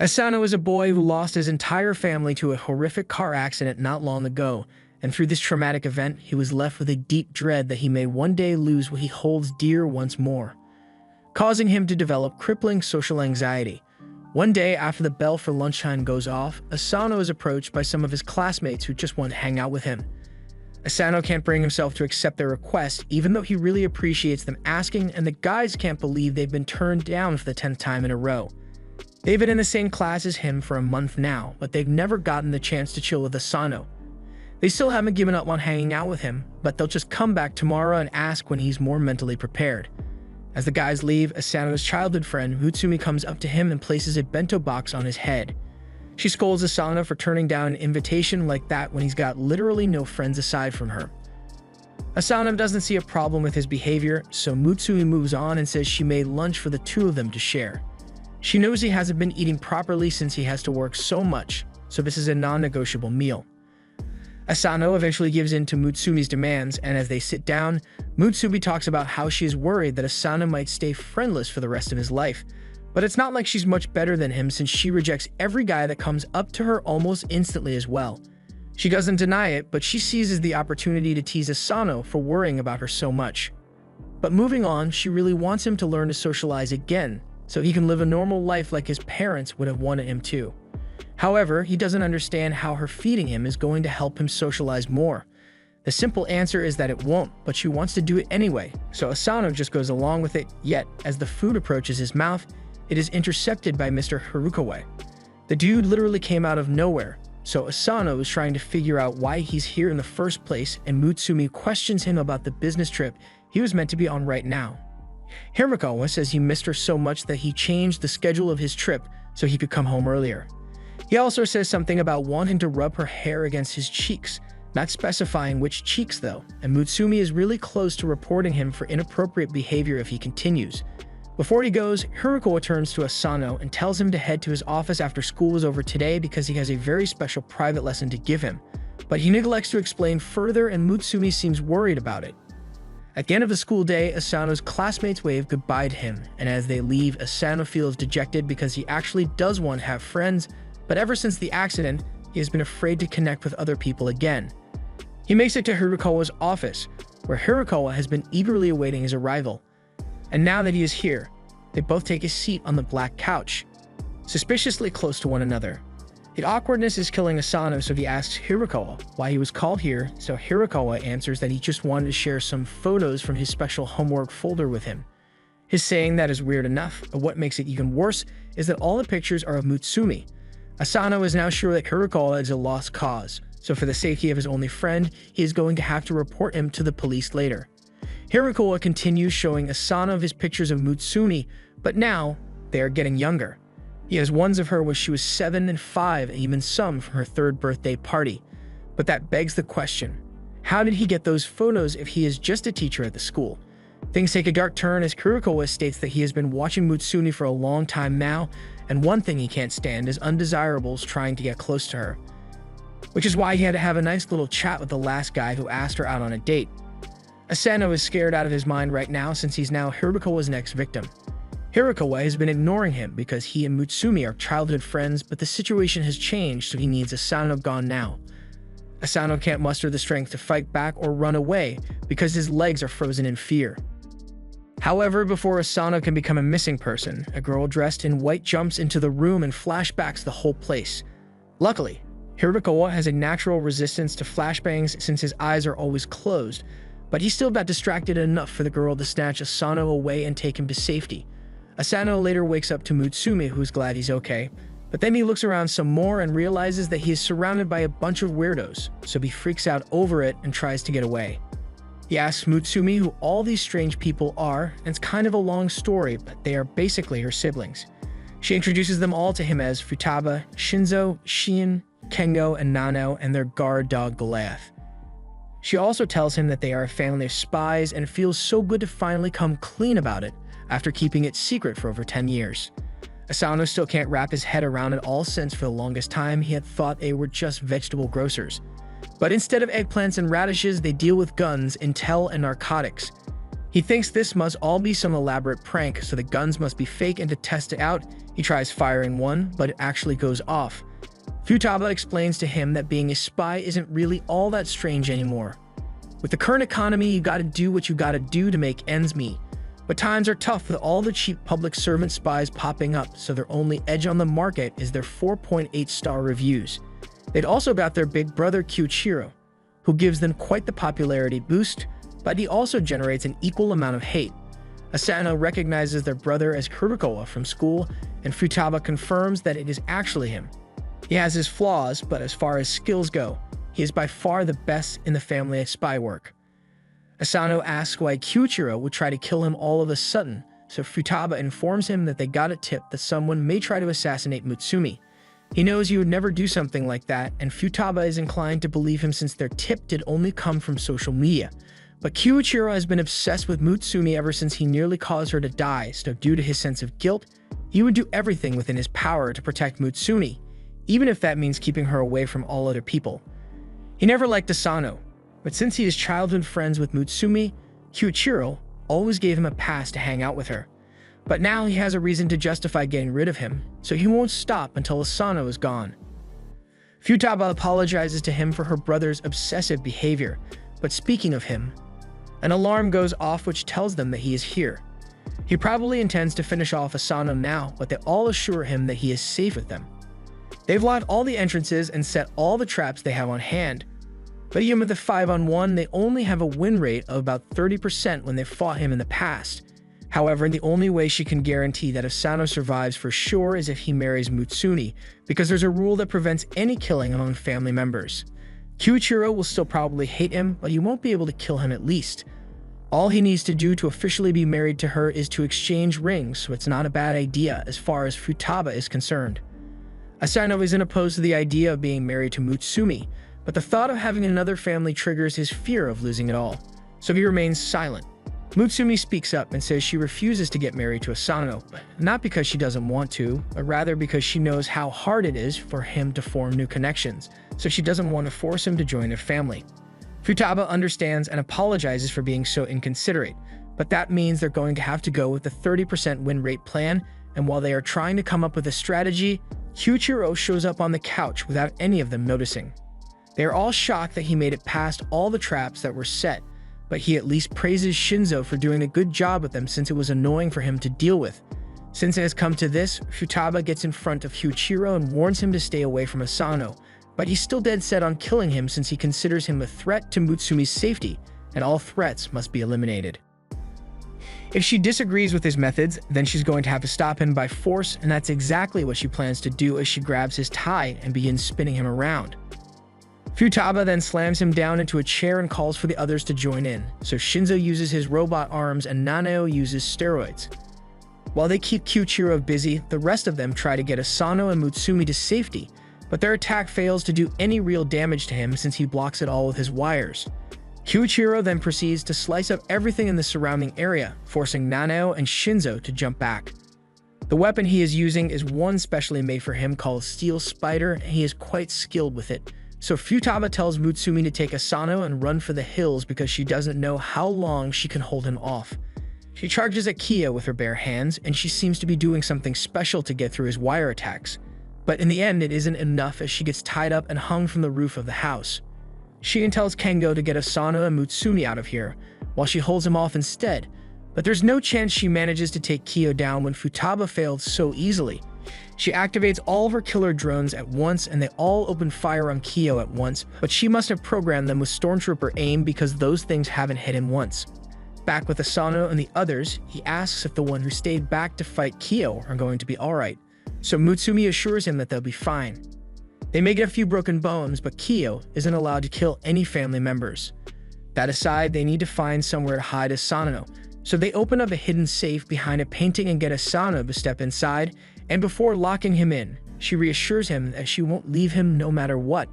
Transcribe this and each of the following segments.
Asano is a boy who lost his entire family to a horrific car accident not long ago, and through this traumatic event, he was left with a deep dread that he may one day lose what he holds dear once more, causing him to develop crippling social anxiety. One day, after the bell for lunchtime goes off, Asano is approached by some of his classmates who just want to hang out with him. Asano can't bring himself to accept their request, even though he really appreciates them asking, and the guys can't believe they've been turned down for the 10th time in a row. They've been in the same class as him for a month now, but they've never gotten the chance to chill with Asano. They still haven't given up on hanging out with him, but they'll just come back tomorrow and ask when he's more mentally prepared. As the guys leave, Asano's childhood friend, Mutsumi, comes up to him and places a bento box on his head. She scolds Asano for turning down an invitation like that when he's got literally no friends aside from her. Asano doesn't see a problem with his behavior, so Mutsumi moves on and says she made lunch for the two of them to share. She knows he hasn't been eating properly since he has to work so much, so this is a non-negotiable meal. Asano eventually gives in to Mutsumi's demands, and as they sit down, Mutsumi talks about how she is worried that Asano might stay friendless for the rest of his life. But it's not like she's much better than him since she rejects every guy that comes up to her almost instantly as well. She doesn't deny it, but she seizes the opportunity to tease Asano for worrying about her so much. But moving on, she really wants him to learn to socialize again, so he can live a normal life like his parents would have wanted him to. However, he doesn't understand how her feeding him is going to help him socialize more. The simple answer is that it won't, but she wants to do it anyway, so Asano just goes along with it, yet as the food approaches his mouth, it is intercepted by Mr. Harukawa. The dude literally came out of nowhere, so Asano is trying to figure out why he's here in the first place, and Mutsumi questions him about the business trip he was meant to be on right now. Harukawa says he missed her so much that he changed the schedule of his trip so he could come home earlier. He also says something about wanting to rub her hair against his cheeks, not specifying which cheeks though, and Mutsumi is really close to reporting him for inappropriate behavior if he continues. Before he goes, Harukawa turns to Asano and tells him to head to his office after school is over today because he has a very special private lesson to give him, but he neglects to explain further and Mutsumi seems worried about it. At the end of the school day, Asano's classmates wave goodbye to him, and as they leave, Asano feels dejected because he actually does want to have friends, but ever since the accident, he has been afraid to connect with other people again. He makes it to Harukawa's office, where Harukawa has been eagerly awaiting his arrival. And now that he is here, they both take a seat on the black couch, suspiciously close to one another. The awkwardness is killing Asano, so he asks Harukawa why he was called here, so Harukawa answers that he just wanted to share some photos from his special homework folder with him. His saying that is weird enough, but what makes it even worse is that all the pictures are of Mutsumi. Asano is now sure that Harukawa is a lost cause, so for the safety of his only friend, he is going to have to report him to the police later. Harukawa continues showing Asano his pictures of Mutsumi, but now they are getting younger. He has ones of her when she was 7 and 5, and even some from her 3rd birthday party. But that begs the question, how did he get those photos if he is just a teacher at the school? Things take a dark turn as Harukawa states that he has been watching Mutsumi for a long time now, and one thing he can't stand is undesirables trying to get close to her. Which is why he had to have a nice little chat with the last guy who asked her out on a date. Asano is scared out of his mind right now since he's now Harukawa's next victim. Harukawa has been ignoring him because he and Mutsumi are childhood friends, but the situation has changed, so he needs Asano gone now. Asano can't muster the strength to fight back or run away because his legs are frozen in fear. However, before Asano can become a missing person, a girl dressed in white jumps into the room and flashbacks the whole place. Luckily, Harukawa has a natural resistance to flashbangs since his eyes are always closed, but he's still not distracted enough for the girl to snatch Asano away and take him to safety. Asano later wakes up to Mutsumi, who's glad he's okay, but then he looks around some more and realizes that he is surrounded by a bunch of weirdos, so he freaks out over it and tries to get away. He asks Mutsumi who all these strange people are, and it's kind of a long story, but they are basically her siblings. She introduces them all to him as Futaba, Shinzo, Shien, Kengo, and Nano, and their guard dog Goliath. She also tells him that they are a family of spies and feels so good to finally come clean about it after keeping it secret for over 10 years. Asano still can't wrap his head around it all since for the longest time he had thought they were just vegetable grocers. But instead of eggplants and radishes, they deal with guns, intel, and narcotics. He thinks this must all be some elaborate prank, so the guns must be fake, and to test it out, he tries firing one, but it actually goes off. Futaba explains to him that being a spy isn't really all that strange anymore. With the current economy, you gotta do what you gotta do to make ends meet. But times are tough with all the cheap public servant spies popping up, so their only edge on the market is their 4.8-star reviews. They'd also got their big brother Kyuichiro, who gives them quite the popularity boost, but he also generates an equal amount of hate. Asano recognizes their brother as Kurokawa from school, and Futaba confirms that it is actually him. He has his flaws, but as far as skills go, he is by far the best in the family at spy work. Asano asks why Kyuichiro would try to kill him all of a sudden, so Futaba informs him that they got a tip that someone may try to assassinate Mutsumi. He knows he would never do something like that, and Futaba is inclined to believe him since their tip did only come from social media. But Kyuichiro has been obsessed with Mutsumi ever since he nearly caused her to die, so due to his sense of guilt, he would do everything within his power to protect Mutsumi, even if that means keeping her away from all other people. He never liked Asano, but since he is childhood friends with Mutsumi, Kyuichiro always gave him a pass to hang out with her. But now he has a reason to justify getting rid of him, so he won't stop until Asano is gone. Futaba apologizes to him for her brother's obsessive behavior, but speaking of him, an alarm goes off which tells them that he is here. He probably intends to finish off Asano now, but they all assure him that he is safe with them. They've locked all the entrances and set all the traps they have on hand, but even with the 5-on-1, they only have a win rate of about 30% when they fought him in the past. However, the only way she can guarantee that Asano survives for sure is if he marries Mutsumi, because there's a rule that prevents any killing among family members. Kyuichiro will still probably hate him, but you won't be able to kill him at least. All he needs to do to officially be married to her is to exchange rings, so it's not a bad idea as far as Futaba is concerned. Asano isn't opposed to the idea of being married to Mutsumi, but the thought of having another family triggers his fear of losing it all, so he remains silent. Mutsumi speaks up and says she refuses to get married to Asano, not because she doesn't want to, but rather because she knows how hard it is for him to form new connections, so she doesn't want to force him to join their family. Futaba understands and apologizes for being so inconsiderate, but that means they're going to have to go with the 30% win rate plan, and while they are trying to come up with a strategy, Kyuichiro shows up on the couch without any of them noticing. They are all shocked that he made it past all the traps that were set, but he at least praises Shinzo for doing a good job with them since it was annoying for him to deal with. Since it has come to this, Futaba gets in front of Kyuichiro and warns him to stay away from Asano, but he's still dead set on killing him since he considers him a threat to Mutsumi's safety, and all threats must be eliminated. If she disagrees with his methods, then she's going to have to stop him by force, and that's exactly what she plans to do as she grabs his tie and begins spinning him around. Futaba then slams him down into a chair and calls for the others to join in, so Shinzo uses his robot arms and Nanao uses steroids. While they keep Kyuichiro busy, the rest of them try to get Asano and Mutsumi to safety, but their attack fails to do any real damage to him since he blocks it all with his wires. Kyuichiro then proceeds to slice up everything in the surrounding area, forcing Nanao and Shinzo to jump back. The weapon he is using is one specially made for him called Steel Spider, and he is quite skilled with it. So Futaba tells Mutsumi to take Asano and run for the hills because she doesn't know how long she can hold him off. She charges at Kiyo with her bare hands, and she seems to be doing something special to get through his wire attacks. But in the end, it isn't enough as she gets tied up and hung from the roof of the house. She tells Kengo to get Asano and Mutsumi out of here, while she holds him off instead, but there's no chance she manages to take Kiyo down when Futaba failed so easily. She activates all of her killer drones at once and they all open fire on Kiyo at once, but she must have programmed them with Stormtrooper aim because those things haven't hit him once. Back with Asano and the others, he asks if the one who stayed back to fight Kiyo are going to be alright, so Mutsumi assures him that they'll be fine. They may get a few broken bones, but Kiyo isn't allowed to kill any family members. That aside, they need to find somewhere to hide Asano, so they open up a hidden safe behind a painting and get Asano to step inside, and before locking him in, she reassures him that she won't leave him no matter what.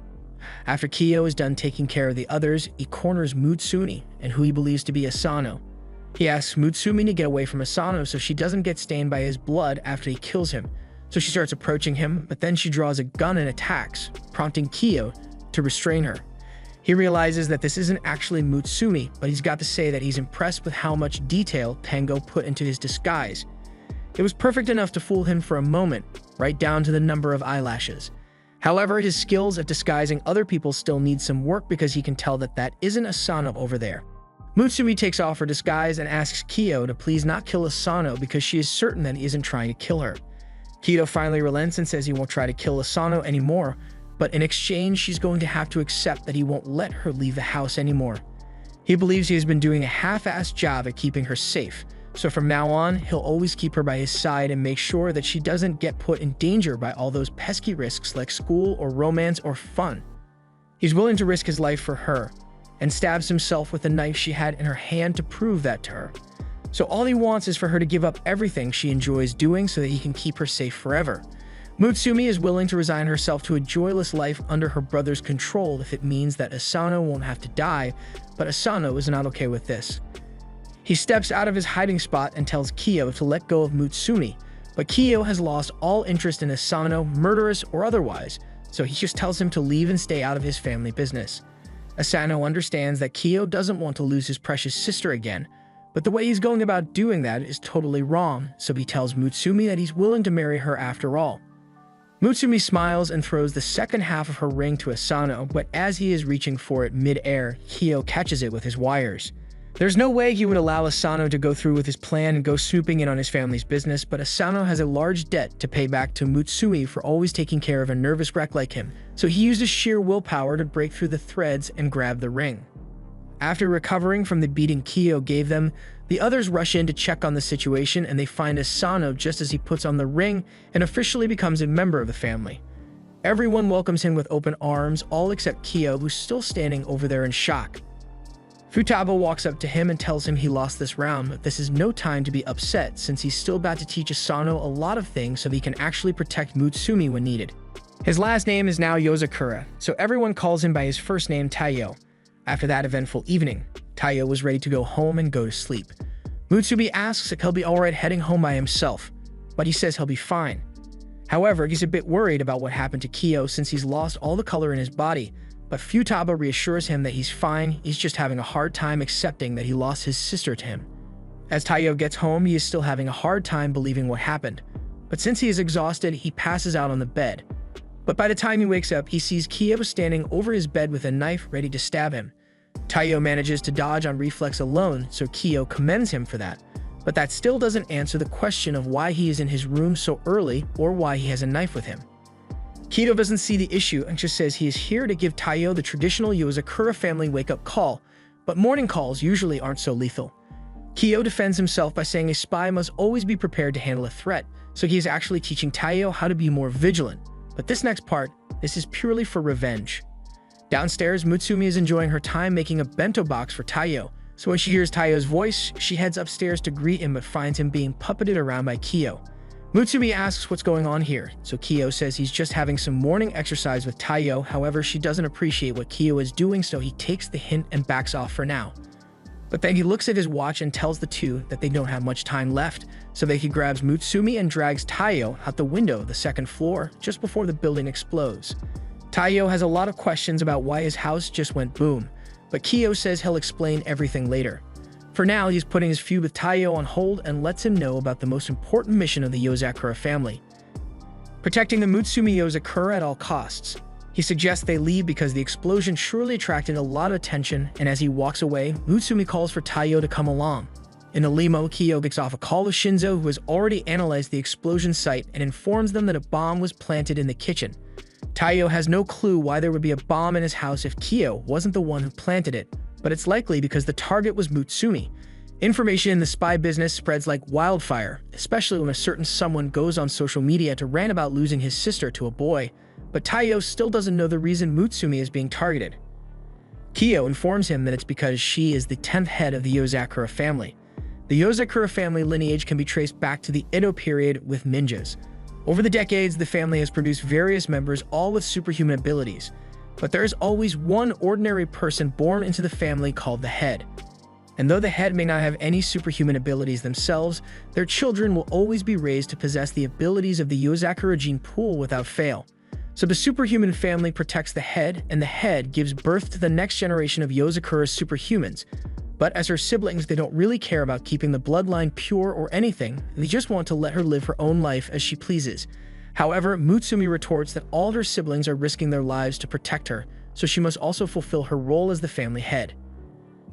After Kiyo is done taking care of the others, he corners Mutsumi and who he believes to be Asano. He asks Mutsumi to get away from Asano so she doesn't get stained by his blood after he kills him, so she starts approaching him, but then she draws a gun and attacks, prompting Kiyo to restrain her. He realizes that this isn't actually Mutsumi, but he's got to say that he's impressed with how much detail Tango put into his disguise. It was perfect enough to fool him for a moment, right down to the number of eyelashes. However, his skills at disguising other people still need some work because he can tell that that isn't Asano over there. Mutsumi takes off her disguise and asks Kiyo to please not kill Asano because she is certain that he isn't trying to kill her. Kiyo finally relents and says he won't try to kill Asano anymore, but in exchange, she's going to have to accept that he won't let her leave the house anymore. He believes he has been doing a half-assed job at keeping her safe, so from now on, he'll always keep her by his side and make sure that she doesn't get put in danger by all those pesky risks like school or romance or fun. He's willing to risk his life for her, and stabs himself with the knife she had in her hand to prove that to her. So all he wants is for her to give up everything she enjoys doing so that he can keep her safe forever. Mutsumi is willing to resign herself to a joyless life under her brother's control if it means that Asano won't have to die, but Asano is not okay with this. He steps out of his hiding spot and tells Kiyo to let go of Mutsumi, but Kiyo has lost all interest in Asano, murderous or otherwise, so he just tells him to leave and stay out of his family business. Asano understands that Kiyo doesn't want to lose his precious sister again, but the way he's going about doing that is totally wrong, so he tells Mutsumi that he's willing to marry her after all. Mutsumi smiles and throws the second half of her ring to Asano, but as he is reaching for it mid-air, Kiyo catches it with his wires. There's no way he would allow Asano to go through with his plan and go snooping in on his family's business, but Asano has a large debt to pay back to Mutsumi for always taking care of a nervous wreck like him, so he uses sheer willpower to break through the threads and grab the ring. After recovering from the beating Kiyo gave them, the others rush in to check on the situation and they find Asano just as he puts on the ring and officially becomes a member of the family. Everyone welcomes him with open arms, all except Kiyo, who's still standing over there in shock. Futaba walks up to him and tells him he lost this round, but this is no time to be upset since he's still about to teach Asano a lot of things so he can actually protect Mutsumi when needed. His last name is now Yozakura, so everyone calls him by his first name Taiyo. After that eventful evening, Taiyo was ready to go home and go to sleep. Mutsumi asks if he'll be alright heading home by himself, but he says he'll be fine. However, he's a bit worried about what happened to Kiyo since he's lost all the color in his body, but Futaba reassures him that he's fine, he's just having a hard time accepting that he lost his sister to him. As Taiyo gets home, he is still having a hard time believing what happened, but since he is exhausted, he passes out on the bed. But by the time he wakes up, he sees Kiyo standing over his bed with a knife ready to stab him. Taiyo manages to dodge on reflex alone, so Kiyo commends him for that, but that still doesn't answer the question of why he is in his room so early or why he has a knife with him. Kiyo doesn't see the issue and just says he is here to give Taiyo the traditional Yozakura family wake-up call, but morning calls usually aren't so lethal. Kiyo defends himself by saying a spy must always be prepared to handle a threat, so he is actually teaching Taiyo how to be more vigilant. But this next part, this is purely for revenge. Downstairs, Mutsumi is enjoying her time making a bento box for Taiyo, so when she hears Taiyo's voice, she heads upstairs to greet him but finds him being puppeted around by Kiyo. Mutsumi asks what's going on here, so Kiyo says he's just having some morning exercise with Taiyo, however she doesn't appreciate what Kiyo is doing so he takes the hint and backs off for now. But then he looks at his watch and tells the two that they don't have much time left, so that he grabs Mutsumi and drags Taiyo out the window of the second floor just before the building explodes. Taiyo has a lot of questions about why his house just went boom, but Kiyo says he'll explain everything later. For now, he's putting his feud with Taiyo on hold and lets him know about the most important mission of the Yozakura family: protecting the Mutsumi Yozakura at all costs. He suggests they leave because the explosion surely attracted a lot of attention, and as he walks away, Mutsumi calls for Taiyo to come along. In a limo, Kiyo gets off a call with Shinzo, who has already analyzed the explosion site and informs them that a bomb was planted in the kitchen. Taiyo has no clue why there would be a bomb in his house if Kiyo wasn't the one who planted it, but it's likely because the target was Mutsumi. Information in the spy business spreads like wildfire, especially when a certain someone goes on social media to rant about losing his sister to a boy, but Taiyo still doesn't know the reason Mutsumi is being targeted. Kiyo informs him that it's because she is the 10th head of the Yozakura family. The Yozakura family lineage can be traced back to the Edo period with ninjas. Over the decades, the family has produced various members, all with superhuman abilities, but there is always one ordinary person born into the family called the head. And though the head may not have any superhuman abilities themselves, their children will always be raised to possess the abilities of the Yozakura gene pool without fail. So the superhuman family protects the head, and the head gives birth to the next generation of Yozakura's superhumans. But as her siblings, they don't really care about keeping the bloodline pure or anything. They just want to let her live her own life as she pleases. However, Mutsumi retorts that all her siblings are risking their lives to protect her, so she must also fulfill her role as the family head.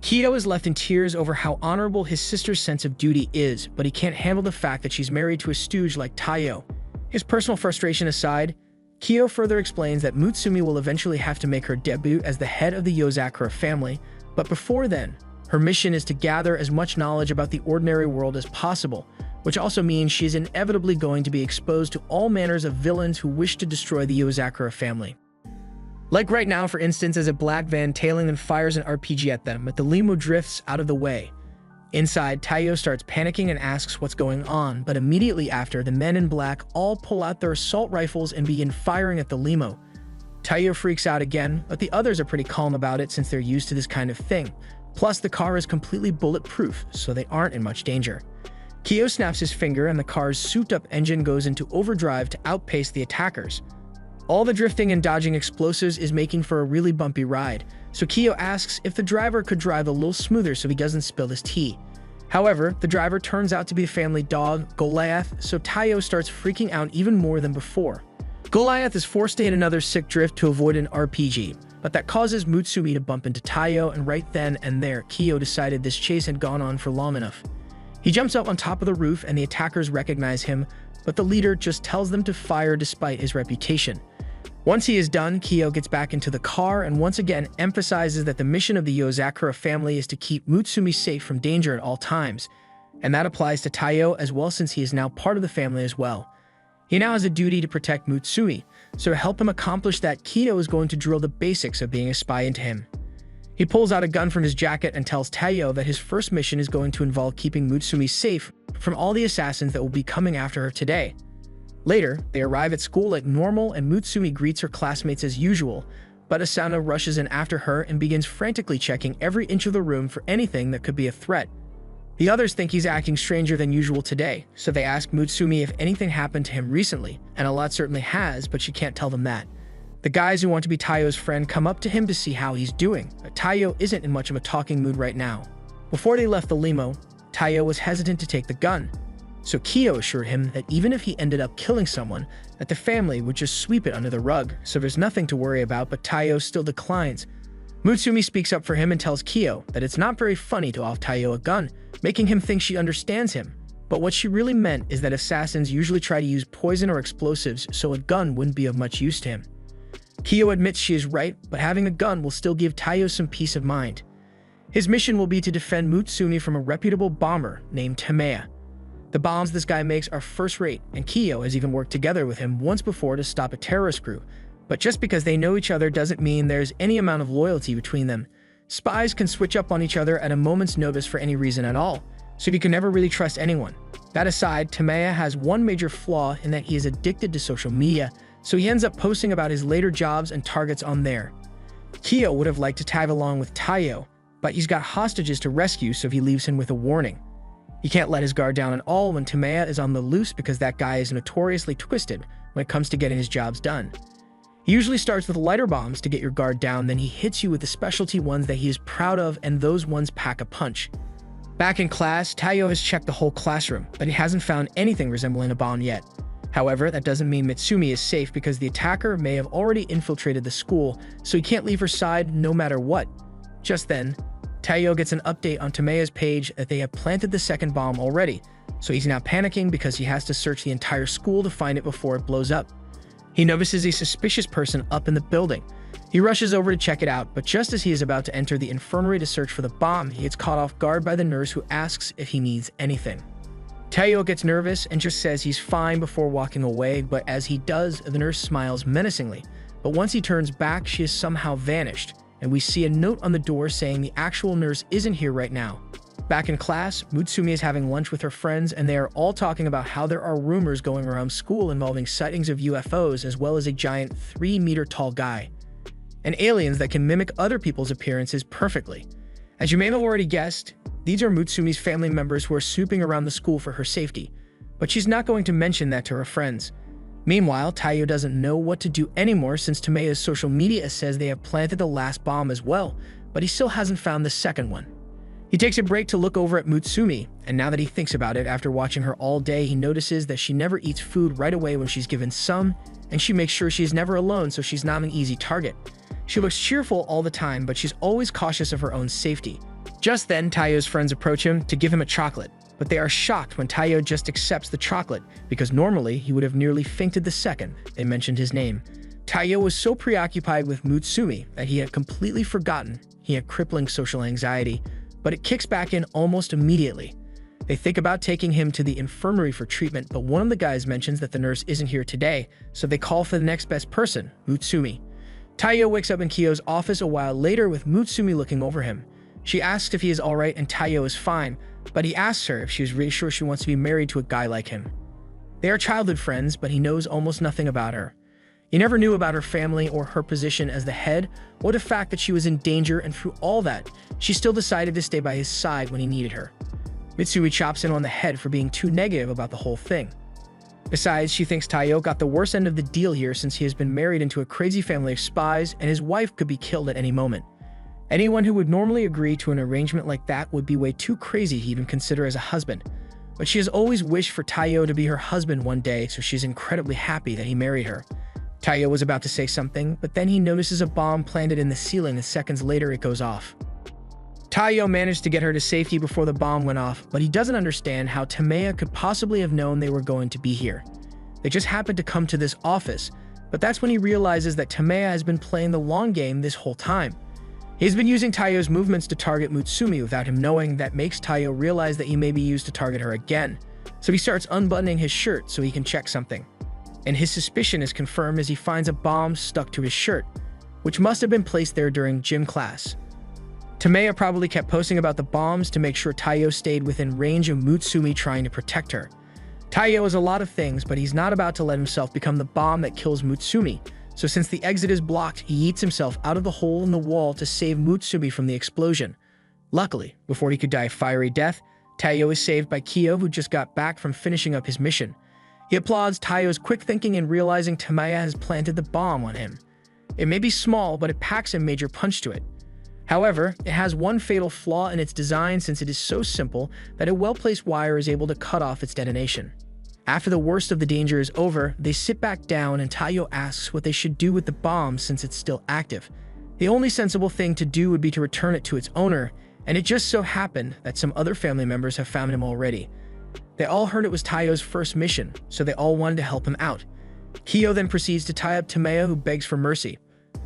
Kiyo is left in tears over how honorable his sister's sense of duty is, but he can't handle the fact that she's married to a stooge like Taiyo. His personal frustration aside, Kiyo further explains that Mutsumi will eventually have to make her debut as the head of the Yozakura family, but before then, her mission is to gather as much knowledge about the ordinary world as possible, which also means she is inevitably going to be exposed to all manners of villains who wish to destroy the Yozakura family. Like right now, for instance, as a black van tailing and fires an RPG at them, but the limo drifts out of the way. Inside, Taiyo starts panicking and asks what's going on, but immediately after, the men in black all pull out their assault rifles and begin firing at the limo. Taiyo freaks out again, but the others are pretty calm about it since they're used to this kind of thing. Plus, the car is completely bulletproof, so they aren't in much danger. Kiyo snaps his finger and the car's souped-up engine goes into overdrive to outpace the attackers. All the drifting and dodging explosives is making for a really bumpy ride, so Kiyo asks if the driver could drive a little smoother so he doesn't spill his tea. However, the driver turns out to be the family dog, Goliath, so Taiyo starts freaking out even more than before. Goliath is forced to hit another sick drift to avoid an RPG, but that causes Mutsumi to bump into Taiyo, and right then and there, Kiyo decided this chase had gone on for long enough. He jumps up on top of the roof and the attackers recognize him, but the leader just tells them to fire despite his reputation. Once he is done, Kiyo gets back into the car and once again emphasizes that the mission of the Yozakura family is to keep Mutsumi safe from danger at all times, and that applies to Taiyo as well since he is now part of the family as well. He now has a duty to protect Mutsumi, so to help him accomplish that, Kiyo is going to drill the basics of being a spy into him. He pulls out a gun from his jacket and tells Taiyo that his first mission is going to involve keeping Mutsumi safe from all the assassins that will be coming after her today. Later, they arrive at school like normal and Mutsumi greets her classmates as usual, but Asano rushes in after her and begins frantically checking every inch of the room for anything that could be a threat. The others think he's acting stranger than usual today, so they ask Mutsumi if anything happened to him recently, and a lot certainly has, but she can't tell them that. The guys who want to be Taiyo's friend come up to him to see how he's doing, but Taiyo isn't in much of a talking mood right now. Before they left the limo, Taiyo was hesitant to take the gun, so Kiyo assured him that even if he ended up killing someone, that the family would just sweep it under the rug, so there's nothing to worry about, but Taiyo still declines. Mutsumi speaks up for him and tells Kiyo that it's not very funny to off Taiyo a gun, making him think she understands him. But what she really meant is that assassins usually try to use poison or explosives, so a gun wouldn't be of much use to him. Kiyo admits she is right, but having a gun will still give Taiyo some peace of mind. His mission will be to defend Mutsumi from a reputable bomber named Tameya. The bombs this guy makes are first-rate, and Kiyo has even worked together with him once before to stop a terrorist crew. But just because they know each other doesn't mean there's any amount of loyalty between them. Spies can switch up on each other at a moment's notice for any reason at all, so you can never really trust anyone. That aside, Tameya has one major flaw in that he is addicted to social media, so he ends up posting about his later jobs and targets on there. Kiyo would have liked to tag along with Taiyo, but he's got hostages to rescue, so he leaves him with a warning. He can't let his guard down at all when Tameya is on the loose because that guy is notoriously twisted when it comes to getting his jobs done. He usually starts with lighter bombs to get your guard down, then he hits you with the specialty ones that he is proud of, and those ones pack a punch. Back in class, Taiyo has checked the whole classroom, but he hasn't found anything resembling a bomb yet. However, that doesn't mean Mutsumi is safe because the attacker may have already infiltrated the school, so he can't leave her side no matter what. Just then, Taiyo gets an update on Tameya's page that they have planted the second bomb already, so he's now panicking because he has to search the entire school to find it before it blows up. He notices a suspicious person up in the building. He rushes over to check it out, but just as he is about to enter the infirmary to search for the bomb, he gets caught off guard by the nurse who asks if he needs anything. Taiyo gets nervous and just says he's fine before walking away, but as he does, the nurse smiles menacingly. But once he turns back, she has somehow vanished, and we see a note on the door saying the actual nurse isn't here right now. Back in class, Mutsumi is having lunch with her friends, and they are all talking about how there are rumors going around school involving sightings of UFOs as well as a giant 3-meter-tall guy, and aliens that can mimic other people's appearances perfectly. As you may have already guessed, these are Mutsumi's family members who are snooping around the school for her safety, but she's not going to mention that to her friends. Meanwhile, Taiyo doesn't know what to do anymore since Tameya's social media says they have planted the last bomb as well, but he still hasn't found the second one. He takes a break to look over at Mutsumi, and now that he thinks about it after watching her all day, he notices that she never eats food right away when she's given some, and she makes sure she's never alone so she's not an easy target. She looks cheerful all the time, but she's always cautious of her own safety. Just then, Taiyo's friends approach him to give him a chocolate, but they are shocked when Taiyo just accepts the chocolate, because normally he would have nearly fainted the second they mentioned his name. Taiyo was so preoccupied with Mutsumi that he had completely forgotten he had crippling social anxiety, but it kicks back in almost immediately. They think about taking him to the infirmary for treatment, but one of the guys mentions that the nurse isn't here today, so they call for the next best person, Mutsumi. Taiyo wakes up in Kiyo's office a while later with Mutsumi looking over him. She asks if he is alright and Taiyo is fine, but he asks her if she is really sure she wants to be married to a guy like him. They are childhood friends, but he knows almost nothing about her. He never knew about her family or her position as the head, or the fact that she was in danger, and through all that, she still decided to stay by his side when he needed her. Mitsui chops him on the head for being too negative about the whole thing. Besides, she thinks Taiyo got the worst end of the deal here since he has been married into a crazy family of spies and his wife could be killed at any moment. Anyone who would normally agree to an arrangement like that would be way too crazy to even consider as a husband. But she has always wished for Taiyo to be her husband one day, so she's incredibly happy that he married her. Taiyo was about to say something, but then he notices a bomb planted in the ceiling and seconds later it goes off. Taiyo managed to get her to safety before the bomb went off, but he doesn't understand how Tameya could possibly have known they were going to be here. They just happened to come to this office, but that's when he realizes that Tameya has been playing the long game this whole time. He's been using Taiyo's movements to target Mutsumi without him knowing. That makes Taiyo realize that he may be used to target her again, so he starts unbuttoning his shirt so he can check something. And his suspicion is confirmed as he finds a bomb stuck to his shirt, which must have been placed there during gym class. Tameya probably kept posting about the bombs to make sure Taiyo stayed within range of Mutsumi trying to protect her. Taiyo is a lot of things, but he's not about to let himself become the bomb that kills Mutsumi, so since the exit is blocked, he yeets himself out of the hole in the wall to save Mutsumi from the explosion. Luckily, before he could die a fiery death, Taiyo is saved by Kiyo, who just got back from finishing up his mission. He applauds Taiyo's quick thinking and realizing Tameya has planted the bomb on him. It may be small, but it packs a major punch to it. However, it has one fatal flaw in its design since it is so simple that a well-placed wire is able to cut off its detonation. After the worst of the danger is over, they sit back down and Taiyo asks what they should do with the bomb since it's still active. The only sensible thing to do would be to return it to its owner, and it just so happened that some other family members have found him already. They all heard it was Taiyo's first mission, so they all wanted to help him out. Kiyo then proceeds to tie up Tameya, who begs for mercy.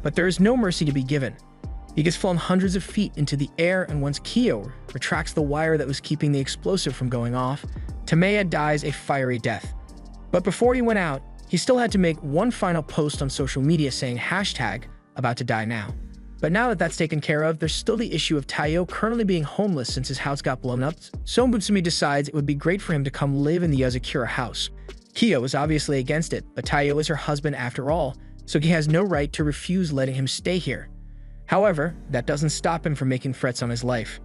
But there is no mercy to be given. He gets flown hundreds of feet into the air, and once Kiyo retracts the wire that was keeping the explosive from going off, Tameya dies a fiery death. But before he went out, he still had to make one final post on social media saying #AboutToDieNow. But now that that's taken care of, there's still the issue of Taiyo currently being homeless since his house got blown up, so Mutsumi decides it would be great for him to come live in the Yuzakura house. Kiyo is obviously against it, but Taiyo is her husband after all, so he has no right to refuse letting him stay here. However, that doesn't stop him from making threats on his life.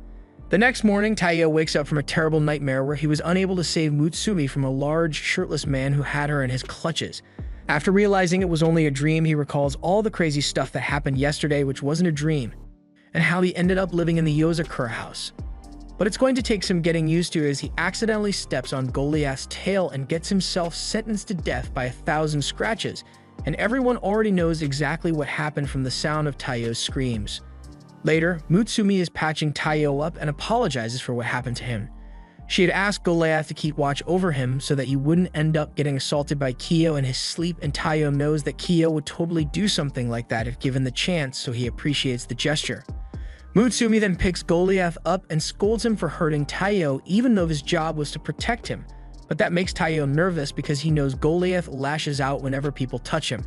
The next morning, Taiyo wakes up from a terrible nightmare where he was unable to save Mutsumi from a large, shirtless man who had her in his clutches. After realizing it was only a dream, he recalls all the crazy stuff that happened yesterday, which wasn't a dream, and how he ended up living in the Yozakura house. But it's going to take some getting used to as he accidentally steps on Goliath's tail and gets himself sentenced to death by 1,000 scratches, and everyone already knows exactly what happened from the sound of Taiyo's screams. Later, Mutsumi is patching Taiyo up and apologizes for what happened to him. She had asked Goliath to keep watch over him so that he wouldn't end up getting assaulted by Kiyo in his sleep, and Taiyo knows that Kiyo would totally do something like that if given the chance, so he appreciates the gesture. Mutsumi then picks Goliath up and scolds him for hurting Taiyo even though his job was to protect him, but that makes Taiyo nervous because he knows Goliath lashes out whenever people touch him.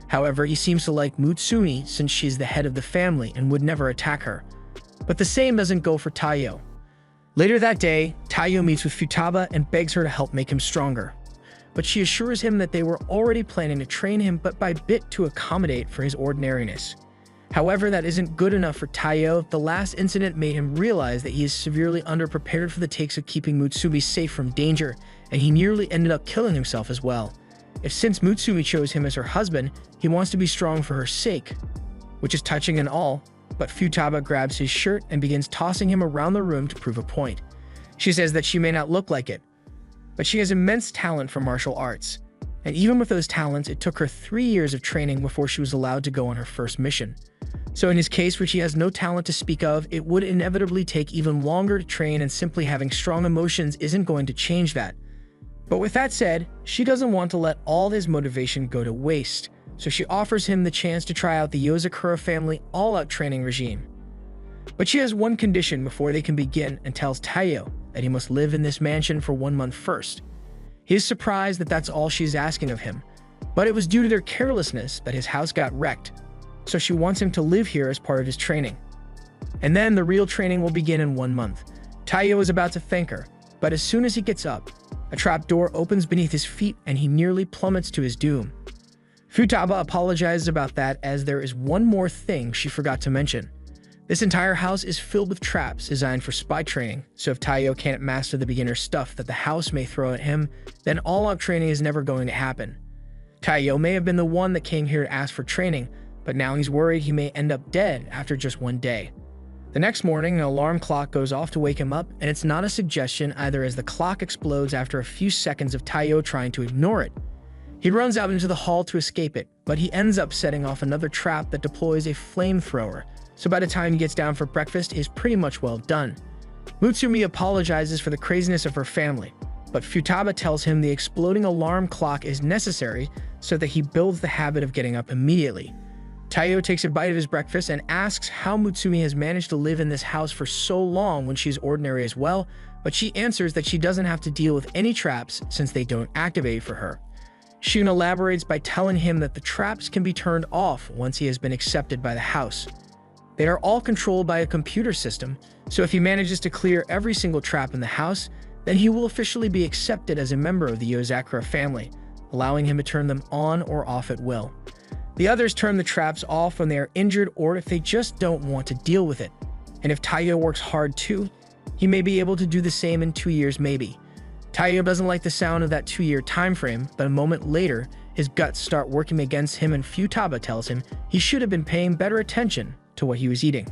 However, he seems to like Mutsumi since she's the head of the family and would never attack her. But the same doesn't go for Taiyo. Later that day, Taiyo meets with Futaba and begs her to help make him stronger. But she assures him that they were already planning to train him bit by bit to accommodate for his ordinariness. However, that isn't good enough for Taiyo. The last incident made him realize that he is severely underprepared for the takes of keeping Mutsumi safe from danger, and he nearly ended up killing himself as well. if since Mutsumi chose him as her husband, he wants to be strong for her sake, which is touching and all, but Futaba grabs his shirt and begins tossing him around the room to prove a point. She says that she may not look like it, but she has immense talent for martial arts. And even with those talents, it took her 3 years of training before she was allowed to go on her first mission. So in his case, where she has no talent to speak of, it would inevitably take even longer to train, and simply having strong emotions isn't going to change that. But with that said, she doesn't want to let all his motivation go to waste, so she offers him the chance to try out the Yozakura family all-out training regime. But she has one condition before they can begin, and tells Taiyo that he must live in this mansion for 1 month first. He is surprised that that's all she's asking of him, but it was due to their carelessness that his house got wrecked, so she wants him to live here as part of his training. And then the real training will begin in 1 month. Taiyo is about to thank her, but as soon as he gets up, a trap door opens beneath his feet and he nearly plummets to his doom. Futaba apologizes about that, as there is one more thing she forgot to mention. This entire house is filled with traps designed for spy training, so if Taiyo can't master the beginner stuff that the house may throw at him, then all-out training is never going to happen. Taiyo may have been the one that came here to ask for training, but now he's worried he may end up dead after just 1 day. The next morning, an alarm clock goes off to wake him up, and it's not a suggestion either, as the clock explodes after a few seconds of Taiyo trying to ignore it. He runs out into the hall to escape it, but he ends up setting off another trap that deploys a flamethrower, so by the time he gets down for breakfast, he's pretty much well done. Mutsumi apologizes for the craziness of her family, but Futaba tells him the exploding alarm clock is necessary so that he builds the habit of getting up immediately. Taiyo takes a bite of his breakfast and asks how Mutsumi has managed to live in this house for so long when she's ordinary as well, but she answers that she doesn't have to deal with any traps since they don't activate for her. Shun elaborates by telling him that the traps can be turned off once he has been accepted by the house. They are all controlled by a computer system, so if he manages to clear every single trap in the house, then he will officially be accepted as a member of the Yozakura family, allowing him to turn them on or off at will. The others turn the traps off when they are injured or if they just don't want to deal with it. And if Taiyo works hard too, he may be able to do the same in 2 years maybe. Taiyo doesn't like the sound of that 2-year time frame, but a moment later, his guts start working against him and Futaba tells him he should have been paying better attention to what he was eating.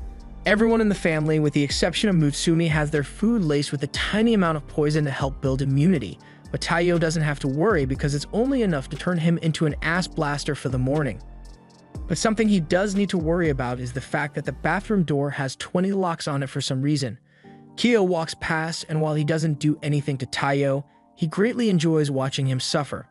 Everyone in the family, with the exception of Mutsumi, has their food laced with a tiny amount of poison to help build immunity, but Taiyo doesn't have to worry because it's only enough to turn him into an ass blaster for the morning. But something he does need to worry about is the fact that the bathroom door has 20 locks on it for some reason. Kyo walks past, and while he doesn't do anything to Taiyo, he greatly enjoys watching him suffer.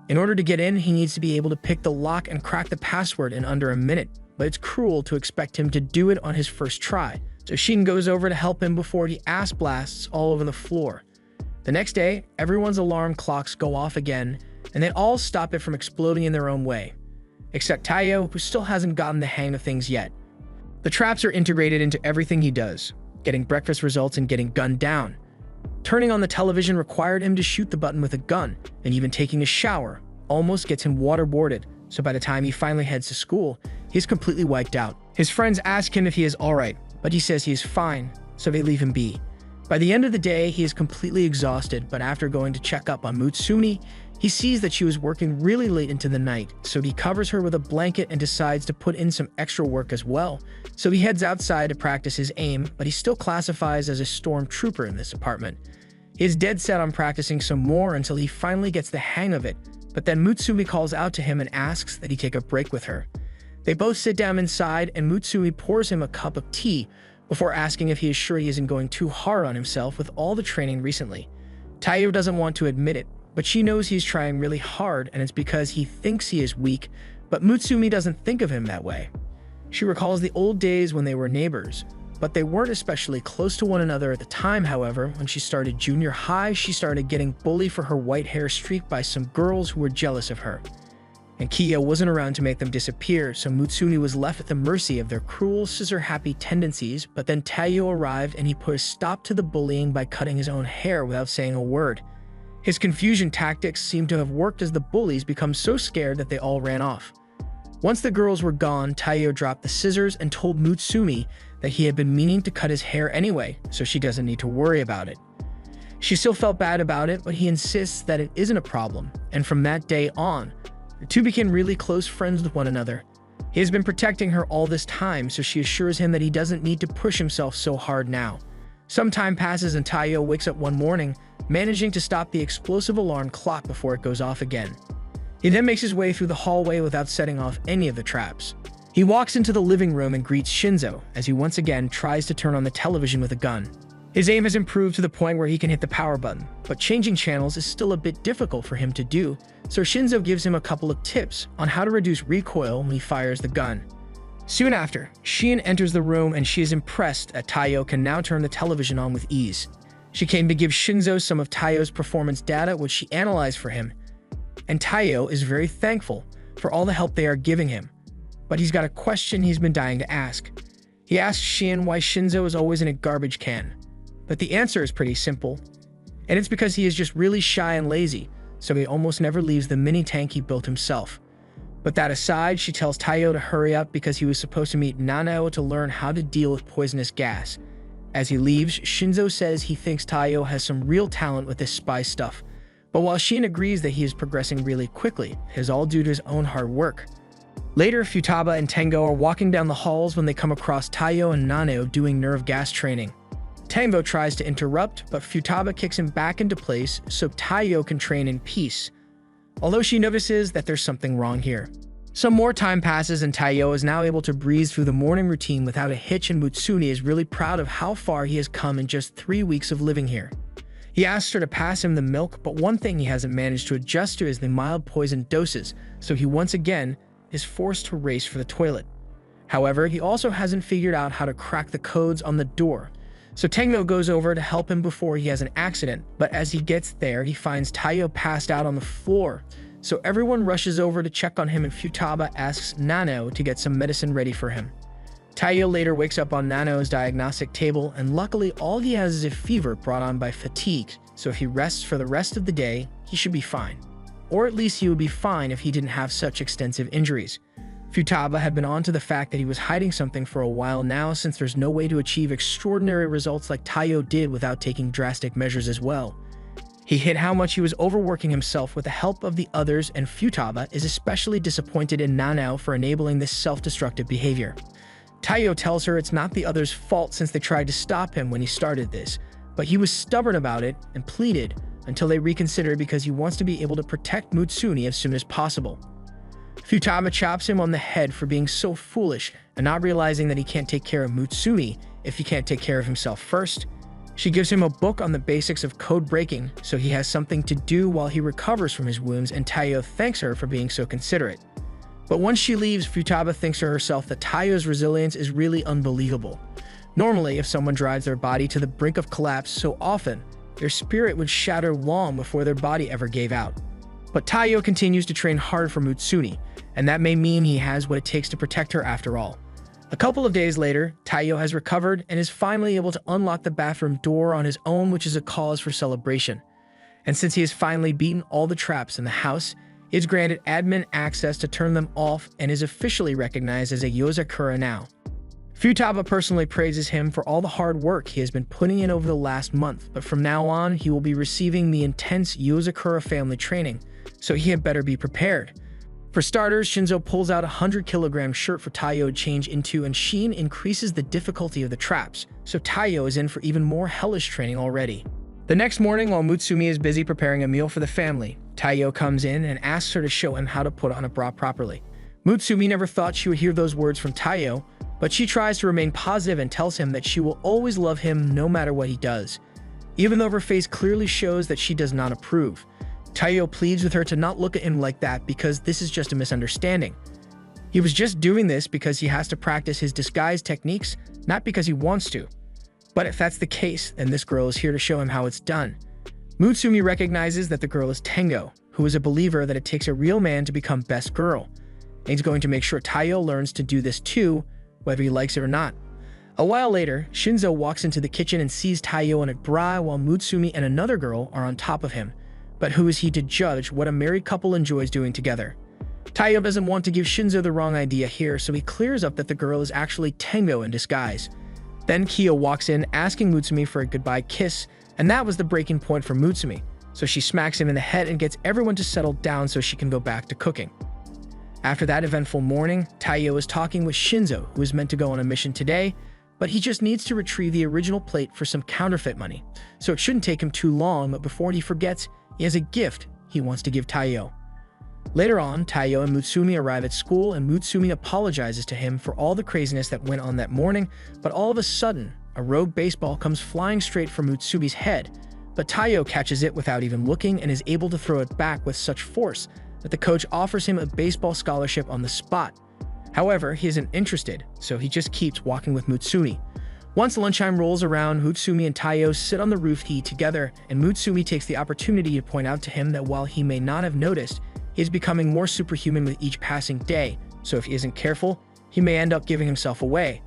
In order to get in, he needs to be able to pick the lock and crack the password in under a minute, but it's cruel to expect him to do it on his first try, so Shin goes over to help him before he ass blasts all over the floor. The next day, everyone's alarm clocks go off again, and they all stop it from exploding in their own way, except Taiyo, who still hasn't gotten the hang of things yet. The traps are integrated into everything he does. Getting breakfast results and getting gunned down. Turning on the television required him to shoot the button with a gun, and even taking a shower almost gets him waterboarded, so by the time he finally heads to school, he's completely wiped out. His friends ask him if he is alright, but he says he is fine, so they leave him be. By the end of the day, he is completely exhausted, but after going to check up on Mutsumi, he sees that she was working really late into the night, so he covers her with a blanket and decides to put in some extra work as well. So he heads outside to practice his aim, but he still classifies as a stormtrooper in this apartment. He is dead set on practicing some more until he finally gets the hang of it, but then Mutsumi calls out to him and asks that he take a break with her. They both sit down inside, and Mutsumi pours him a cup of tea before asking if he is sure he isn't going too hard on himself with all the training recently. Taiyo doesn't want to admit it, but she knows he's trying really hard, and it's because he thinks he is weak, but Mutsumi doesn't think of him that way. She recalls the old days when they were neighbors, but they weren't especially close to one another at the time. However, when she started junior high, she started getting bullied for her white hair streak by some girls who were jealous of her. And Kiyo wasn't around to make them disappear, so Mutsumi was left at the mercy of their cruel, scissor-happy tendencies, but then Taiyo arrived and he put a stop to the bullying by cutting his own hair without saying a word. His confusion tactics seemed to have worked, as the bullies become so scared that they all ran off. Once the girls were gone, Taiyo dropped the scissors and told Mutsumi that he had been meaning to cut his hair anyway, so she doesn't need to worry about it. She still felt bad about it, but he insists that it isn't a problem, and from that day on, the two became really close friends with one another. He has been protecting her all this time, so she assures him that he doesn't need to push himself so hard now. Some time passes and Taiyo wakes up one morning, managing to stop the explosive alarm clock before it goes off again. He then makes his way through the hallway without setting off any of the traps. He walks into the living room and greets Shinzo as he once again tries to turn on the television with a gun. His aim has improved to the point where he can hit the power button, but changing channels is still a bit difficult for him to do, so Shinzo gives him a couple of tips on how to reduce recoil when he fires the gun. Soon after, Shien enters the room and she is impressed that Taiyo can now turn the television on with ease. She came to give Shinzo some of Taiyo's performance data which she analyzed for him, and Taiyo is very thankful for all the help they are giving him. But he's got a question he's been dying to ask. He asks Shien why Shinzo is always in a garbage can. But the answer is pretty simple, and it's because he is just really shy and lazy, so he almost never leaves the mini tank he built himself. But that aside, she tells Taiyo to hurry up because he was supposed to meet Nanao to learn how to deal with poisonous gas. As he leaves, Shinzo says he thinks Taiyo has some real talent with this spy stuff, but while Shien agrees that he is progressing really quickly, it is all due to his own hard work. Later, Futaba and Tengo are walking down the halls when they come across Taiyo and Nanao doing nerve gas training. Tengo tries to interrupt, but Futaba kicks him back into place so Taiyo can train in peace, although she notices that there's something wrong here. Some more time passes and Taiyo is now able to breeze through the morning routine without a hitch, and Mutsuni is really proud of how far he has come in just 3 weeks of living here. He asks her to pass him the milk, but one thing he hasn't managed to adjust to is the mild poison doses, so he once again is forced to race for the toilet. However, he also hasn't figured out how to crack the codes on the door, so Tengo goes over to help him before he has an accident, but as he gets there, he finds Taiyo passed out on the floor, so everyone rushes over to check on him and Futaba asks Nanao to get some medicine ready for him. Taiyo later wakes up on Nanao's diagnostic table, and luckily all he has is a fever brought on by fatigue, so if he rests for the rest of the day, he should be fine. Or at least he would be fine if he didn't have such extensive injuries. Futaba had been on to the fact that he was hiding something for a while now, since there's no way to achieve extraordinary results like Taiyo did without taking drastic measures as well. He hid how much he was overworking himself with the help of the others, and Futaba is especially disappointed in Nanao for enabling this self-destructive behavior. Taiyo tells her it's not the others' fault since they tried to stop him when he started this, but he was stubborn about it and pleaded until they reconsidered because he wants to be able to protect Mutsuni as soon as possible. Futaba chops him on the head for being so foolish and not realizing that he can't take care of Mutsuni if he can't take care of himself first. She gives him a book on the basics of code breaking so he has something to do while he recovers from his wounds, and Taiyo thanks her for being so considerate. But once she leaves, Futaba thinks to herself that Taiyo's resilience is really unbelievable. Normally, if someone drives their body to the brink of collapse so often, their spirit would shatter long before their body ever gave out. But Taiyo continues to train hard for Mutsuni, and that may mean he has what it takes to protect her after all. A couple of days later, Taiyo has recovered and is finally able to unlock the bathroom door on his own, which is a cause for celebration. And since he has finally beaten all the traps in the house, he is granted admin access to turn them off and is officially recognized as a Yozakura now. Futaba personally praises him for all the hard work he has been putting in over the last month, but from now on, he will be receiving the intense Yozakura family training, so he had better be prepared. For starters, Shinzo pulls out a 100-kilogram shirt for Taiyo to change into, and Shien increases the difficulty of the traps, so Taiyo is in for even more hellish training already. The next morning, while Mutsumi is busy preparing a meal for the family, Taiyo comes in and asks her to show him how to put on a bra properly. Mutsumi never thought she would hear those words from Taiyo, but she tries to remain positive and tells him that she will always love him no matter what he does, even though her face clearly shows that she does not approve. Taiyo pleads with her to not look at him like that because this is just a misunderstanding. He was just doing this because he has to practice his disguise techniques, not because he wants to. But if that's the case, then this girl is here to show him how it's done. Mutsumi recognizes that the girl is Tengo, who is a believer that it takes a real man to become best girl. And he's going to make sure Taiyo learns to do this too, whether he likes it or not. A while later, Shinzo walks into the kitchen and sees Taiyo in a bra while Mutsumi and another girl are on top of him. But who is he to judge what a married couple enjoys doing together? Taiyo doesn't want to give Shinzo the wrong idea here, so he clears up that the girl is actually Tengo in disguise. Then Kiyo walks in asking Mutsumi for a goodbye kiss, and that was the breaking point for Mutsumi, so she smacks him in the head and gets everyone to settle down so she can go back to cooking. After that eventful morning, Taiyo is talking with Shinzo, who is meant to go on a mission today, but he just needs to retrieve the original plate for some counterfeit money, so it shouldn't take him too long, but before he forgets, he has a gift he wants to give Taiyo. Later on, Taiyo and Mutsumi arrive at school, and Mutsumi apologizes to him for all the craziness that went on that morning, but all of a sudden, a rogue baseball comes flying straight for Mutsumi's head, but Taiyo catches it without even looking and is able to throw it back with such force that the coach offers him a baseball scholarship on the spot. However, he isn't interested, so he just keeps walking with Mutsumi. Once lunchtime rolls around, Mutsumi and Taiyo sit on the roof to eat together, and Mutsumi takes the opportunity to point out to him that while he may not have noticed, he is becoming more superhuman with each passing day, so if he isn't careful, he may end up giving himself away.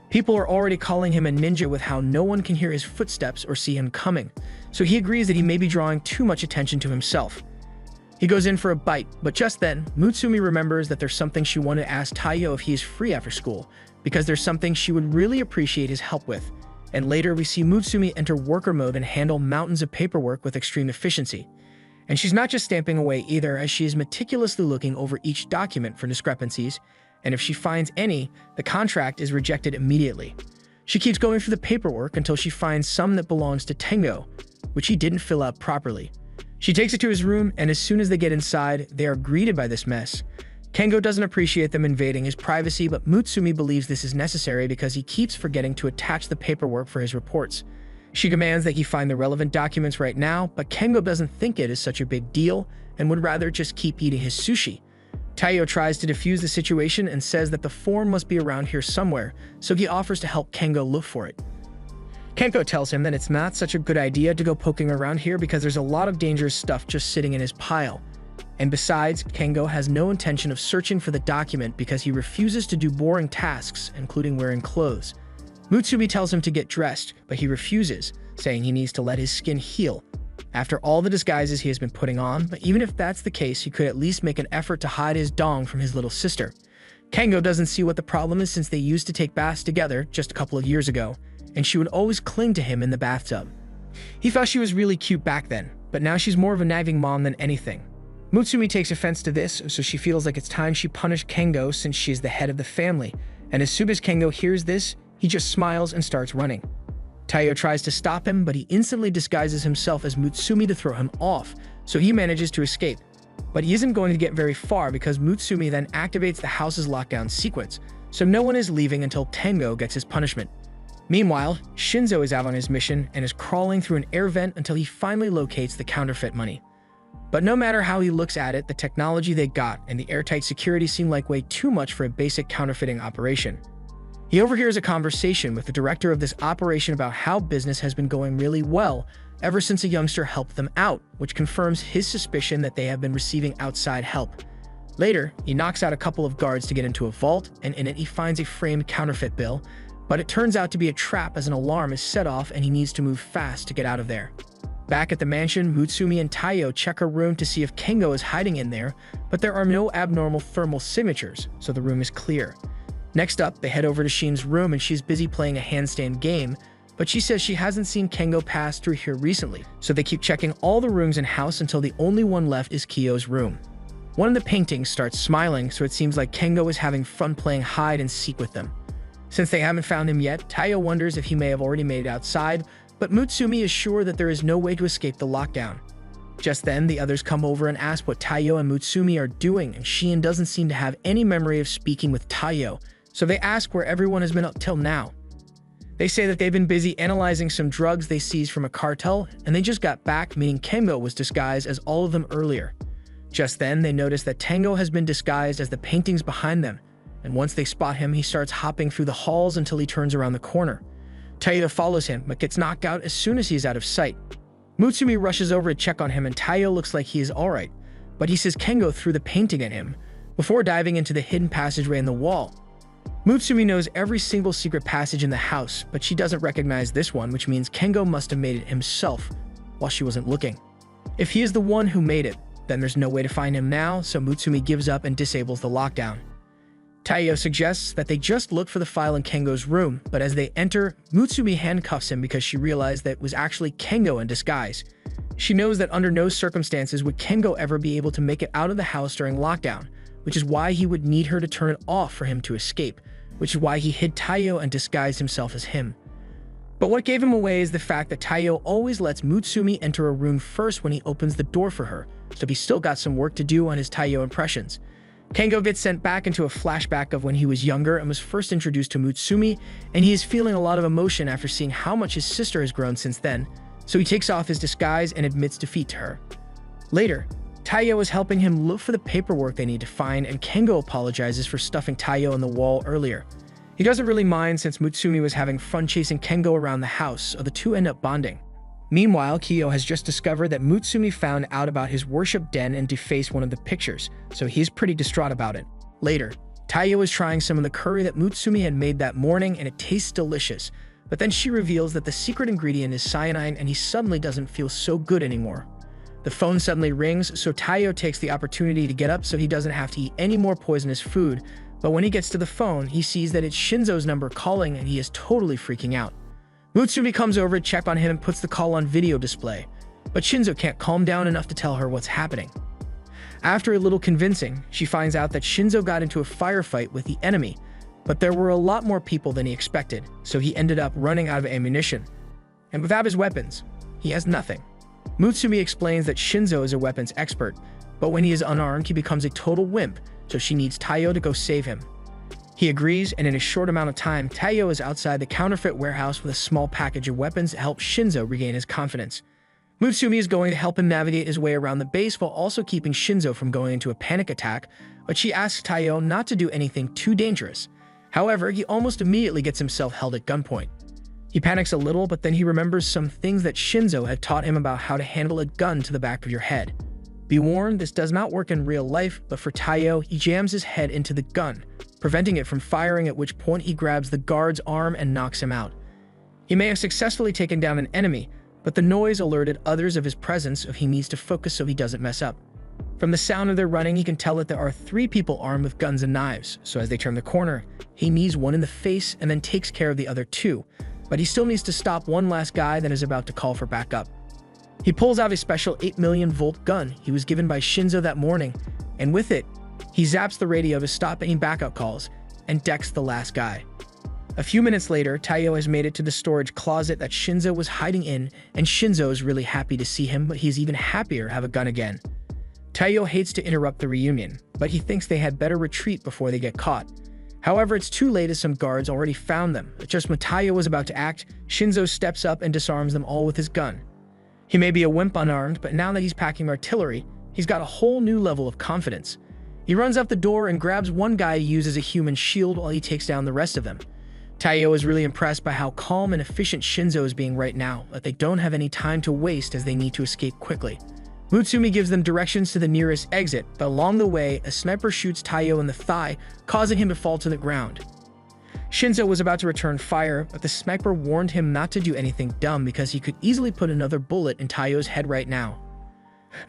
People are already calling him a ninja with how no one can hear his footsteps or see him coming, so he agrees that he may be drawing too much attention to himself. He goes in for a bite, but just then, Mutsumi remembers that there's something she wanted to ask Taiyo if he is free after school, because there's something she would really appreciate his help with. And later we see Mutsumi enter worker mode and handle mountains of paperwork with extreme efficiency. And she's not just stamping away either, as she is meticulously looking over each document for discrepancies, and if she finds any, the contract is rejected immediately. She keeps going through the paperwork until she finds some that belongs to Tengo, which he didn't fill out properly. She takes it to his room, and as soon as they get inside, they are greeted by this mess. Kengo doesn't appreciate them invading his privacy, but Mutsumi believes this is necessary because he keeps forgetting to attach the paperwork for his reports. She commands that he find the relevant documents right now, but Kengo doesn't think it is such a big deal and would rather just keep eating his sushi. Taiyo tries to defuse the situation and says that the form must be around here somewhere, so he offers to help Kengo look for it. Kengo tells him that it's not such a good idea to go poking around here because there's a lot of dangerous stuff just sitting in his pile. And besides, Kengo has no intention of searching for the document because he refuses to do boring tasks, including wearing clothes. Mutsumi tells him to get dressed, but he refuses, saying he needs to let his skin heal. After all the disguises he has been putting on, but even if that's the case, he could at least make an effort to hide his dong from his little sister. Kengo doesn't see what the problem is since they used to take baths together just a couple of years ago, and she would always cling to him in the bathtub. He thought she was really cute back then, but now she's more of a nagging mom than anything. Mutsumi takes offense to this, so she feels like it's time she punished Kengo since she is the head of the family, and as soon as Kengo hears this, he just smiles and starts running. Taiyo tries to stop him, but he instantly disguises himself as Mutsumi to throw him off, so he manages to escape. But he isn't going to get very far because Mutsumi then activates the house's lockdown sequence, so no one is leaving until Tengo gets his punishment. Meanwhile, Shinzo is out on his mission and is crawling through an air vent until he finally locates the counterfeit money. But no matter how he looks at it, the technology they got and the airtight security seem like way too much for a basic counterfeiting operation. He overhears a conversation with the director of this operation about how business has been going really well ever since a youngster helped them out, which confirms his suspicion that they have been receiving outside help. Later, he knocks out a couple of guards to get into a vault, and in it he finds a framed counterfeit bill, but it turns out to be a trap as an alarm is set off and he needs to move fast to get out of there. Back at the mansion, Mutsumi and Taiyo check her room to see if Kengo is hiding in there, but there are no abnormal thermal signatures, so the room is clear. Next up, they head over to Shin's room and she's busy playing a handstand game, but she says she hasn't seen Kengo pass through here recently, so they keep checking all the rooms in house until the only one left is Kiyo's room. One of the paintings starts smiling, so it seems like Kengo is having fun playing hide and seek with them. Since they haven't found him yet, Taiyo wonders if he may have already made it outside, but Mutsumi is sure that there is no way to escape the lockdown. Just then, the others come over and ask what Taiyo and Mutsumi are doing, and Shin doesn't seem to have any memory of speaking with Taiyo, so they ask where everyone has been up till now. They say that they've been busy analyzing some drugs they seized from a cartel, and they just got back, meaning Kengo was disguised as all of them earlier. Just then, they notice that Tengo has been disguised as the paintings behind them, and once they spot him, he starts hopping through the halls until he turns around the corner. Taiyo follows him, but gets knocked out as soon as he is out of sight. Mutsumi rushes over to check on him, and Taiyo looks like he is alright, but he says Kengo threw the painting at him, before diving into the hidden passageway in the wall. Mutsumi knows every single secret passage in the house, but she doesn't recognize this one, which means Kengo must have made it himself while she wasn't looking. If he is the one who made it, then there's no way to find him now, so Mutsumi gives up and disables the lockdown. Taiyo suggests that they just look for the file in Kengo's room, but as they enter, Mutsumi handcuffs him because she realized that it was actually Kengo in disguise. She knows that under no circumstances would Kengo ever be able to make it out of the house during lockdown, which is why he would need her to turn it off for him to escape, which is why he hid Taiyo and disguised himself as him. But what gave him away is the fact that Taiyo always lets Mutsumi enter a room first when he opens the door for her, so he still got some work to do on his Taiyo impressions. Kengo gets sent back into a flashback of when he was younger and was first introduced to Mutsumi, and he is feeling a lot of emotion after seeing how much his sister has grown since then, so he takes off his disguise and admits defeat to her. Later, Taiyo is helping him look for the paperwork they need to find, and Kengo apologizes for stuffing Taiyo in the wall earlier. He doesn't really mind since Mutsumi was having fun chasing Kengo around the house, so the two end up bonding. Meanwhile, Kiyo has just discovered that Mutsumi found out about his worship den and defaced one of the pictures, so he's pretty distraught about it. Later, Taiyo is trying some of the curry that Mutsumi had made that morning and it tastes delicious, but then she reveals that the secret ingredient is cyanide and he suddenly doesn't feel so good anymore. The phone suddenly rings, so Taiyo takes the opportunity to get up so he doesn't have to eat any more poisonous food, but when he gets to the phone, he sees that it's Shinzo's number calling and he is totally freaking out. Mutsumi comes over to check on him and puts the call on video display, but Shinzo can't calm down enough to tell her what's happening. After a little convincing, she finds out that Shinzo got into a firefight with the enemy, but there were a lot more people than he expected, so he ended up running out of ammunition. And without his weapons, he has nothing. Mutsumi explains that Shinzo is a weapons expert, but when he is unarmed, he becomes a total wimp, so she needs Taiyo to go save him. He agrees, and in a short amount of time, Taiyo is outside the counterfeit warehouse with a small package of weapons to help Shinzo regain his confidence. Mutsumi is going to help him navigate his way around the base while also keeping Shinzo from going into a panic attack, but she asks Taiyo not to do anything too dangerous. However, he almost immediately gets himself held at gunpoint. He panics a little, but then he remembers some things that Shinzo had taught him about how to handle a gun to the back of your head. Be warned, this does not work in real life, but for Taiyo, he jams his head into the gun, preventing it from firing, at which point he grabs the guard's arm and knocks him out. He may have successfully taken down an enemy, but the noise alerted others of his presence, so he needs to focus so he doesn't mess up. From the sound of their running, he can tell that there are 3 people armed with guns and knives, so as they turn the corner, he knees one in the face and then takes care of the other 2, but he still needs to stop one last guy that is about to call for backup. He pulls out a special 8 million volt gun he was given by Shinzo that morning, and with it, he zaps the radio to stop any backup calls and decks the last guy. A few minutes later, Taiyo has made it to the storage closet that Shinzo was hiding in, and Shinzo is really happy to see him, but he's even happier to have a gun again. Taiyo hates to interrupt the reunion, but he thinks they had better retreat before they get caught. However, it's too late as some guards already found them. Just when Taiyo was about to act, Shinzo steps up and disarms them all with his gun. He may be a wimp unarmed, but now that he's packing artillery, he's got a whole new level of confidence. He runs out the door and grabs one guy to use as a human shield while he takes down the rest of them. Taiyo is really impressed by how calm and efficient Shinzo is being right now, but they don't have any time to waste as they need to escape quickly. Mutsumi gives them directions to the nearest exit, but along the way, a sniper shoots Taiyo in the thigh, causing him to fall to the ground. Shinzo was about to return fire, but the sniper warned him not to do anything dumb because he could easily put another bullet in Taiyo's head right now.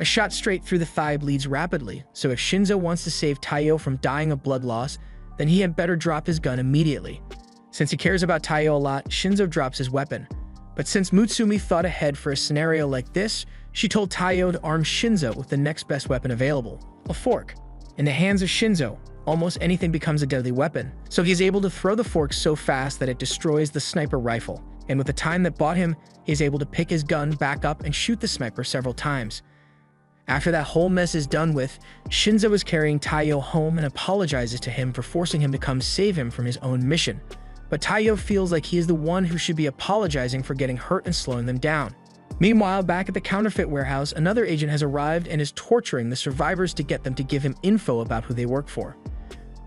A shot straight through the thigh bleeds rapidly, so if Shinzo wants to save Taiyo from dying of blood loss, then he had better drop his gun immediately. Since he cares about Taiyo a lot, Shinzo drops his weapon. But since Mutsumi thought ahead for a scenario like this, she told Taiyo to arm Shinzo with the next best weapon available, a fork. In the hands of Shinzo, almost anything becomes a deadly weapon, so he's able to throw the fork so fast that it destroys the sniper rifle, and with the time that bought him, he's able to pick his gun back up and shoot the sniper several times. After that whole mess is done with, Shinzo is carrying Taiyo home and apologizes to him for forcing him to come save him from his own mission. But Taiyo feels like he is the one who should be apologizing for getting hurt and slowing them down. Meanwhile, back at the counterfeit warehouse, another agent has arrived and is torturing the survivors to get them to give him info about who they work for.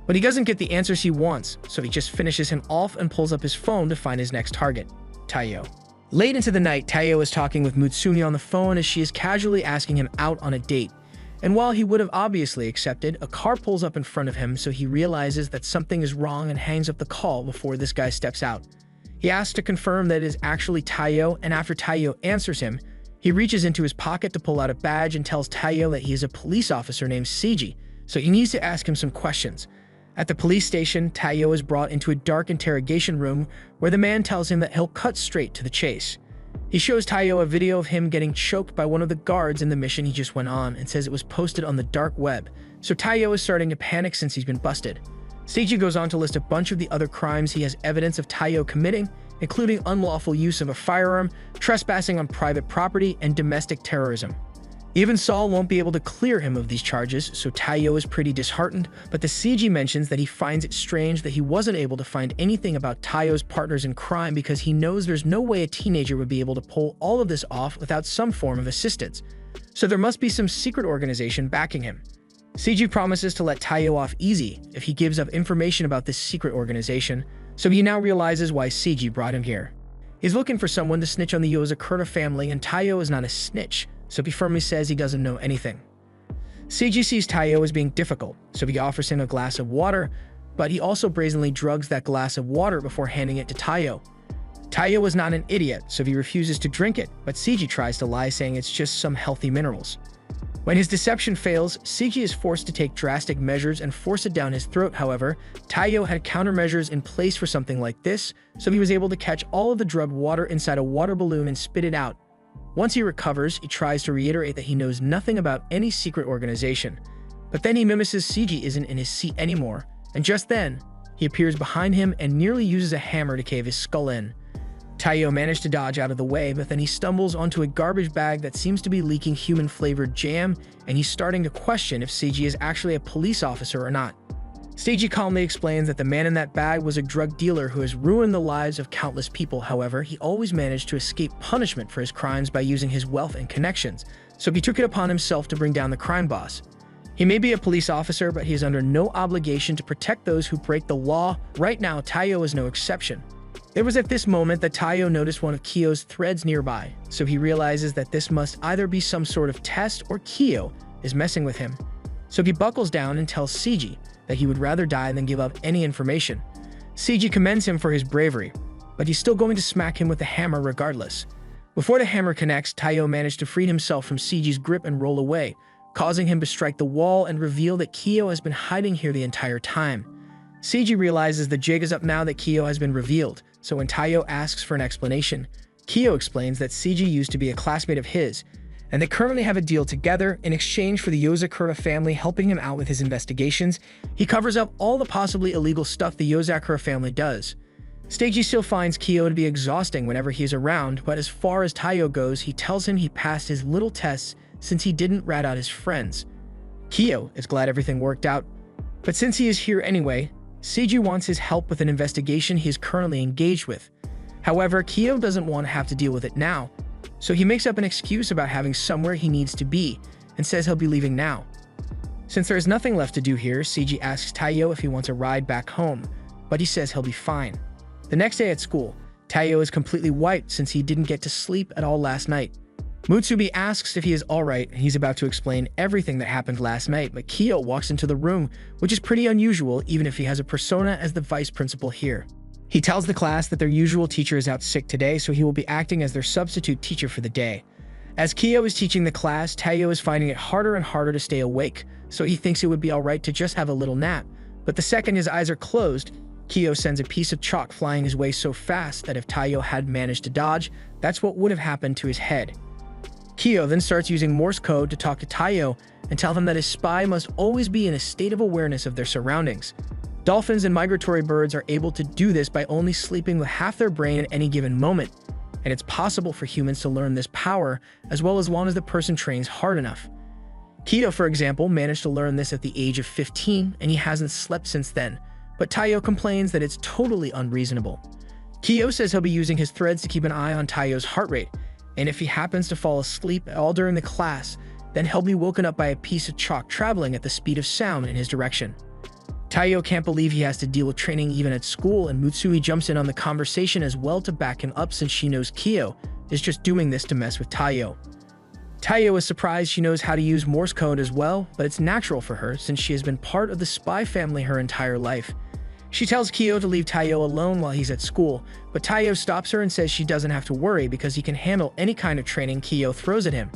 But he doesn't get the answers he wants, so he just finishes him off and pulls up his phone to find his next target, Taiyo. Late into the night, Taiyo is talking with Mutsumi on the phone as she is casually asking him out on a date. And while he would have obviously accepted, a car pulls up in front of him, so he realizes that something is wrong and hangs up the call before this guy steps out. He asks to confirm that it is actually Taiyo, and after Taiyo answers him, he reaches into his pocket to pull out a badge and tells Taiyo that he is a police officer named Seiji, so he needs to ask him some questions. At the police station, Taiyo is brought into a dark interrogation room where the man tells him that he'll cut straight to the chase. He shows Taiyo a video of him getting choked by one of the guards in the mission he just went on and says it was posted on the dark web, so Taiyo is starting to panic since he's been busted. Seiji goes on to list a bunch of the other crimes he has evidence of Taiyo committing, including unlawful use of a firearm, trespassing on private property, and domestic terrorism. Even Saul won't be able to clear him of these charges, so Taiyo is pretty disheartened, but the Seiji mentions that he finds it strange that he wasn't able to find anything about Taiyo's partners in crime because he knows there's no way a teenager would be able to pull all of this off without some form of assistance. So there must be some secret organization backing him. Seiji promises to let Taiyo off easy if he gives up information about this secret organization, so he now realizes why Seiji brought him here. He's looking for someone to snitch on the Yozakura family, and Taiyo is not a snitch, so he firmly says he doesn't know anything. Seiji sees Taiyo as being difficult, so he offers him a glass of water, but he also brazenly drugs that glass of water before handing it to Taiyo. Taiyo is not an idiot, so he refuses to drink it, but Seiji tries to lie, saying it's just some healthy minerals. When his deception fails, Seiji is forced to take drastic measures and force it down his throat. However, Taiyo had countermeasures in place for something like this, so he was able to catch all of the drugged water inside a water balloon and spit it out. Once he recovers, he tries to reiterate that he knows nothing about any secret organization. But then he mimics Seiji isn't in his seat anymore, and just then, he appears behind him and nearly uses a hammer to cave his skull in. Taiyo managed to dodge out of the way, but then he stumbles onto a garbage bag that seems to be leaking human-flavored jam, and he's starting to question if Seiji is actually a police officer or not. Seiji calmly explains that the man in that bag was a drug dealer who has ruined the lives of countless people. However, he always managed to escape punishment for his crimes by using his wealth and connections, so he took it upon himself to bring down the crime boss. He may be a police officer, but he is under no obligation to protect those who break the law. Right now, Taiyo is no exception. It was at this moment that Taiyo noticed one of Kiyo's threads nearby, so he realizes that this must either be some sort of test or Kiyo is messing with him. So he buckles down and tells Seiji that he would rather die than give up any information. Seiji commends him for his bravery, but he's still going to smack him with the hammer regardless. Before the hammer connects, Taiyo managed to free himself from Seiji's grip and roll away, causing him to strike the wall and reveal that Kiyo has been hiding here the entire time. Seiji realizes the jig is up now that Kiyo has been revealed, so when Taiyo asks for an explanation, Kiyo explains that Seiji used to be a classmate of his, and they currently have a deal together in exchange for the Yozakura family helping him out with his investigations. He covers up all the possibly illegal stuff the Yozakura family does. Seiji still finds Kiyo to be exhausting whenever he is around, but as far as Taiyo goes, he tells him he passed his little tests since he didn't rat out his friends. Kiyo is glad everything worked out, but since he is here anyway, Seiji wants his help with an investigation he is currently engaged with. However, Kiyo doesn't want to have to deal with it now, so he makes up an excuse about having somewhere he needs to be and says he'll be leaving now. Since there is nothing left to do here, Seiji asks Taiyo if he wants a ride back home, but he says he'll be fine. The next day at school, Taiyo is completely wiped since he didn't get to sleep at all last night. Mutsubi asks if he is alright, and he's about to explain everything that happened last night, but Kiyo walks into the room, which is pretty unusual even if he has a persona as the vice principal here. He tells the class that their usual teacher is out sick today, so he will be acting as their substitute teacher for the day. As Kiyo is teaching the class, Taiyo is finding it harder and harder to stay awake, so he thinks it would be alright to just have a little nap. But the second his eyes are closed, Kiyo sends a piece of chalk flying his way so fast that if Taiyo had managed to dodge, that's what would have happened to his head. Kiyo then starts using Morse code to talk to Taiyo and tell him that his spy must always be in a state of awareness of their surroundings. Dolphins and migratory birds are able to do this by only sleeping with half their brain at any given moment, and it's possible for humans to learn this power as long as the person trains hard enough. Kiyo, for example, managed to learn this at the age of 15, and he hasn't slept since then, but Taiyo complains that it's totally unreasonable. Kiyo says he'll be using his threads to keep an eye on Taiyo's heart rate, and if he happens to fall asleep at all during the class, then he'll be woken up by a piece of chalk traveling at the speed of sound in his direction. Taiyo can't believe he has to deal with training even at school, and Mutsui jumps in on the conversation as well to back him up since she knows Kiyo is just doing this to mess with Taiyo. Taiyo is surprised she knows how to use Morse code as well, but it's natural for her since she has been part of the spy family her entire life. She tells Kiyo to leave Taiyo alone while he's at school, but Taiyo stops her and says she doesn't have to worry because he can handle any kind of training Kiyo throws at him.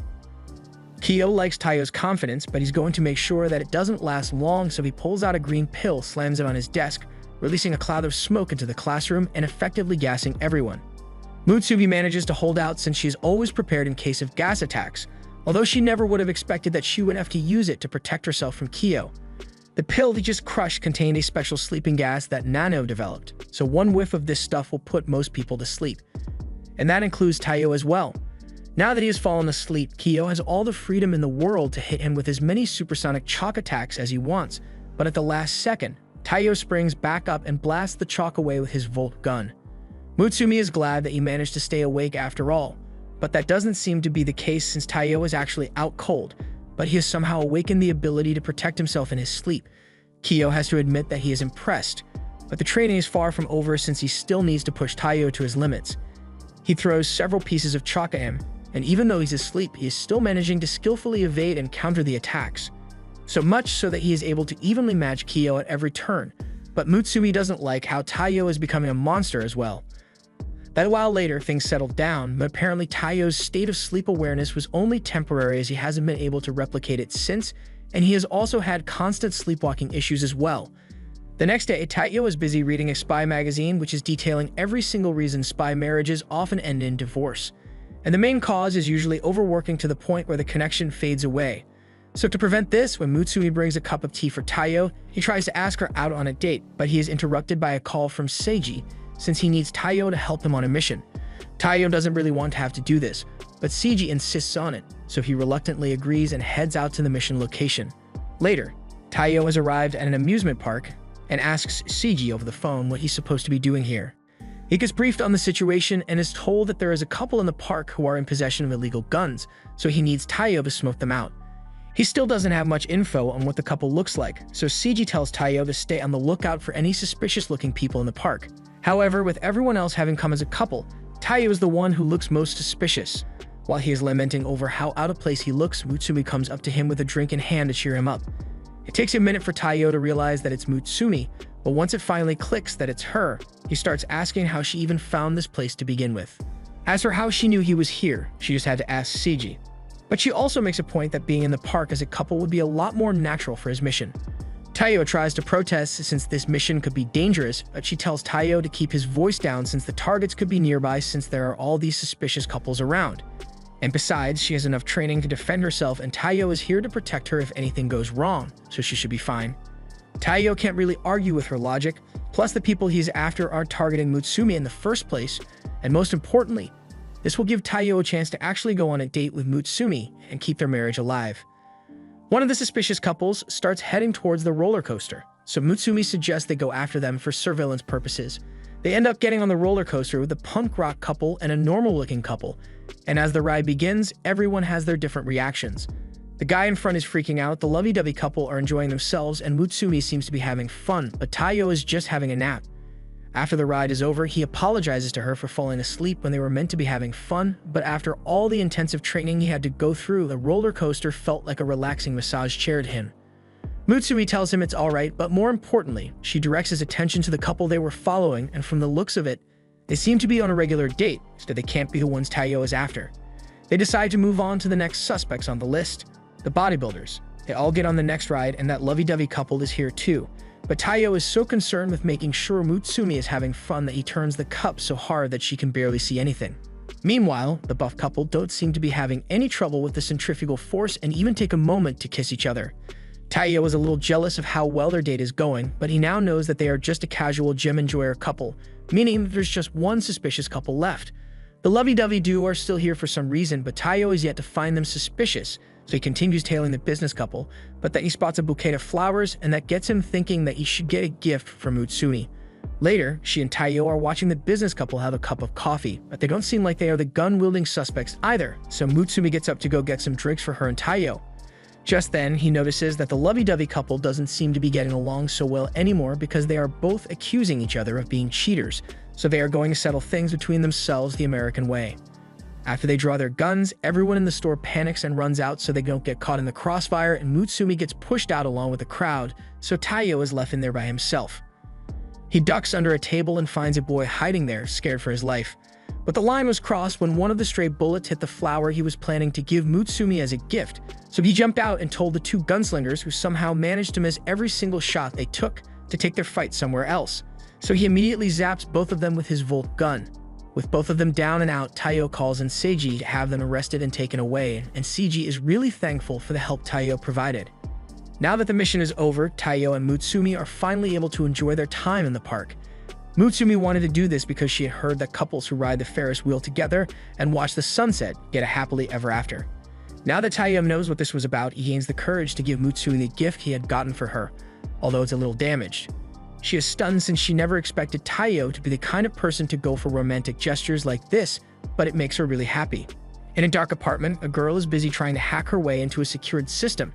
Kyo likes Taiyo's confidence, but he's going to make sure that it doesn't last long, so he pulls out a green pill, slams it on his desk, releasing a cloud of smoke into the classroom and effectively gassing everyone. Mutsumi manages to hold out since she is always prepared in case of gas attacks, although she never would have expected that she would have to use it to protect herself from Kyo. The pill he just crushed contained a special sleeping gas that Nano developed, so one whiff of this stuff will put most people to sleep. And that includes Taiyo as well. Now that he has fallen asleep, Kyo has all the freedom in the world to hit him with as many supersonic chalk attacks as he wants, but at the last second, Taiyo springs back up and blasts the chalk away with his Volt gun. Mutsumi is glad that he managed to stay awake after all, but that doesn't seem to be the case since Taiyo is actually out cold, but he has somehow awakened the ability to protect himself in his sleep. Kyo has to admit that he is impressed, but the training is far from over since he still needs to push Taiyo to his limits. He throws several pieces of chalk at him, and even though he's asleep, he is still managing to skillfully evade and counter the attacks. So much so that he is able to evenly match Kyo at every turn, but Mutsumi doesn't like how Taiyo is becoming a monster as well. That while later things settled down, but apparently Taiyo's state of sleep awareness was only temporary as he hasn't been able to replicate it since, and he has also had constant sleepwalking issues as well. The next day, Taiyo is busy reading a spy magazine which is detailing every single reason spy marriages often end in divorce. And the main cause is usually overworking to the point where the connection fades away. So to prevent this, when Mutsumi brings a cup of tea for Taiyo, he tries to ask her out on a date, but he is interrupted by a call from Seiji, since he needs Taiyo to help him on a mission. Taiyo doesn't really want to have to do this, but Seiji insists on it, so he reluctantly agrees and heads out to the mission location. Later, Taiyo has arrived at an amusement park and asks Seiji over the phone what he's supposed to be doing here. He gets briefed on the situation and is told that there is a couple in the park who are in possession of illegal guns, so he needs Taiyo to smoke them out. He still doesn't have much info on what the couple looks like, so Seiji tells Taiyo to stay on the lookout for any suspicious-looking people in the park. However, with everyone else having come as a couple, Taiyo is the one who looks most suspicious. While he is lamenting over how out of place he looks, Mutsumi comes up to him with a drink in hand to cheer him up. It takes a minute for Taiyo to realize that it's Mutsumi, but once it finally clicks that it's her, he starts asking how she even found this place to begin with. As for how she knew he was here, she just had to ask Seiji. But she also makes a point that being in the park as a couple would be a lot more natural for his mission. Taiyo tries to protest since this mission could be dangerous, but she tells Taiyo to keep his voice down since the targets could be nearby since there are all these suspicious couples around. And besides, she has enough training to defend herself and Taiyo is here to protect her if anything goes wrong, so she should be fine. Taiyo can't really argue with her logic, plus the people he's after are targeting Mutsumi in the first place, and most importantly, this will give Taiyo a chance to actually go on a date with Mutsumi and keep their marriage alive. One of the suspicious couples starts heading towards the roller coaster, so Mutsumi suggests they go after them for surveillance purposes. They end up getting on the roller coaster with a punk rock couple and a normal-looking couple, and as the ride begins, everyone has their different reactions. The guy in front is freaking out, the lovey-dovey couple are enjoying themselves, and Mutsumi seems to be having fun, but Taiyo is just having a nap. After the ride is over, he apologizes to her for falling asleep when they were meant to be having fun, but after all the intensive training he had to go through, the roller coaster felt like a relaxing massage chair to him. Mutsumi tells him it's alright, but more importantly, she directs his attention to the couple they were following, and from the looks of it, they seem to be on a regular date, so they can't be the ones Taiyo is after. They decide to move on to the next suspects on the list, the bodybuilders. They all get on the next ride, and that lovey-dovey couple is here too. But Taiyo is so concerned with making sure Mutsumi is having fun that he turns the cup so hard that she can barely see anything. Meanwhile, the buff couple don't seem to be having any trouble with the centrifugal force and even take a moment to kiss each other. Taiyo is a little jealous of how well their date is going, but he now knows that they are just a casual gym enjoyer couple, meaning that there's just one suspicious couple left. The lovey-dovey duo are still here for some reason, but Taiyo is yet to find them suspicious, so he continues tailing the business couple, but then he spots a bouquet of flowers, and that gets him thinking that he should get a gift from Mutsumi. Later, she and Taiyo are watching the business couple have a cup of coffee, but they don't seem like they are the gun-wielding suspects either, so Mutsumi gets up to go get some drinks for her and Taiyo. Just then, he notices that the lovey-dovey couple doesn't seem to be getting along so well anymore because they are both accusing each other of being cheaters, so they are going to settle things between themselves the American way. After they draw their guns, everyone in the store panics and runs out so they don't get caught in the crossfire, and Mutsumi gets pushed out along with the crowd, so Taiyo is left in there by himself. He ducks under a table and finds a boy hiding there, scared for his life. But the line was crossed when one of the stray bullets hit the flower he was planning to give Mutsumi as a gift, so he jumped out and told the two gunslingers, who somehow managed to miss every single shot they took, to take their fight somewhere else. So he immediately zaps both of them with his Volt gun. With both of them down and out, Taiyo calls in Seiji to have them arrested and taken away, and Seiji is really thankful for the help Taiyo provided. Now that the mission is over, Taiyo and Mutsumi are finally able to enjoy their time in the park. Mutsumi wanted to do this because she had heard that couples who ride the Ferris wheel together and watch the sunset get a happily ever after. Now that Taiyo knows what this was about, he gains the courage to give Mutsumi the gift he had gotten for her, although it's a little damaged. She is stunned since she never expected Taiyo to be the kind of person to go for romantic gestures like this, but it makes her really happy. In a dark apartment, a girl is busy trying to hack her way into a secured system,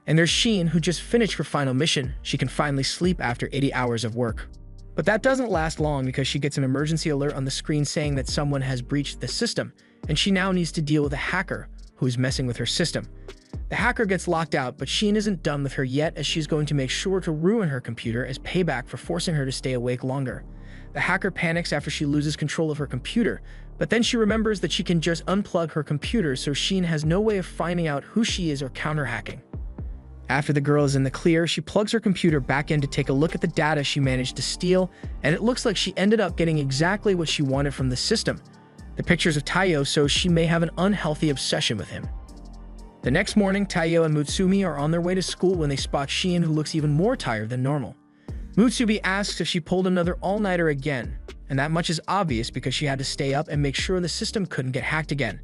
and there's Sheen, who just finished her final mission. She can finally sleep after 80 hours of work. But that doesn't last long because she gets an emergency alert on the screen saying that someone has breached the system, and she now needs to deal with a hacker who is messing with her system. The hacker gets locked out, but Sheen isn't done with her yet, as she's going to make sure to ruin her computer as payback for forcing her to stay awake longer. The hacker panics after she loses control of her computer, but then she remembers that she can just unplug her computer, so Sheen has no way of finding out who she is or counter-hacking. After the girl is in the clear, she plugs her computer back in to take a look at the data she managed to steal, and it looks like she ended up getting exactly what she wanted from the system. The pictures of Taiyo show she may have an unhealthy obsession with him. The next morning, Taiyo and Mutsumi are on their way to school when they spot Sheen, who looks even more tired than normal. Mutsumi asks if she pulled another all-nighter again, and that much is obvious because she had to stay up and make sure the system couldn't get hacked again.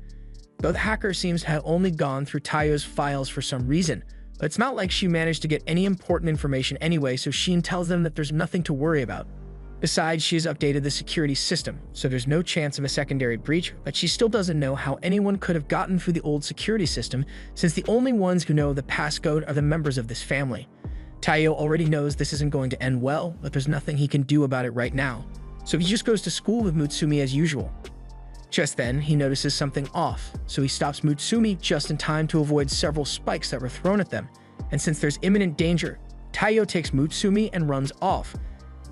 Though the hacker seems to have only gone through Taiyo's files for some reason, but it's not like she managed to get any important information anyway, so Sheen tells them that there's nothing to worry about. Besides, she has updated the security system, so there's no chance of a secondary breach, but she still doesn't know how anyone could have gotten through the old security system, since the only ones who know the passcode are the members of this family. Taiyo already knows this isn't going to end well, but there's nothing he can do about it right now, so he just goes to school with Mutsumi as usual. Just then, he notices something off, so he stops Mutsumi just in time to avoid several spikes that were thrown at them, and since there's imminent danger, Taiyo takes Mutsumi and runs off.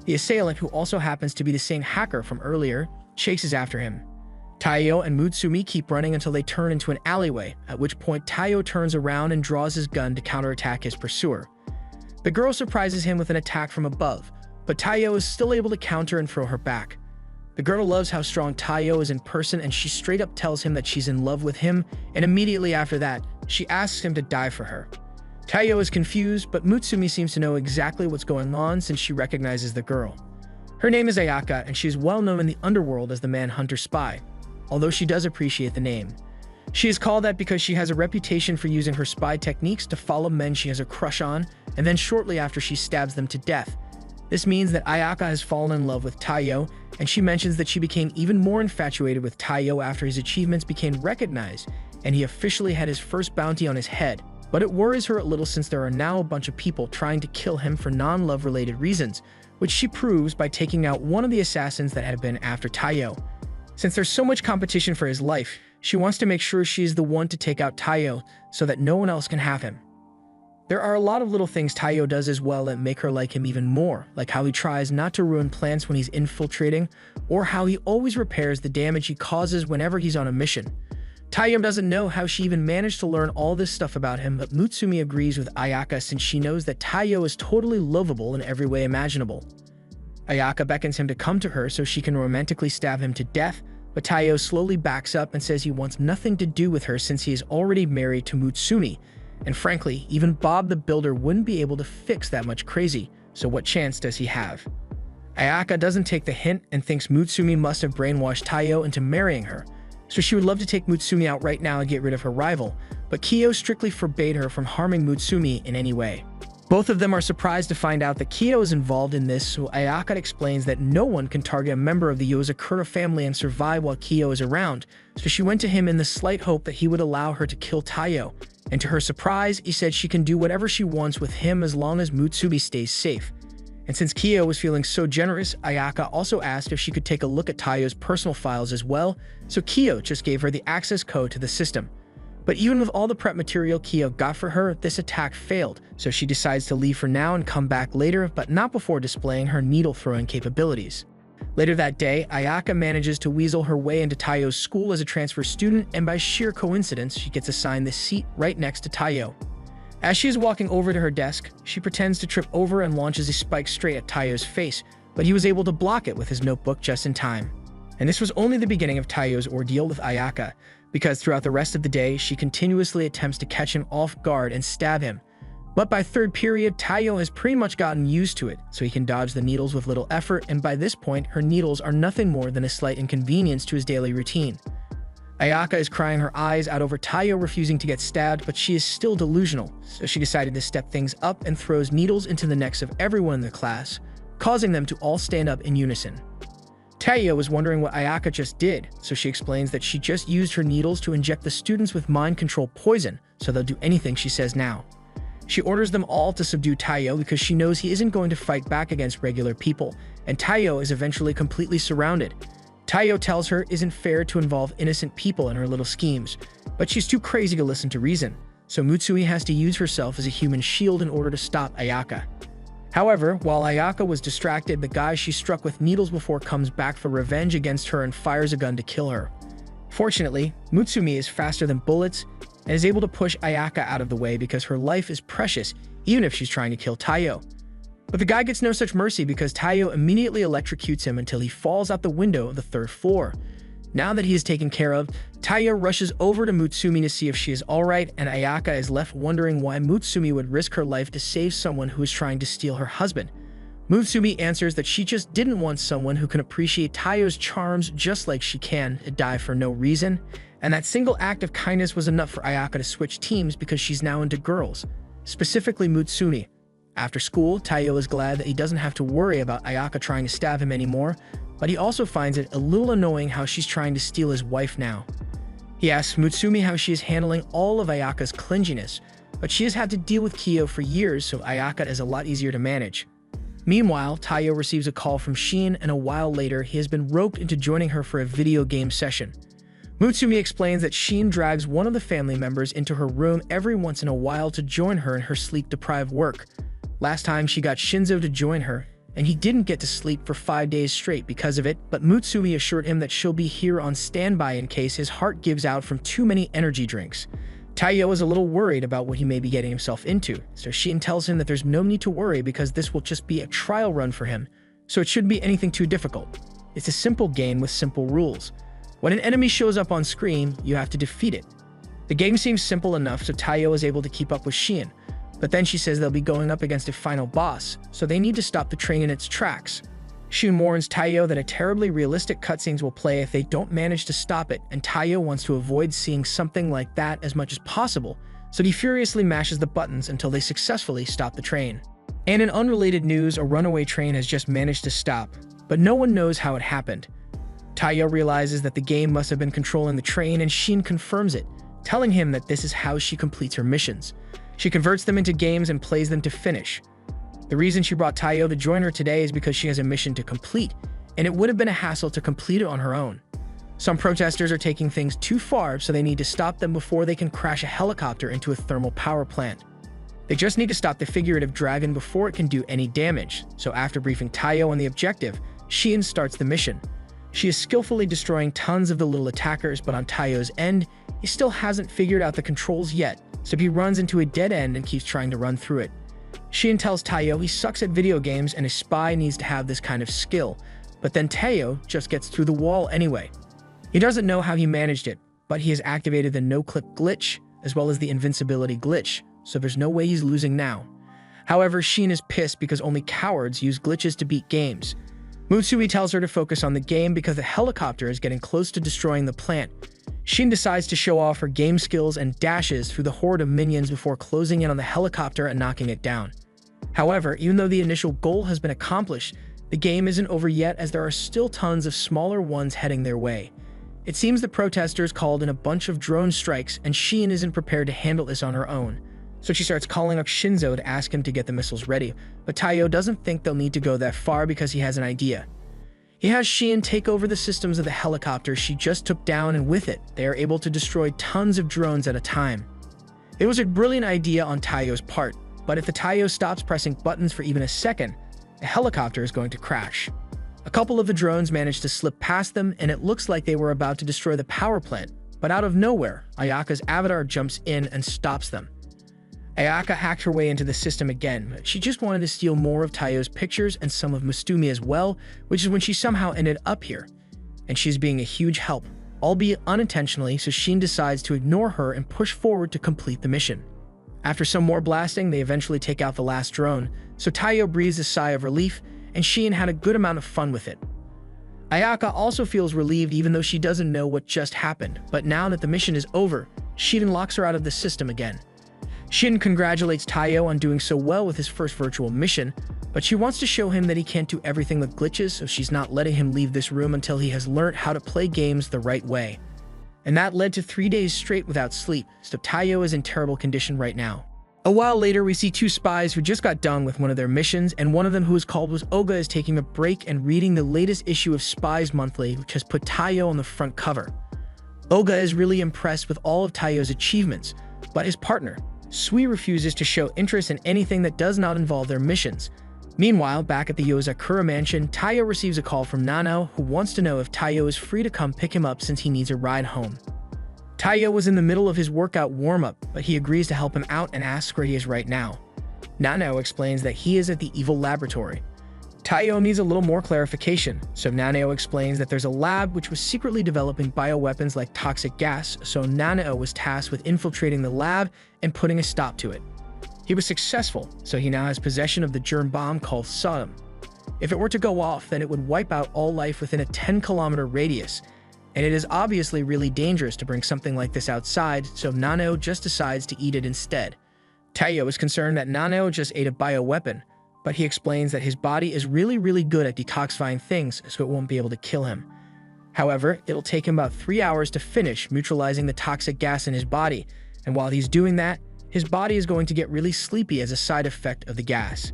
The assailant, who also happens to be the same hacker from earlier, chases after him. Taiyo and Mutsumi keep running until they turn into an alleyway, at which point Taiyo turns around and draws his gun to counterattack his pursuer. The girl surprises him with an attack from above, but Taiyo is still able to counter and throw her back. The girl loves how strong Taiyo is in person, and she straight up tells him that she's in love with him, and immediately after that, she asks him to die for her. Taiyo is confused, but Mutsumi seems to know exactly what's going on since she recognizes the girl. Her name is Ayaka, and she is well known in the underworld as the Manhunter Spy, although she does appreciate the name. She is called that because she has a reputation for using her spy techniques to follow men she has a crush on, and then shortly after she stabs them to death. This means that Ayaka has fallen in love with Taiyo, and she mentions that she became even more infatuated with Taiyo after his achievements became recognized, and he officially had his first bounty on his head. But it worries her a little since there are now a bunch of people trying to kill him for non-love related reasons, which she proves by taking out one of the assassins that had been after Taiyo. Since there's so much competition for his life, she wants to make sure she is the one to take out Taiyo so that no one else can have him. There are a lot of little things Taiyo does as well that make her like him even more, like how he tries not to ruin plants when he's infiltrating, or how he always repairs the damage he causes whenever he's on a mission. Taiyo doesn't know how she even managed to learn all this stuff about him, but Mutsumi agrees with Ayaka since she knows that Taiyo is totally lovable in every way imaginable. Ayaka beckons him to come to her so she can romantically stab him to death, but Taiyo slowly backs up and says he wants nothing to do with her since he is already married to Mutsumi, and frankly, even Bob the Builder wouldn't be able to fix that much crazy, so what chance does he have? Ayaka doesn't take the hint and thinks Mutsumi must have brainwashed Taiyo into marrying her, so she would love to take Mutsumi out right now and get rid of her rival, but Kiyo strictly forbade her from harming Mutsumi in any way. Both of them are surprised to find out that Kiyo is involved in this, so Ayaka explains that no one can target a member of the Yozakura family and survive while Kiyo is around, so she went to him in the slight hope that he would allow her to kill Taiyo, and to her surprise, he said she can do whatever she wants with him as long as Mutsumi stays safe. And since Kiyo was feeling so generous, Ayaka also asked if she could take a look at Taiyo's personal files as well, so Kiyo just gave her the access code to the system. But even with all the prep material Kiyo got for her, this attack failed, so she decides to leave for now and come back later, but not before displaying her needle-throwing capabilities. Later that day, Ayaka manages to weasel her way into Taiyo's school as a transfer student, and by sheer coincidence, she gets assigned the seat right next to Taiyo. As she is walking over to her desk, she pretends to trip over and launches a spike straight at Taiyo's face, but he was able to block it with his notebook just in time. And this was only the beginning of Taiyo's ordeal with Ayaka, because throughout the rest of the day, she continuously attempts to catch him off guard and stab him. But by third period, Taiyo has pretty much gotten used to it, so he can dodge the needles with little effort, and by this point, her needles are nothing more than a slight inconvenience to his daily routine. Ayaka is crying her eyes out over Taiyo refusing to get stabbed, but she is still delusional, so she decided to step things up and throws needles into the necks of everyone in the class, causing them to all stand up in unison. Taiyo was wondering what Ayaka just did, so she explains that she just used her needles to inject the students with mind control poison, so they'll do anything she says now. She orders them all to subdue Taiyo because she knows he isn't going to fight back against regular people, and Taiyo is eventually completely surrounded. Taiyo tells her it isn't fair to involve innocent people in her little schemes, but she's too crazy to listen to reason, so Mutsui has to use herself as a human shield in order to stop Ayaka. However, while Ayaka was distracted, the guy she struck with needles before comes back for revenge against her and fires a gun to kill her. Fortunately, Mutsumi is faster than bullets and is able to push Ayaka out of the way because her life is precious, even if she's trying to kill Taiyo. But the guy gets no such mercy because Taiyo immediately electrocutes him until he falls out the window of the third floor. Now that he is taken care of, Taiyo rushes over to Mutsumi to see if she is alright, and Ayaka is left wondering why Mutsumi would risk her life to save someone who is trying to steal her husband. Mutsumi answers that she just didn't want someone who can appreciate Taiyo's charms just like she can to die for no reason, and that single act of kindness was enough for Ayaka to switch teams because she's now into girls, specifically Mutsumi. After school, Taiyo is glad that he doesn't have to worry about Ayaka trying to stab him anymore, but he also finds it a little annoying how she's trying to steal his wife now. He asks Mutsumi how she is handling all of Ayaka's clinginess, but she has had to deal with Kyo for years, so Ayaka is a lot easier to manage. Meanwhile, Taiyo receives a call from Shin, and a while later, he has been roped into joining her for a video game session. Mutsumi explains that Shin drags one of the family members into her room every once in a while to join her in her sleep-deprived work. Last time she got Shinzo to join her, and he didn't get to sleep for 5 days straight because of it, but Mutsumi assured him that she'll be here on standby in case his heart gives out from too many energy drinks. Taiyo is a little worried about what he may be getting himself into, so Shin tells him that there's no need to worry because this will just be a trial run for him, so it shouldn't be anything too difficult. It's a simple game with simple rules. When an enemy shows up on screen, you have to defeat it. The game seems simple enough so Taiyo is able to keep up with Shin, but then she says they'll be going up against a final boss, so they need to stop the train in its tracks. Shin warns Taiyo that a terribly realistic cutscenes will play if they don't manage to stop it, and Taiyo wants to avoid seeing something like that as much as possible, so he furiously mashes the buttons until they successfully stop the train. And in unrelated news, a runaway train has just managed to stop, but no one knows how it happened. Taiyo realizes that the game must have been controlling the train, and Shin confirms it, telling him that this is how she completes her missions. She converts them into games and plays them to finish. The reason she brought Taiyo to join her today is because she has a mission to complete, and it would have been a hassle to complete it on her own. Some protesters are taking things too far, so they need to stop them before they can crash a helicopter into a thermal power plant. They just need to stop the figurative dragon before it can do any damage, so after briefing Taiyo on the objective, Shin starts the mission. She is skillfully destroying tons of the little attackers, but on Taiyo's end, he still hasn't figured out the controls yet, so he runs into a dead end and keeps trying to run through it. Shin tells Taiyo he sucks at video games and a spy needs to have this kind of skill, but then Taiyo just gets through the wall anyway. He doesn't know how he managed it, but he has activated the no-clip glitch as well as the invincibility glitch, so there's no way he's losing now. However, Shin is pissed because only cowards use glitches to beat games. Mutsui tells her to focus on the game because the helicopter is getting close to destroying the plant. Shin decides to show off her game skills and dashes through the horde of minions before closing in on the helicopter and knocking it down. However, even though the initial goal has been accomplished, the game isn't over yet as there are still tons of smaller ones heading their way. It seems the protesters called in a bunch of drone strikes and Shin isn't prepared to handle this on her own. So she starts calling up Shinzo to ask him to get the missiles ready, but Taiyo doesn't think they'll need to go that far because he has an idea. He has Shin take over the systems of the helicopter she just took down, and with it, they are able to destroy tons of drones at a time. It was a brilliant idea on Taiyo's part, but if the Taiyo stops pressing buttons for even a second, the helicopter is going to crash. A couple of the drones manage to slip past them, and it looks like they were about to destroy the power plant, but out of nowhere, Ayaka's avatar jumps in and stops them. Ayaka hacked her way into the system again, but she just wanted to steal more of Taiyo's pictures and some of Mustumi as well, which is when she somehow ended up here. And she's being a huge help, albeit unintentionally, so Sheen decides to ignore her and push forward to complete the mission. After some more blasting, they eventually take out the last drone, so Taiyo breathes a sigh of relief, and Sheen had a good amount of fun with it. Ayaka also feels relieved even though she doesn't know what just happened, but now that the mission is over, Sheen locks her out of the system again. Shin congratulates Taiyo on doing so well with his first virtual mission, but she wants to show him that he can't do everything with glitches, so she's not letting him leave this room until he has learnt how to play games the right way. And that led to 3 days straight without sleep, so Taiyo is in terrible condition right now. A while later, we see 2 spies who just got done with one of their missions, and one of them, who is called Oga, is taking a break and reading the latest issue of Spies Monthly, which has put Taiyo on the front cover. Oga is really impressed with all of Taiyo's achievements, but his partner, Sui, refuses to show interest in anything that does not involve their missions. Meanwhile, back at the Yozakura mansion, Taiyo receives a call from Nanao, who wants to know if Taiyo is free to come pick him up since he needs a ride home. Taiyo was in the middle of his workout warm-up, but he agrees to help him out and asks where he is right now. Nanao explains that he is at the evil laboratory. Taiyo needs a little more clarification, so Nanao explains that there's a lab which was secretly developing bioweapons like toxic gas, so Nanao was tasked with infiltrating the lab and putting a stop to it. He was successful, so he now has possession of the germ bomb called Sodom. If it were to go off, then it would wipe out all life within a 10-kilometer radius, and it is obviously really dangerous to bring something like this outside, so Nanao just decides to eat it instead. Taiyo is concerned that Nanao just ate a bioweapon, but he explains that his body is really good at detoxifying things, so it won't be able to kill him. However, it'll take him about 3 hours to finish neutralizing the toxic gas in his body, and while he's doing that, his body is going to get really sleepy as a side effect of the gas.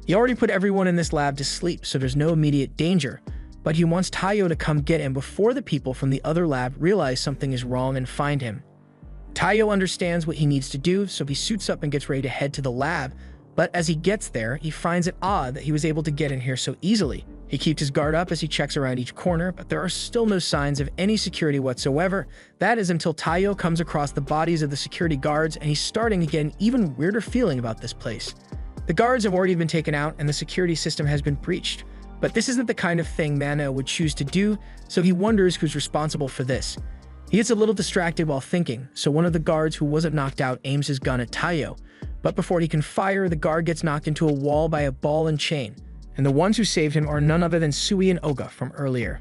He already put everyone in this lab to sleep, so there's no immediate danger, but he wants Taiyo to come get him before the people from the other lab realize something is wrong and find him. Taiyo understands what he needs to do, so he suits up and gets ready to head to the lab, but as he gets there, he finds it odd that he was able to get in here so easily. He keeps his guard up as he checks around each corner, but there are still no signs of any security whatsoever. That is until Taiyo comes across the bodies of the security guards, and he's starting to get an even weirder feeling about this place. The guards have already been taken out and the security system has been breached, but this isn't the kind of thing Nanao would choose to do, so he wonders who's responsible for this. He gets a little distracted while thinking, so one of the guards who wasn't knocked out aims his gun at Taiyo, but before he can fire, the guard gets knocked into a wall by a ball and chain, and the ones who saved him are none other than Sui and Oga from earlier.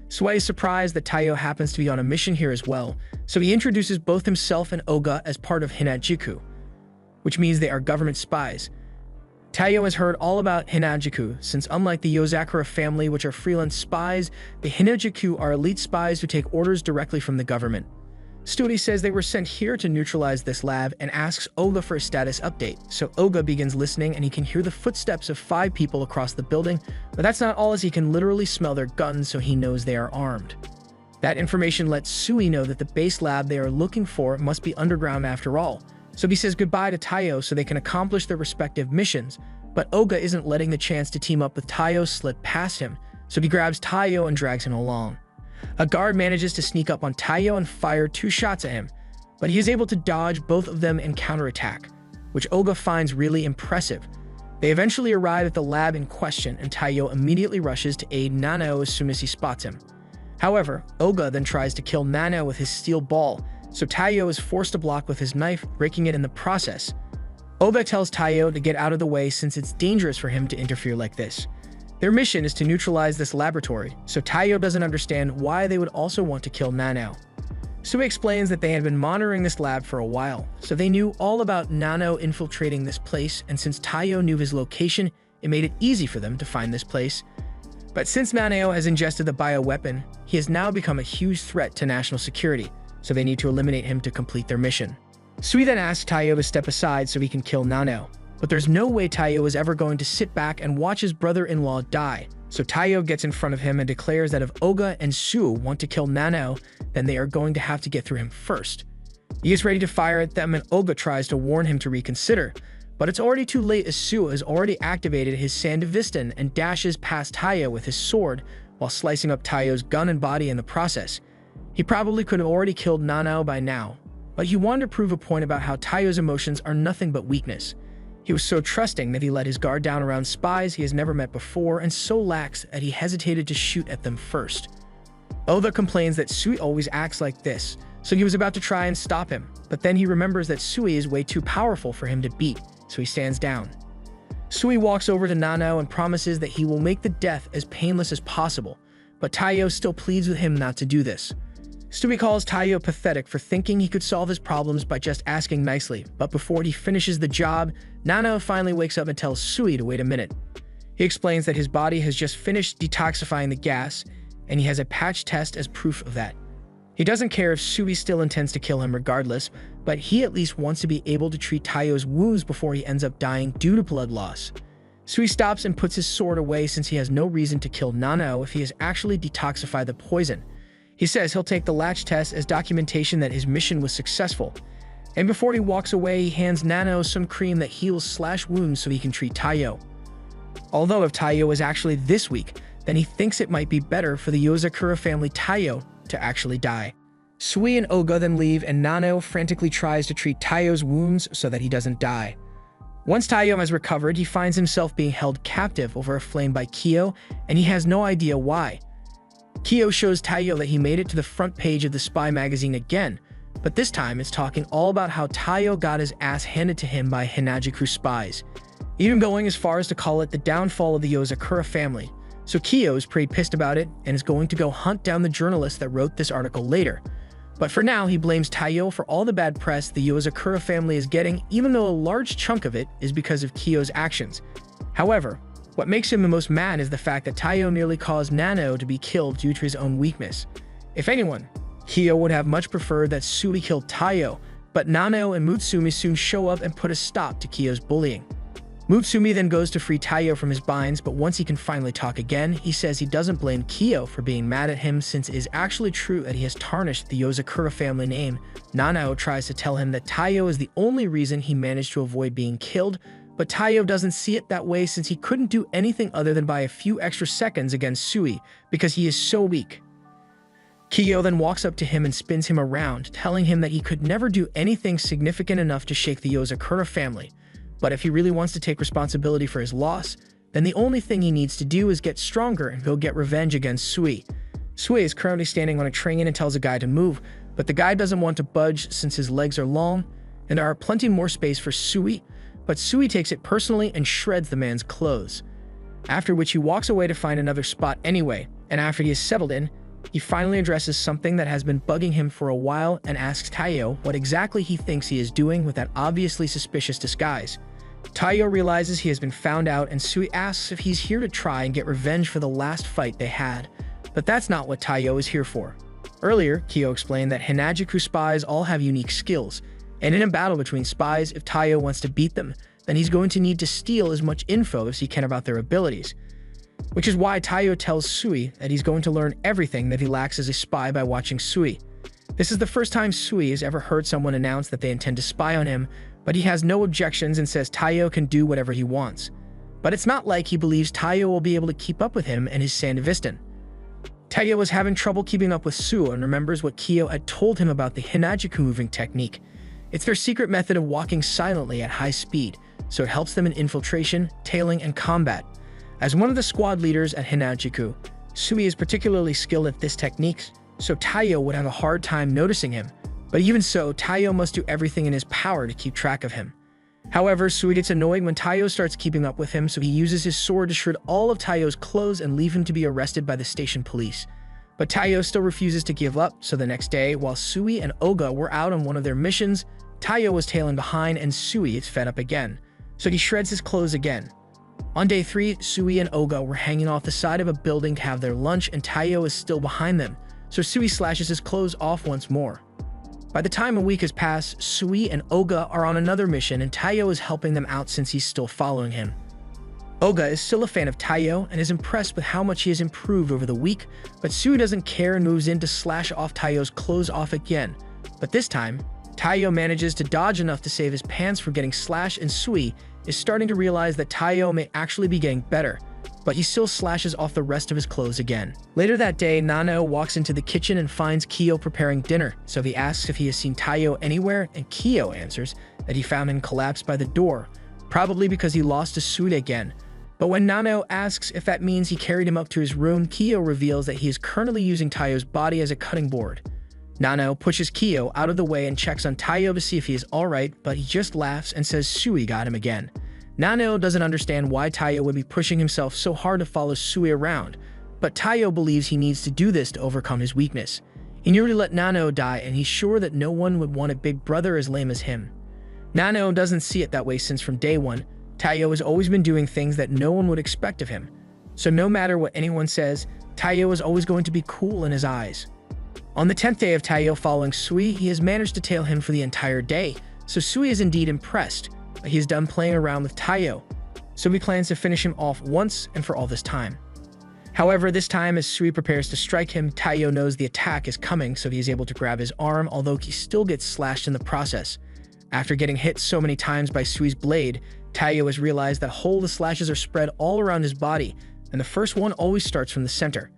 Sui is surprised that Taiyo happens to be on a mission here as well, so he introduces both himself and Oga as part of Hinajuku, which means they are government spies. Taiyo has heard all about Hinajuku, since unlike the Yozakura family, which are freelance spies, the Hinajuku are elite spies who take orders directly from the government. Studi says they were sent here to neutralize this lab and asks Oga for a status update, so Oga begins listening and he can hear the footsteps of 5 people across the building, but that's not all, as he can literally smell their guns, so he knows they are armed. That information lets Sui know that the base lab they are looking for must be underground after all, so he says goodbye to Taiyo so they can accomplish their respective missions, but Oga isn't letting the chance to team up with Taiyo slip past him, so he grabs Taiyo and drags him along. A guard manages to sneak up on Taiyo and fire 2 shots at him, but he is able to dodge both of them and counterattack, which Oga finds really impressive. They eventually arrive at the lab in question, and Taiyo immediately rushes to aid Nanao as soon as he spots him. However, Oga then tries to kill Nanao with his steel ball, so Taiyo is forced to block with his knife, breaking it in the process. Oga tells Taiyo to get out of the way since it's dangerous for him to interfere like this. Their mission is to neutralize this laboratory, so Taiyo doesn't understand why they would also want to kill Nanao. Sui explains that they had been monitoring this lab for a while, so they knew all about Nanao infiltrating this place, and since Taiyo knew his location, it made it easy for them to find this place. But since Nanao has ingested the bioweapon, he has now become a huge threat to national security, so they need to eliminate him to complete their mission. Sui then asks Taiyo to step aside so he can kill Nanao. But there's no way Taiyo is ever going to sit back and watch his brother-in-law die, so Taiyo gets in front of him and declares that if Oga and Sue want to kill Nanao, then they are going to have to get through him first. He is ready to fire at them, and Oga tries to warn him to reconsider, But it's already too late as Sui has already activated his Sandevistan and dashes past Taiyo with his sword while slicing up Taiyo's gun and body in the process. He probably could have already killed Nanao by now, but he wanted to prove a point about how Taiyo's emotions are nothing but weakness. He was so trusting that he let his guard down around spies he has never met before, and so lax that he hesitated to shoot at them first. Oda complains that Sui always acts like this, so he was about to try and stop him, but then he remembers that Sui is way too powerful for him to beat, so he stands down. Sui walks over to Nanao and promises that he will make the death as painless as possible, but Taiyo still pleads with him not to do this. Sui calls Taiyo pathetic for thinking he could solve his problems by just asking nicely, but before he finishes the job, Nanao finally wakes up and tells Sui to wait a minute. He explains that his body has just finished detoxifying the gas, and he has a patch test as proof of that. He doesn't care if Sui still intends to kill him regardless, but he at least wants to be able to treat Taiyo's wounds before he ends up dying due to blood loss. Sui stops and puts his sword away since he has no reason to kill Nanao if he has actually detoxified the poison. He says he'll take the latch test as documentation that his mission was successful. And before he walks away, he hands Nanao some cream that heals /wounds so he can treat Taiyo. Although if Taiyo is actually this weak, then he thinks it might be better for the Yozakura family Taiyo to actually die. Sui and Oga then leave, and Nanao frantically tries to treat Taiyo's wounds so that he doesn't die. Once Taiyo has recovered, he finds himself being held captive over a flame by Kyo, and he has no idea why. Kyo shows Taiyo that he made it to the front page of the spy magazine again, but this time it's talking all about how Taiyo got his ass handed to him by Hanajuku spies, even going as far as to call it the downfall of the Yozakura family. So Kyo is pretty pissed about it and is going to go hunt down the journalist that wrote this article later. But for now, he blames Taiyo for all the bad press the Yozakura family is getting, even though a large chunk of it is because of Kyo's actions. However, what makes him the most mad is the fact that Taiyo nearly caused Nanao to be killed due to his own weakness. If anyone, Kyo would have much preferred that Sui killed Taiyo, but Nanao and Mutsumi soon show up and put a stop to Kyo's bullying. Mutsumi then goes to free Taiyo from his binds, but once he can finally talk again, he says he doesn't blame Kyo for being mad at him since it is actually true that he has tarnished the Yozakura family name. Nanao tries to tell him that Taiyo is the only reason he managed to avoid being killed, but Taiyo doesn't see it that way since he couldn't do anything other than buy a few extra seconds against Sui because he is so weak. Kyo then walks up to him and spins him around, telling him that he could never do anything significant enough to shake the Yozakura family. But if he really wants to take responsibility for his loss, then the only thing he needs to do is get stronger and go get revenge against Sui. Sui is currently standing on a train and tells a guy to move, but the guy doesn't want to budge since his legs are long, and there are plenty more space for Sui, but Sui takes it personally and shreds the man's clothes. After which he walks away to find another spot anyway, and after he is settled in, he finally addresses something that has been bugging him for a while and asks Taiyo what exactly he thinks he is doing with that obviously suspicious disguise. Taiyo realizes he has been found out, and Sui asks if he's here to try and get revenge for the last fight they had. But that's not what Taiyo is here for. Earlier, Kyo explained that Hanajuku spies all have unique skills, and in a battle between spies, if Taiyo wants to beat them, then he's going to need to steal as much info as he can about their abilities. Which is why Taiyo tells Sui that he's going to learn everything that he lacks as a spy by watching Sui. This is the first time Sui has ever heard someone announce that they intend to spy on him, but he has no objections and says Taiyo can do whatever he wants. But it's not like he believes Taiyo will be able to keep up with him and his Sandevistan. Taiyo was having trouble keeping up with Sui and remembers what Kyo had told him about the Hanajuku moving technique. It's their secret method of walking silently at high speed, so it helps them in infiltration, tailing, and combat. As one of the squad leaders at Hanajuku, Sui is particularly skilled at this technique, so Taiyo would have a hard time noticing him. But even so, Taiyo must do everything in his power to keep track of him. However, Sui gets annoyed when Taiyo starts keeping up with him, so he uses his sword to shred all of Taiyo's clothes and leave him to be arrested by the station police. But Taiyo still refuses to give up, so the next day, while Sui and Oga were out on one of their missions, Taiyo was tailing behind and Sui is fed up again, so he shreds his clothes again. On day 3, Sui and Oga were hanging off the side of a building to have their lunch, and Taiyo is still behind them, so Sui slashes his clothes off once more. By the time a week has passed, Sui and Oga are on another mission, and Taiyo is helping them out since he's still following him. Oga is still a fan of Taiyo and is impressed with how much he has improved over the week, but Sui doesn't care and moves in to slash off Taiyo's clothes off again. But this time, Taiyo manages to dodge enough to save his pants from getting slashed, and Sui is starting to realize that Taiyo may actually be getting better, but he still slashes off the rest of his clothes again. Later that day, Nanao walks into the kitchen and finds Kiyo preparing dinner, so he asks if he has seen Taiyo anywhere, and Kiyo answers that he found him collapsed by the door, probably because he lost to Sui again. But when Nanao asks if that means he carried him up to his room, Kiyo reveals that he is currently using Taiyo's body as a cutting board. Nanao pushes Kiyo out of the way and checks on Taiyo to see if he is alright, but he just laughs and says Sui got him again. Nanao doesn't understand why Taiyo would be pushing himself so hard to follow Sui around, but Taiyo believes he needs to do this to overcome his weakness. He nearly let Nanao die, and he's sure that no one would want a big brother as lame as him. Nanao doesn't see it that way, since from day one, Taiyo has always been doing things that no one would expect of him. So no matter what anyone says, Taiyo is always going to be cool in his eyes. On the 10th day of Taiyo following Sui, he has managed to tail him for the entire day, so Sui is indeed impressed, but he is done playing around with Taiyo, so he plans to finish him off once and for all this time. However, this time as Sui prepares to strike him, Taiyo knows the attack is coming, so he is able to grab his arm, although he still gets slashed in the process. After getting hit so many times by Sui's blade, Taiyo has realized that the slashes are spread all around his body, and the first one always starts from the center.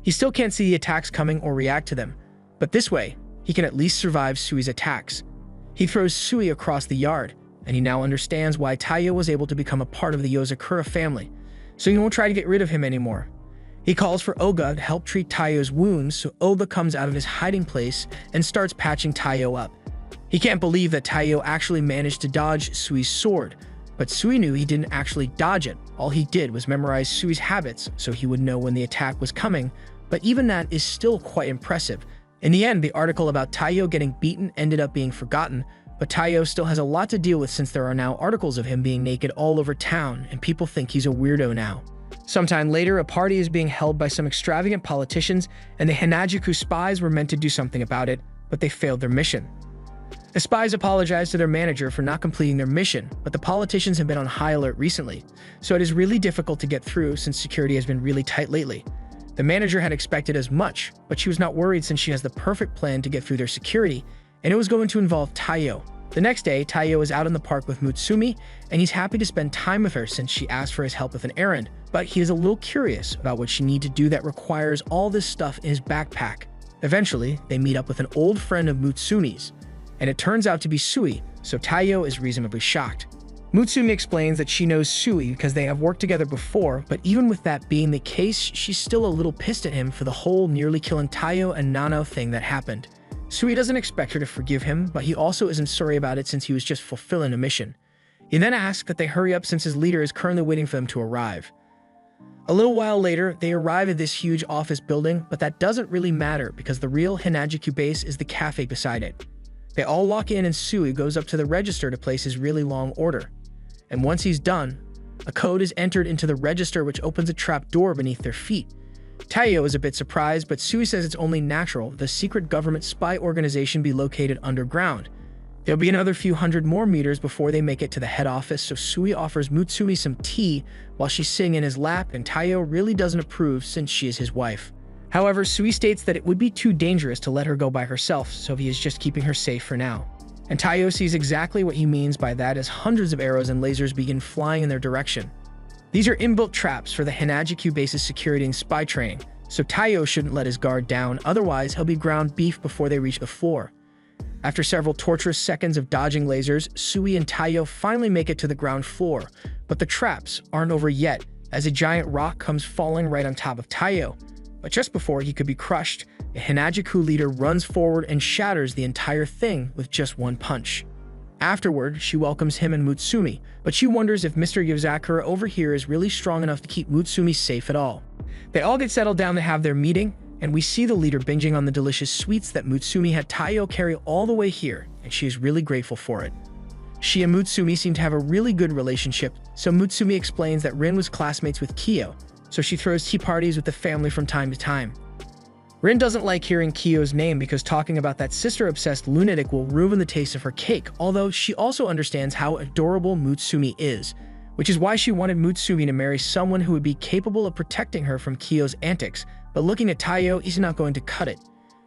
He still can't see the attacks coming or react to them, but this way, he can at least survive Sui's attacks. He throws Sui across the yard, and he now understands why Taiyo was able to become a part of the Yozakura family, so he won't try to get rid of him anymore. He calls for Oga to help treat Taiyo's wounds, so Oga comes out of his hiding place and starts patching Taiyo up. He can't believe that Taiyo actually managed to dodge Sui's sword, but Sui knew he didn't actually dodge it. All he did was memorize Sui's habits, so he would know when the attack was coming, but even that is still quite impressive. In the end, the article about Taiyo getting beaten ended up being forgotten, but Taiyo still has a lot to deal with, since there are now articles of him being naked all over town, and people think he's a weirdo now. Sometime later, a party is being held by some extravagant politicians, and the Hanajuku spies were meant to do something about it, but they failed their mission. The spies apologized to their manager for not completing their mission, but the politicians have been on high alert recently, so it is really difficult to get through since security has been really tight lately. The manager had expected as much, but she was not worried since she has the perfect plan to get through their security, and it was going to involve Taiyo. The next day, Taiyo is out in the park with Mutsumi, and he's happy to spend time with her since she asked for his help with an errand, but he is a little curious about what she needs to do that requires all this stuff in his backpack. Eventually, they meet up with an old friend of Mutsumi's, and it turns out to be Sui, so Taiyo is reasonably shocked. Mutsumi explains that she knows Sui because they have worked together before, but even with that being the case, she's still a little pissed at him for the whole nearly killing Taiyo and Nanao thing that happened. Sui doesn't expect her to forgive him, but he also isn't sorry about it since he was just fulfilling a mission. He then asks that they hurry up since his leader is currently waiting for them to arrive. A little while later, they arrive at this huge office building, but that doesn't really matter because the real Hanajuku base is the cafe beside it. They all walk in and Sui goes up to the register to place his really long order. And once he's done, a code is entered into the register which opens a trap door beneath their feet. Taiyo is a bit surprised, but Sui says it's only natural the secret government spy organization be located underground. There'll be another few hundred more meters before they make it to the head office, so Sui offers Mutsumi some tea while she's sitting in his lap, and Taiyo really doesn't approve since she is his wife. However, Sui states that it would be too dangerous to let her go by herself, so he is just keeping her safe for now. And Taiyo sees exactly what he means by that as hundreds of arrows and lasers begin flying in their direction. These are inbuilt traps for the Hanajuku base's security and spy training, so Taiyo shouldn't let his guard down, otherwise he'll be ground beef before they reach the floor. After several torturous seconds of dodging lasers, Sui and Taiyo finally make it to the ground floor, but the traps aren't over yet, as a giant rock comes falling right on top of Taiyo. But just before he could be crushed, the Hanajuku leader runs forward and shatters the entire thing with just one punch. Afterward, she welcomes him and Mutsumi, but she wonders if Mr. Yozakura over here is really strong enough to keep Mutsumi safe at all. They all get settled down to have their meeting, and we see the leader binging on the delicious sweets that Mutsumi had Taiyo carry all the way here, and she is really grateful for it. She and Mutsumi seem to have a really good relationship, so Mutsumi explains that Rin was classmates with Kiyo, so she throws tea parties with the family from time to time. Rin doesn't like hearing Kiyo's name because talking about that sister-obsessed lunatic will ruin the taste of her cake, although she also understands how adorable Mutsumi is, which is why she wanted Mutsumi to marry someone who would be capable of protecting her from Kiyo's antics, but looking at Taiyo is not going to cut it.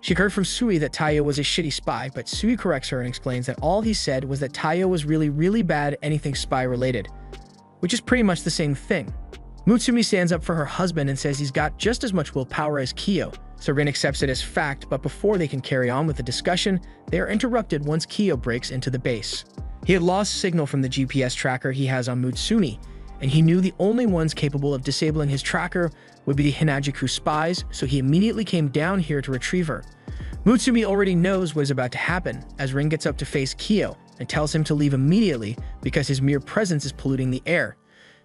She heard from Sui that Taiyo was a shitty spy, but Sui corrects her and explains that all he said was that Taiyo was really bad at anything spy-related, which is pretty much the same thing. Mutsumi stands up for her husband and says he's got just as much willpower as Kiyo, so Rin accepts it as fact, but before they can carry on with the discussion, they are interrupted once Kiyo breaks into the base. He had lost signal from the GPS tracker he has on Mutsumi, and he knew the only ones capable of disabling his tracker would be the Hanajuku spies, so he immediately came down here to retrieve her. Mutsumi already knows what is about to happen, as Rin gets up to face Kiyo and tells him to leave immediately because his mere presence is polluting the air.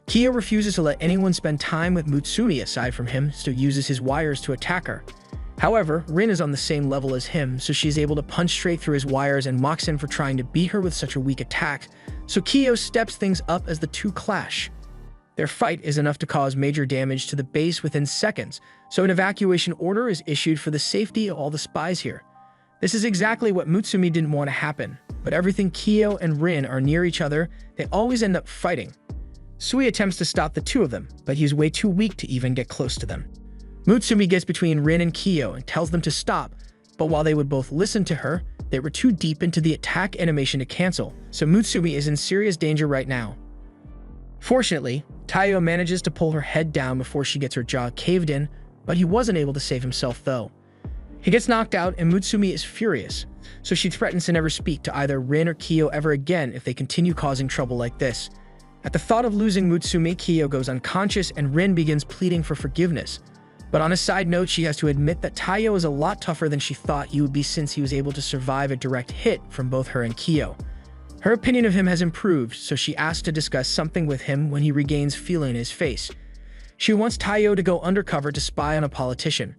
Kiyo refuses to let anyone spend time with Mutsumi aside from him, so uses his wires to attack her. However, Rin is on the same level as him, so she is able to punch straight through his wires and mocks him for trying to beat her with such a weak attack, so Kiyo steps things up as the two clash. Their fight is enough to cause major damage to the base within seconds, so an evacuation order is issued for the safety of all the spies here. This is exactly what Mutsumi didn't want to happen, but everything Kiyo and Rin are near each other, they always end up fighting. Sui attempts to stop the two of them, but he's way too weak to even get close to them. Mutsumi gets between Rin and Kiyo and tells them to stop, but while they would both listen to her, they were too deep into the attack animation to cancel, so Mutsumi is in serious danger right now. Fortunately, Taiyo manages to pull her head down before she gets her jaw caved in, but he wasn't able to save himself though. He gets knocked out and Mutsumi is furious, so she threatens to never speak to either Rin or Kiyo ever again if they continue causing trouble like this. At the thought of losing Mutsumi, Kiyo goes unconscious and Rin begins pleading for forgiveness. But on a side note, she has to admit that Taiyo is a lot tougher than she thought he would be since he was able to survive a direct hit from both her and Kiyo. Her opinion of him has improved, so she asks to discuss something with him when he regains feeling in his face. She wants Taiyo to go undercover to spy on a politician.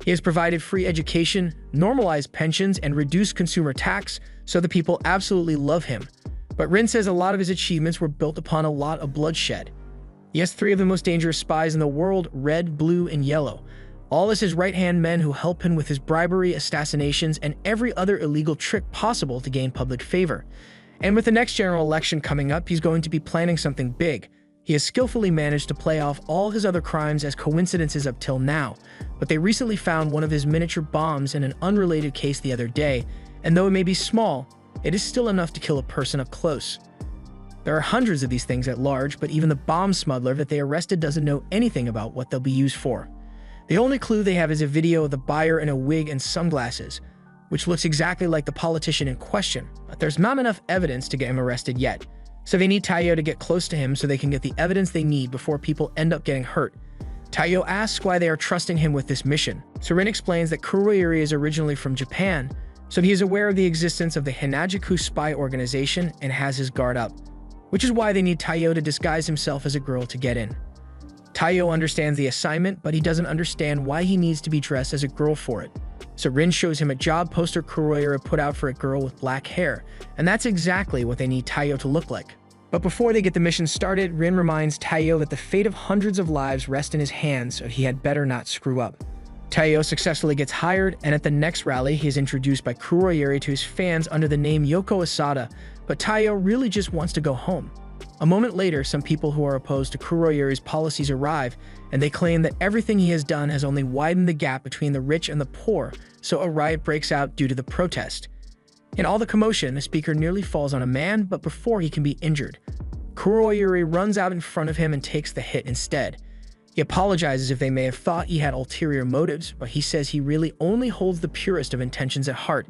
He has provided free education, normalized pensions, and reduced consumer tax, so the people absolutely love him. But Rin says a lot of his achievements were built upon a lot of bloodshed. He has 3 of the most dangerous spies in the world, red, blue, and yellow. All as his right-hand men who help him with his bribery, assassinations, and every other illegal trick possible to gain public favor. And with the next general election coming up, he's going to be planning something big. He has skillfully managed to play off all his other crimes as coincidences up till now, but they recently found one of his miniature bombs in an unrelated case the other day, and though it may be small, it is still enough to kill a person up close. There are hundreds of these things at large, but even the bomb smuggler that they arrested doesn't know anything about what they'll be used for. The only clue they have is a video of the buyer in a wig and sunglasses, which looks exactly like the politician in question, but there's not enough evidence to get him arrested yet. So they need Taiyo to get close to him so they can get the evidence they need before people end up getting hurt. Taiyo asks why they are trusting him with this mission. So Rin explains that Kuroyuri is originally from Japan, so he is aware of the existence of the Hanajuku spy organization and has his guard up, which is why they need Taiyo to disguise himself as a girl to get in. Taiyo understands the assignment, but he doesn't understand why he needs to be dressed as a girl for it. So Rin shows him a job poster Kuroyuri put out for a girl with black hair, and that's exactly what they need Taiyo to look like. But before they get the mission started, Rin reminds Taiyo that the fate of hundreds of lives rest in his hands, so he had better not screw up. Taiyo successfully gets hired, and at the next rally, he is introduced by Kuroyuri to his fans under the name Yoko Asada, but Taiyo really just wants to go home. A moment later, some people who are opposed to Kuroyuri's policies arrive, and they claim that everything he has done has only widened the gap between the rich and the poor, so a riot breaks out due to the protest. In all the commotion, a speaker nearly falls on a man, but before he can be injured, Kuroyuri runs out in front of him and takes the hit instead. He apologizes if they may have thought he had ulterior motives, but he says he really only holds the purest of intentions at heart.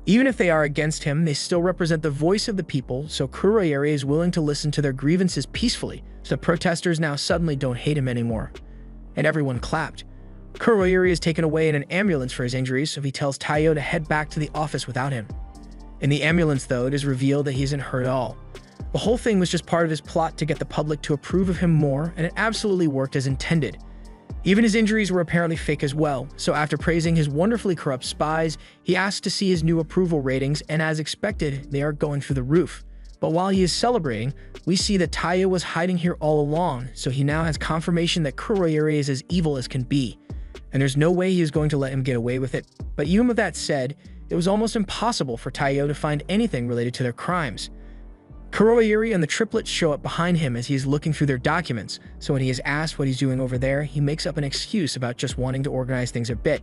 Even if they are against him, they still represent the voice of the people, so Kuroyuri is willing to listen to their grievances peacefully, so the protesters now suddenly don't hate him anymore. And everyone clapped. Kuroyuri is taken away in an ambulance for his injuries, so he tells Taiyo to head back to the office without him. In the ambulance, though, it is revealed that he isn't hurt at all. The whole thing was just part of his plot to get the public to approve of him more, and it absolutely worked as intended. Even his injuries were apparently fake as well, so after praising his wonderfully corrupt spies, he asks to see his new approval ratings, and as expected, they are going through the roof. But while he is celebrating, we see that Taiyo was hiding here all along, so he now has confirmation that Kuroyuri is as evil as can be, and there's no way he is going to let him get away with it. But even with that said, it was almost impossible for Taiyo to find anything related to their crimes. Kuroyuri and the triplets show up behind him as he is looking through their documents, so when he is asked what he's doing over there, he makes up an excuse about just wanting to organize things a bit.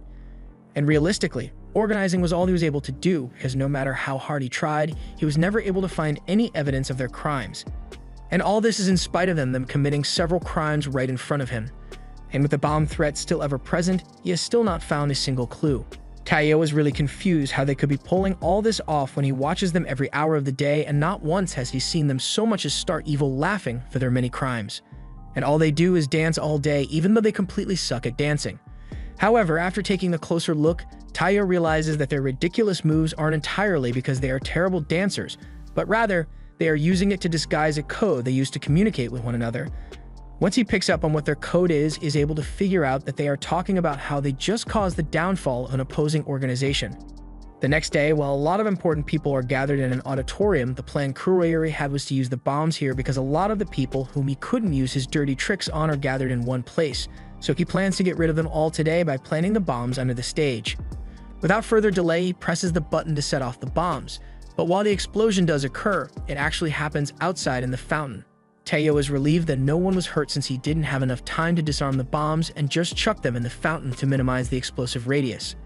And realistically, organizing was all he was able to do, because no matter how hard he tried, he was never able to find any evidence of their crimes. And all this is in spite of them committing several crimes right in front of him. And with the bomb threat still ever present, he has still not found a single clue. Taiyo is really confused how they could be pulling all this off when he watches them every hour of the day, and not once has he seen them so much as start evil laughing for their many crimes. And all they do is dance all day, even though they completely suck at dancing. However, after taking a closer look, Taiyo realizes that their ridiculous moves aren't entirely because they are terrible dancers, but rather, they are using it to disguise a code they use to communicate with one another. Once he picks up on what their code is able to figure out that they are talking about how they just caused the downfall of an opposing organization. The next day, while a lot of important people are gathered in an auditorium, the plan Kuroyuri had was to use the bombs here because a lot of the people whom he couldn't use his dirty tricks on are gathered in one place, so he plans to get rid of them all today by planting the bombs under the stage. Without further delay, he presses the button to set off the bombs, but while the explosion does occur, it actually happens outside in the fountain. Taiyo is relieved that no one was hurt since he didn't have enough time to disarm the bombs and just chuck them in the fountain to minimize the explosive radius.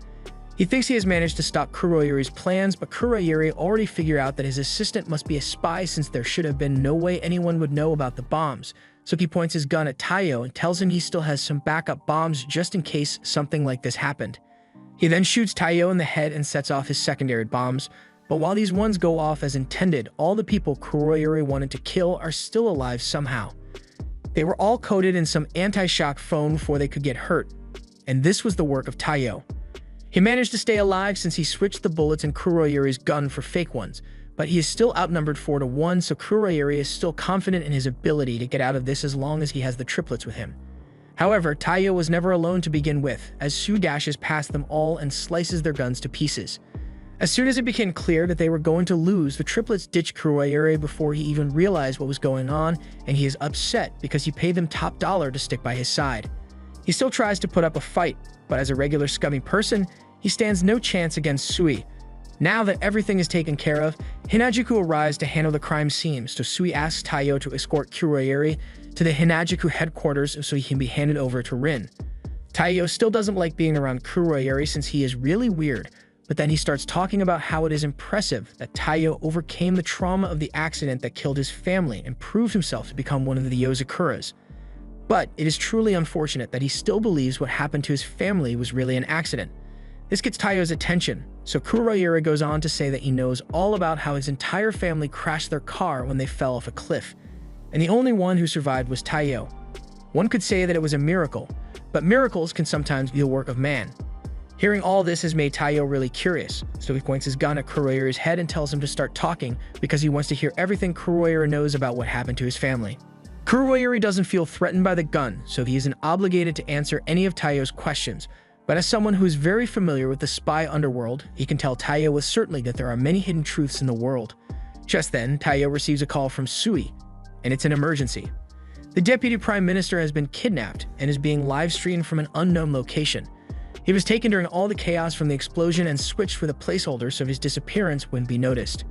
He thinks he has managed to stop Kuroyuri's plans, but Kuroyuri already figured out that his assistant must be a spy since there should have been no way anyone would know about the bombs, so he points his gun at Taiyo and tells him he still has some backup bombs just in case something like this happened. He then shoots Taiyo in the head and sets off his secondary bombs, but while these ones go off as intended, all the people Kuroyuri wanted to kill are still alive somehow. They were all coated in some anti-shock foam before they could get hurt, and this was the work of Taiyo. He managed to stay alive since he switched the bullets in Kuroyuri's gun for fake ones, but he is still outnumbered 4-1, so Kuroyuri is still confident in his ability to get out of this as long as he has the triplets with him. However, Taiyo was never alone to begin with, as Su dashes past them all and slices their guns to pieces. As soon as it became clear that they were going to lose, the triplets ditched Kuroyuri before he even realized what was going on, and he is upset because he paid them top dollar to stick by his side. He still tries to put up a fight, but as a regular scummy person, he stands no chance against Sui. Now that everything is taken care of, Hinajuku arrives to handle the crime scene, so Sui asks Taiyo to escort Kuroyuri to the Hinajuku headquarters so he can be handed over to Rin. Taiyo still doesn't like being around Kuroyuri since he is really weird, but then he starts talking about how it is impressive that Taiyo overcame the trauma of the accident that killed his family and proved himself to become one of the Yozakuras. But it is truly unfortunate that he still believes what happened to his family was really an accident. This gets Taiyo's attention, so Kuroyuri goes on to say that he knows all about how his entire family crashed their car when they fell off a cliff, and the only one who survived was Taiyo. One could say that it was a miracle, but miracles can sometimes be the work of man. Hearing all this has made Taiyo really curious, so he points his gun at Kuroyuri's head and tells him to start talking because he wants to hear everything Kuroyuri knows about what happened to his family. Kuroyuri doesn't feel threatened by the gun, so he isn't obligated to answer any of Taiyo's questions, but as someone who is very familiar with the spy underworld, he can tell Taiyo with certainty that there are many hidden truths in the world. Just then, Taiyo receives a call from Sui, and it's an emergency. The Deputy Prime Minister has been kidnapped and is being live-streamed from an unknown location. He was taken during all the chaos from the explosion and switched with a placeholder so his disappearance wouldn't be noticed.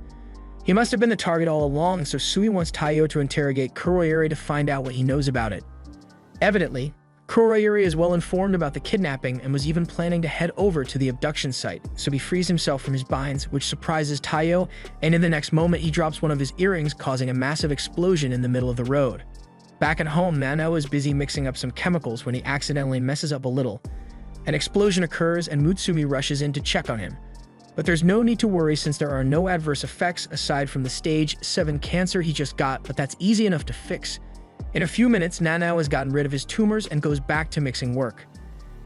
He must have been the target all along, so Sui wants Taiyo to interrogate Kuroyuri to find out what he knows about it. Evidently, Kuroyuri is well informed about the kidnapping and was even planning to head over to the abduction site, so he frees himself from his binds, which surprises Taiyo, and in the next moment he drops one of his earrings, causing a massive explosion in the middle of the road. Back at home, Nanao is busy mixing up some chemicals when he accidentally messes up a little. An explosion occurs and Mutsumi rushes in to check on him. But there's no need to worry since there are no adverse effects aside from the stage 7 cancer he just got, but that's easy enough to fix. In a few minutes, Nanao has gotten rid of his tumors and goes back to mixing work.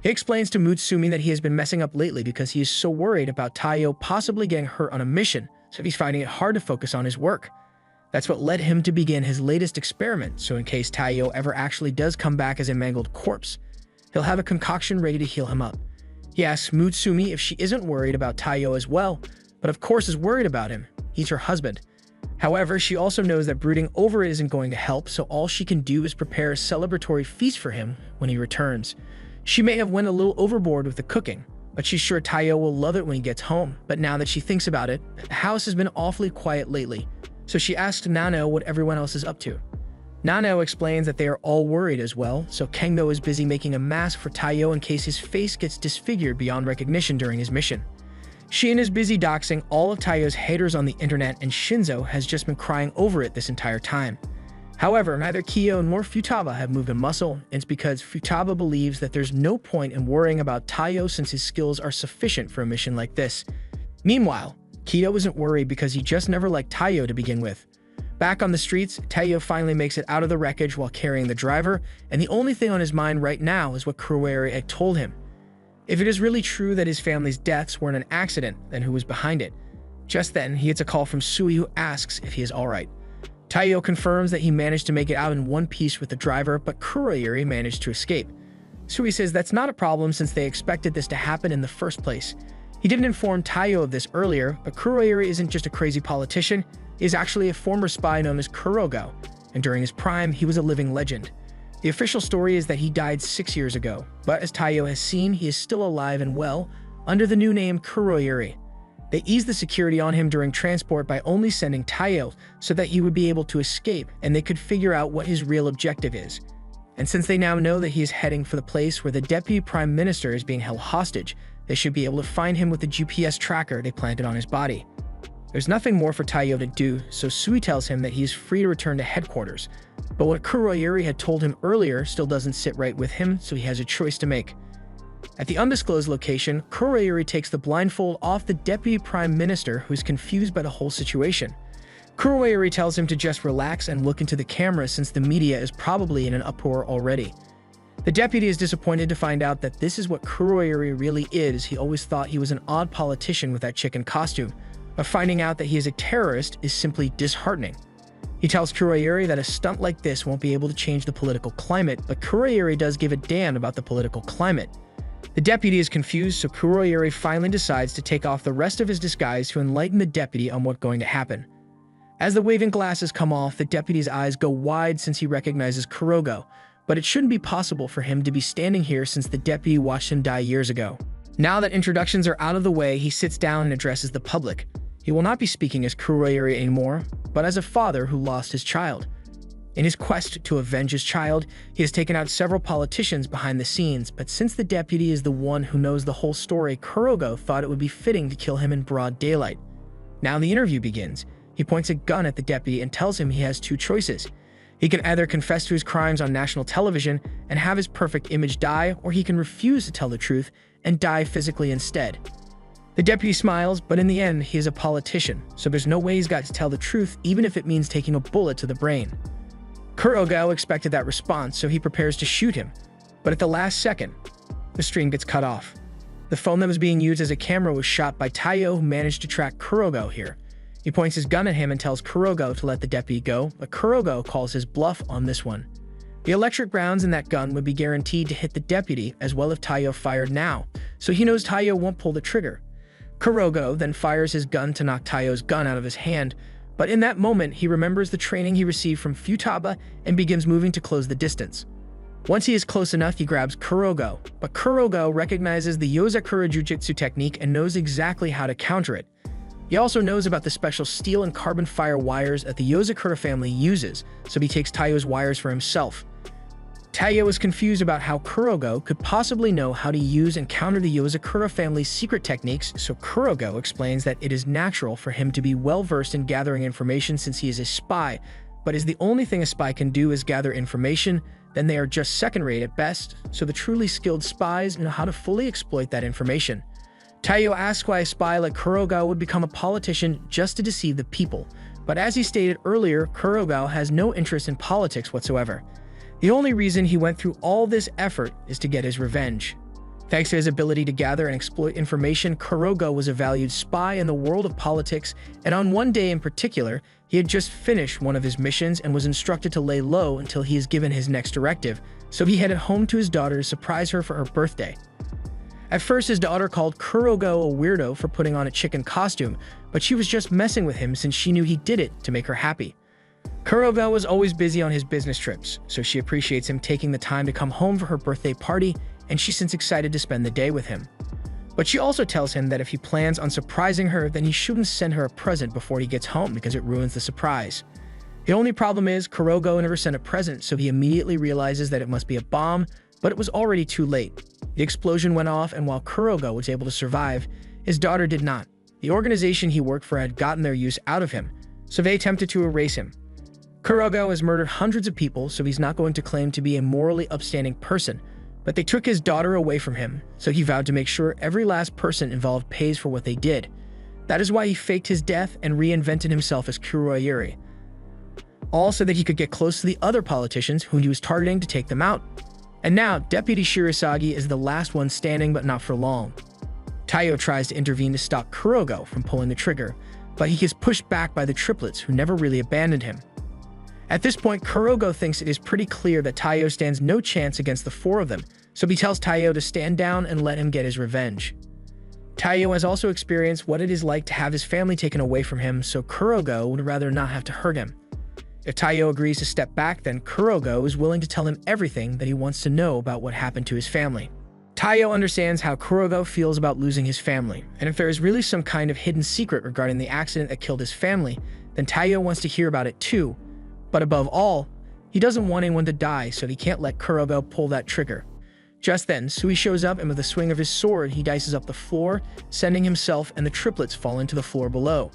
He explains to Mutsumi that he has been messing up lately because he is so worried about Taiyo possibly getting hurt on a mission, so he's finding it hard to focus on his work. That's what led him to begin his latest experiment, so in case Taiyo ever actually does come back as a mangled corpse, he'll have a concoction ready to heal him up. He asks Mutsumi if she isn't worried about Taiyo as well, but of course is worried about him. He's her husband. However, she also knows that brooding over it isn't going to help, so all she can do is prepare a celebratory feast for him when he returns. She may have went a little overboard with the cooking, but she's sure Taiyo will love it when he gets home. But now that she thinks about it, the house has been awfully quiet lately, so she asks Nanao what everyone else is up to. Nano explains that they are all worried as well, so Kangdo is busy making a mask for Taiyo in case his face gets disfigured beyond recognition during his mission. Shin is busy doxing all of Taiyo's haters on the internet, and Shinzo has just been crying over it this entire time. However, neither Kiyo nor Futaba have moved a muscle, and it's because Futaba believes that there's no point in worrying about Taiyo since his skills are sufficient for a mission like this. Meanwhile, Kiyo isn't worried because he just never liked Taiyo to begin with. Back on the streets, Taiyo finally makes it out of the wreckage while carrying the driver, and the only thing on his mind right now is what Kuroyuri had told him. If it is really true that his family's deaths were in an accident, then who was behind it? Just then, he gets a call from Sui, who asks if he is alright. Taiyo confirms that he managed to make it out in one piece with the driver, but Kuroyuri managed to escape. Sui says that's not a problem since they expected this to happen in the first place. He didn't inform Taiyo of this earlier, but Kuroyuri isn't just a crazy politician, he is actually a former spy known as Kurogo, and during his prime, he was a living legend. The official story is that he died 6 years ago, but as Taiyo has seen, he is still alive and well, under the new name Kuroyuri. They eased the security on him during transport by only sending Taiyo so that he would be able to escape and they could figure out what his real objective is. And since they now know that he is heading for the place where the Deputy Prime Minister is being held hostage, they should be able to find him with the GPS tracker they planted on his body. There's nothing more for Taiyo to do, so Sui tells him that he is free to return to headquarters. But what Kuroyuri had told him earlier still doesn't sit right with him, so he has a choice to make. At the undisclosed location, Kuroyuri takes the blindfold off the Deputy Prime Minister, who is confused by the whole situation. Kuroyuri tells him to just relax and look into the camera since the media is probably in an uproar already. The deputy is disappointed to find out that this is what Kuroyuri really is. He always thought he was an odd politician with that chicken costume, but finding out that he is a terrorist is simply disheartening. He tells Kuroyuri that a stunt like this won't be able to change the political climate, but Kuroyuri does give a damn about the political climate. The deputy is confused, so Kuroyuri finally decides to take off the rest of his disguise to enlighten the deputy on what's going to happen. As the waving glasses come off, the deputy's eyes go wide since he recognizes Kurogo, but it shouldn't be possible for him to be standing here since the deputy watched him die years ago. Now that introductions are out of the way, he sits down and addresses the public. He will not be speaking as Kuroyuri anymore, but as a father who lost his child. In his quest to avenge his child, he has taken out several politicians behind the scenes, but since the deputy is the one who knows the whole story, Kurogo thought it would be fitting to kill him in broad daylight. Now the interview begins. He points a gun at the deputy and tells him he has two choices. He can either confess to his crimes on national television and have his perfect image die, or he can refuse to tell the truth and die physically instead. The deputy smiles, but in the end, he is a politician, so there's no way he's got to tell the truth, even if it means taking a bullet to the brain. Kurogo expected that response, so he prepares to shoot him, but at the last second, the stream gets cut off. The phone that was being used as a camera was shot by Taiyo, who managed to track Kurogo here. He points his gun at him and tells Kurogo to let the deputy go, but Kurogo calls his bluff on this one. The electric rounds in that gun would be guaranteed to hit the deputy as well if Taiyo fired now, so he knows Taiyo won't pull the trigger. Kurogo then fires his gun to knock Taiyo's gun out of his hand, but in that moment he remembers the training he received from Futaba and begins moving to close the distance. Once he is close enough, he grabs Kurogo, but Kurogo recognizes the Yozakura Jujutsu technique and knows exactly how to counter it. He also knows about the special steel and carbon fire wires that the Yozakura family uses, so he takes Taiyo's wires for himself. Taiyo is confused about how Kurogo could possibly know how to use and counter the Yozakura family's secret techniques, so Kurogo explains that it is natural for him to be well-versed in gathering information since he is a spy, but as the only thing a spy can do is gather information, then they are just second-rate at best, so the truly skilled spies know how to fully exploit that information. Taiyo asks why a spy like Kurogo would become a politician just to deceive the people, but as he stated earlier, Kurogo has no interest in politics whatsoever. The only reason he went through all this effort is to get his revenge. Thanks to his ability to gather and exploit information, Kurogo was a valued spy in the world of politics, and on one day in particular, he had just finished one of his missions and was instructed to lay low until he is given his next directive, so he headed home to his daughter to surprise her for her birthday. At first, his daughter called Kurogo a weirdo for putting on a chicken costume, but she was just messing with him since she knew he did it to make her happy. Kurogo was always busy on his business trips, so she appreciates him taking the time to come home for her birthday party, and she seems excited to spend the day with him. But she also tells him that if he plans on surprising her, then he shouldn't send her a present before he gets home because it ruins the surprise. The only problem is Kurogo never sent a present, so he immediately realizes that it must be a bomb, but it was already too late. The explosion went off, and while Kurogo was able to survive, his daughter did not. The organization he worked for had gotten their use out of him, so they attempted to erase him. Kurogo has murdered hundreds of people, so he's not going to claim to be a morally upstanding person, but they took his daughter away from him, so he vowed to make sure every last person involved pays for what they did. That is why he faked his death and reinvented himself as Kuroyuri, all so that he could get close to the other politicians who he was targeting to take them out. And now, Deputy Shirasagi is the last one standing, but not for long. Taiyo tries to intervene to stop Kurogo from pulling the trigger, but he is pushed back by the triplets who never really abandoned him. At this point, Kurogo thinks it is pretty clear that Taiyo stands no chance against the four of them, so he tells Taiyo to stand down and let him get his revenge. Taiyo has also experienced what it is like to have his family taken away from him, so Kurogo would rather not have to hurt him. If Taiyo agrees to step back, then Kurogo is willing to tell him everything that he wants to know about what happened to his family. Taiyo understands how Kurogo feels about losing his family, and if there is really some kind of hidden secret regarding the accident that killed his family, then Taiyo wants to hear about it too. But above all, he doesn't want anyone to die, so he can't let Kurogo pull that trigger. Just then, Sui shows up, and with a swing of his sword, he dices up the floor, sending himself and the triplets fall into the floor below.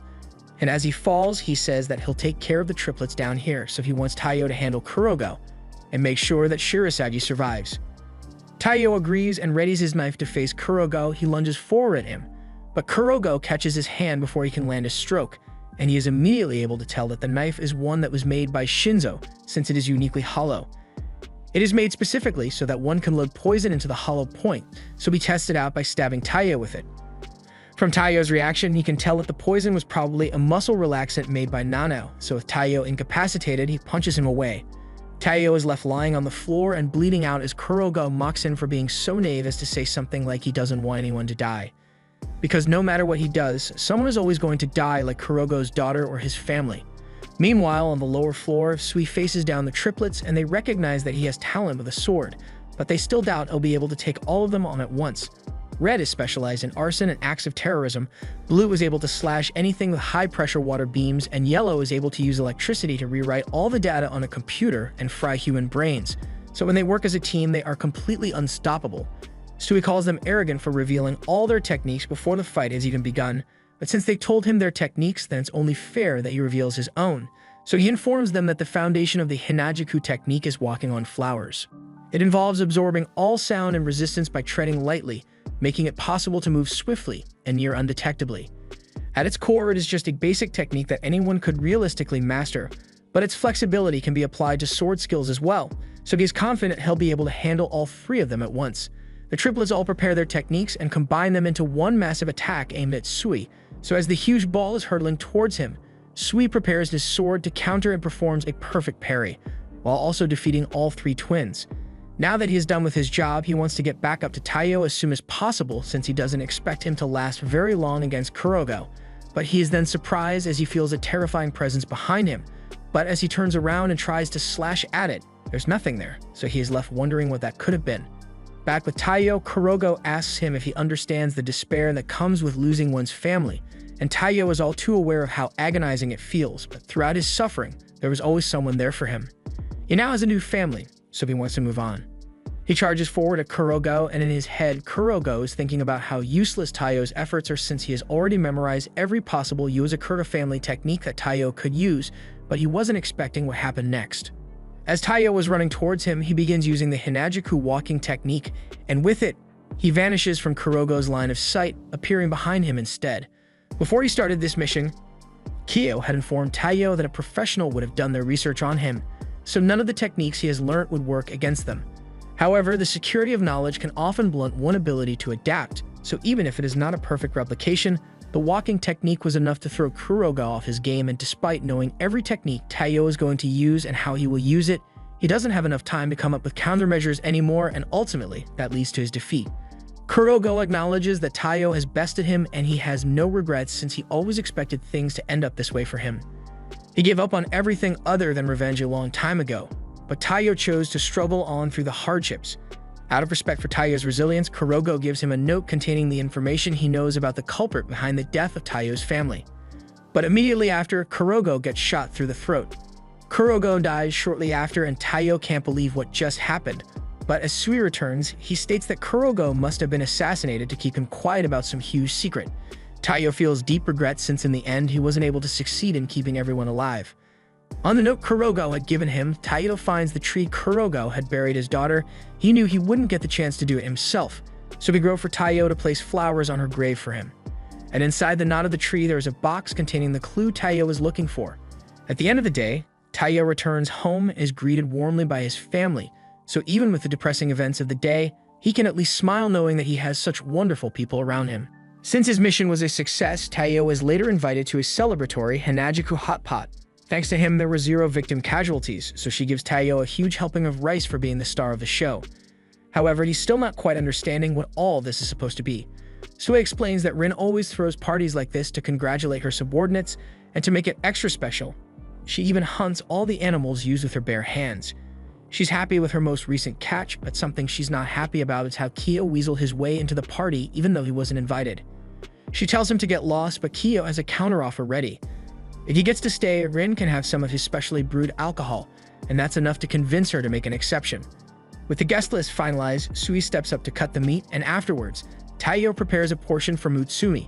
And as he falls, he says that he'll take care of the triplets down here, so he wants Taiyo to handle Kurogo and make sure that Shirasagi survives. Taiyo agrees and readies his knife to face Kurogo. He lunges forward at him, but Kurogo catches his hand before he can land a stroke, and he is immediately able to tell that the knife is one that was made by Shinzo, since it is uniquely hollow. It is made specifically so that one can load poison into the hollow point, so he tests it out by stabbing Taiyo with it. From Taiyo's reaction, he can tell that the poison was probably a muscle relaxant made by Nano, so with Taiyo incapacitated, he punches him away. Taiyo is left lying on the floor and bleeding out as Kurogo mocks him for being so naive as to say something like he doesn't want anyone to die. Because no matter what he does, someone is always going to die, like Kurogo's daughter or his family. Meanwhile, on the lower floor, Sui faces down the triplets, and they recognize that he has talent with a sword, but they still doubt he'll be able to take all of them on at once. Red is specialized in arson and acts of terrorism, Blue is able to slash anything with high-pressure water beams, and Yellow is able to use electricity to rewrite all the data on a computer and fry human brains. So when they work as a team, they are completely unstoppable. Sui calls them arrogant for revealing all their techniques before the fight has even begun, but since they told him their techniques, then it's only fair that he reveals his own. So he informs them that the foundation of the Hinajuku technique is walking on flowers. It involves absorbing all sound and resistance by treading lightly, making it possible to move swiftly and near undetectably. At its core, it is just a basic technique that anyone could realistically master, but its flexibility can be applied to sword skills as well, so he is confident he'll be able to handle all three of them at once. The triplets all prepare their techniques and combine them into one massive attack aimed at Sui, so as the huge ball is hurtling towards him, Sui prepares his sword to counter and performs a perfect parry, while also defeating all three twins. Now that he is done with his job, he wants to get back up to Taiyo as soon as possible, since he doesn't expect him to last very long against Kurogo. But he is then surprised as he feels a terrifying presence behind him. But as he turns around and tries to slash at it, there's nothing there, so he is left wondering what that could have been. Back with Taiyo, Kurogo asks him if he understands the despair that comes with losing one's family, and Taiyo is all too aware of how agonizing it feels, but throughout his suffering, there was always someone there for him. He now has a new family, so he wants to move on. He charges forward at Kurogo, and in his head, Kurogo is thinking about how useless Taiyo's efforts are since he has already memorized every possible Yozakura family technique that Taiyo could use, but he wasn't expecting what happened next. As Taiyo was running towards him, he begins using the Hinajuku walking technique, and with it, he vanishes from Kurogo's line of sight, appearing behind him instead. Before he started this mission, Kyo had informed Taiyo that a professional would have done their research on him, so none of the techniques he has learnt would work against them. However, the security of knowledge can often blunt one's ability to adapt, so even if it is not a perfect replication, the walking technique was enough to throw Kurogo off his game, and despite knowing every technique Taiyo is going to use and how he will use it, he doesn't have enough time to come up with countermeasures anymore, and ultimately, that leads to his defeat. Kurogo acknowledges that Taiyo has bested him, and he has no regrets since he always expected things to end up this way for him. He gave up on everything other than revenge a long time ago, but Taiyo chose to struggle on through the hardships. Out of respect for Taiyo's resilience, Kurogo gives him a note containing the information he knows about the culprit behind the death of Taiyo's family. But immediately after, Kurogo gets shot through the throat. Kurogo dies shortly after, and Taiyo can't believe what just happened. But as Sui returns, he states that Kurogo must have been assassinated to keep him quiet about some huge secret. Taiyo feels deep regret since in the end he wasn't able to succeed in keeping everyone alive. On the note Kurogo had given him, Taiyo finds the tree Kurogo had buried his daughter. He knew he wouldn't get the chance to do it himself, so he wrote for Taiyo to place flowers on her grave for him. And inside the knot of the tree there is a box containing the clue Taiyo is looking for. At the end of the day, Taiyo returns home and is greeted warmly by his family, so even with the depressing events of the day, he can at least smile knowing that he has such wonderful people around him. Since his mission was a success, Taiyo was later invited to a celebratory Hanajuku hot pot. Thanks to him, there were 0 victim casualties, so she gives Taiyo a huge helping of rice for being the star of the show. However, he's still not quite understanding what all this is supposed to be. Sui explains that Rin always throws parties like this to congratulate her subordinates and to make it extra special. She even hunts all the animals used with her bare hands. She's happy with her most recent catch, but something she's not happy about is how Kiyo weaseled his way into the party even though he wasn't invited. She tells him to get lost, but Kiyo has a counteroffer ready. If he gets to stay, Rin can have some of his specially brewed alcohol, and that's enough to convince her to make an exception. With the guest list finalized, Sui steps up to cut the meat, and afterwards, Taiyo prepares a portion for Mutsumi.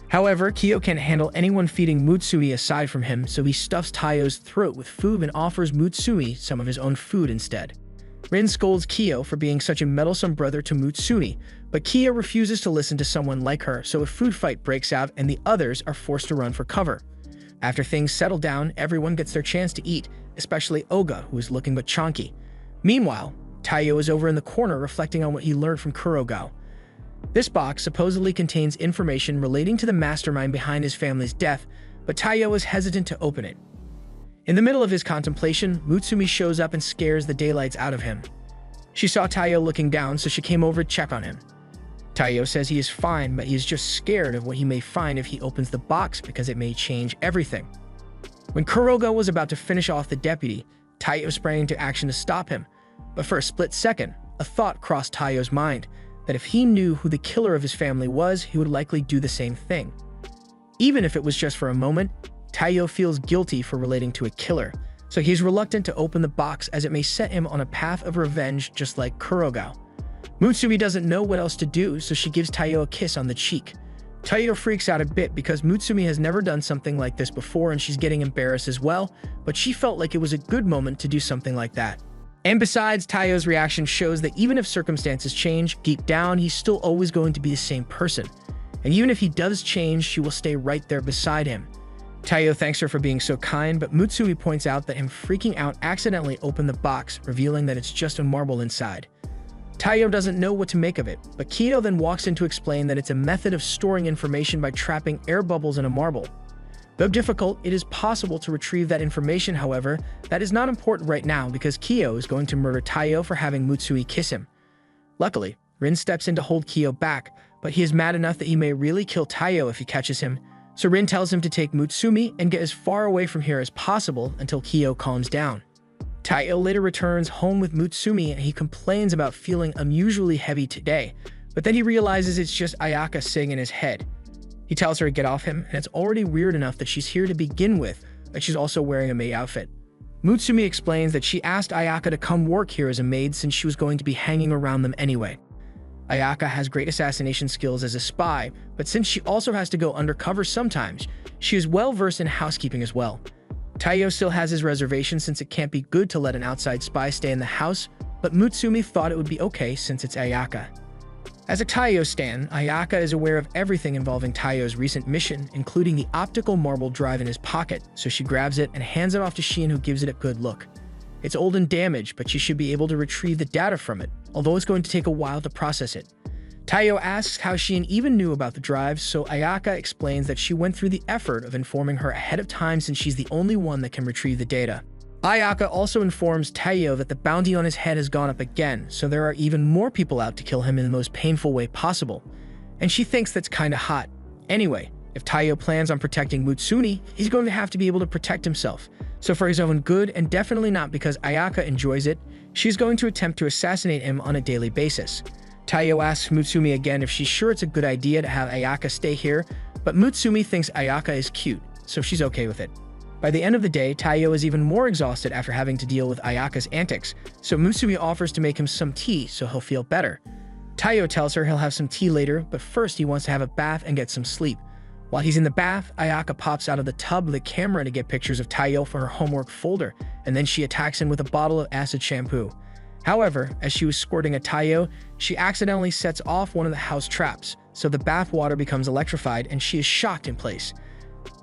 However, Kiyo can't handle anyone feeding Mutsumi aside from him, so he stuffs Taiyo's throat with food and offers Mutsumi some of his own food instead. Rin scolds Kiyo for being such a meddlesome brother to Mutsumi, but Kiyo refuses to listen to someone like her, so a food fight breaks out and the others are forced to run for cover. After things settle down, everyone gets their chance to eat, especially Oga, who is looking but chonky. Meanwhile, Taiyo is over in the corner reflecting on what he learned from Kurogo. This box supposedly contains information relating to the mastermind behind his family's death, but Taiyo is hesitant to open it. In the middle of his contemplation, Mutsumi shows up and scares the daylights out of him. She saw Taiyo looking down, so she came over to check on him. Taiyo says he is fine, but he is just scared of what he may find if he opens the box because it may change everything. When Kurogo was about to finish off the deputy, Taiyo sprang into action to stop him, but for a split second, a thought crossed Taiyo's mind that if he knew who the killer of his family was, he would likely do the same thing. Even if it was just for a moment, Taiyo feels guilty for relating to a killer, so he's reluctant to open the box as it may set him on a path of revenge just like Kurogo. Mutsumi doesn't know what else to do, so she gives Taiyo a kiss on the cheek. Taiyo freaks out a bit because Mutsumi has never done something like this before and she's getting embarrassed as well, but she felt like it was a good moment to do something like that. And besides, Taiyo's reaction shows that even if circumstances change, deep down he's still always going to be the same person. And even if he does change, she will stay right there beside him. Taiyo thanks her for being so kind, but Mutsumi points out that him freaking out accidentally opened the box, revealing that it's just a marble inside. Taiyo doesn't know what to make of it, but Kiyo then walks in to explain that it's a method of storing information by trapping air bubbles in a marble. Though difficult, it is possible to retrieve that information. However, that is not important right now because Kiyo is going to murder Taiyo for having Mutsumi kiss him. Luckily, Rin steps in to hold Kiyo back, but he is mad enough that he may really kill Taiyo if he catches him, so Rin tells him to take Mutsumi and get as far away from here as possible until Kiyo calms down. Taiyo later returns home with Mutsumi and he complains about feeling unusually heavy today, but then he realizes it's just Ayaka sitting in his head. He tells her to get off him, and it's already weird enough that she's here to begin with, that she's also wearing a maid outfit. Mutsumi explains that she asked Ayaka to come work here as a maid since she was going to be hanging around them anyway. Ayaka has great assassination skills as a spy, but since she also has to go undercover sometimes, she is well versed in housekeeping as well. Taiyo still has his reservation since it can't be good to let an outside spy stay in the house, but Mutsumi thought it would be okay since it's Ayaka. As a Taiyo stan, Ayaka is aware of everything involving Taiyo's recent mission, including the optical marble drive in his pocket, so she grabs it and hands it off to Shien, who gives it a good look. It's old and damaged, but she should be able to retrieve the data from it, although it's going to take a while to process it. Taiyo asks how Shien even knew about the drive, so Ayaka explains that she went through the effort of informing her ahead of time since she's the only one that can retrieve the data. Ayaka also informs Taiyo that the bounty on his head has gone up again, so there are even more people out to kill him in the most painful way possible. And she thinks that's kinda hot. Anyway, if Taiyo plans on protecting Mutsumi, he's going to have to be able to protect himself. So for his own good, and definitely not because Ayaka enjoys it, she's going to attempt to assassinate him on a daily basis. Taiyo asks Mutsumi again if she's sure it's a good idea to have Ayaka stay here, but Mutsumi thinks Ayaka is cute, so she's okay with it. By the end of the day, Taiyo is even more exhausted after having to deal with Ayaka's antics, so Mutsumi offers to make him some tea so he'll feel better. Taiyo tells her he'll have some tea later, but first he wants to have a bath and get some sleep. While he's in the bath, Ayaka pops out of the tub with a camera to get pictures of Taiyo for her homework folder, and then she attacks him with a bottle of acid shampoo. However, as she was squirting at Taiyo, she accidentally sets off one of the house traps, so the bath water becomes electrified and she is shocked in place.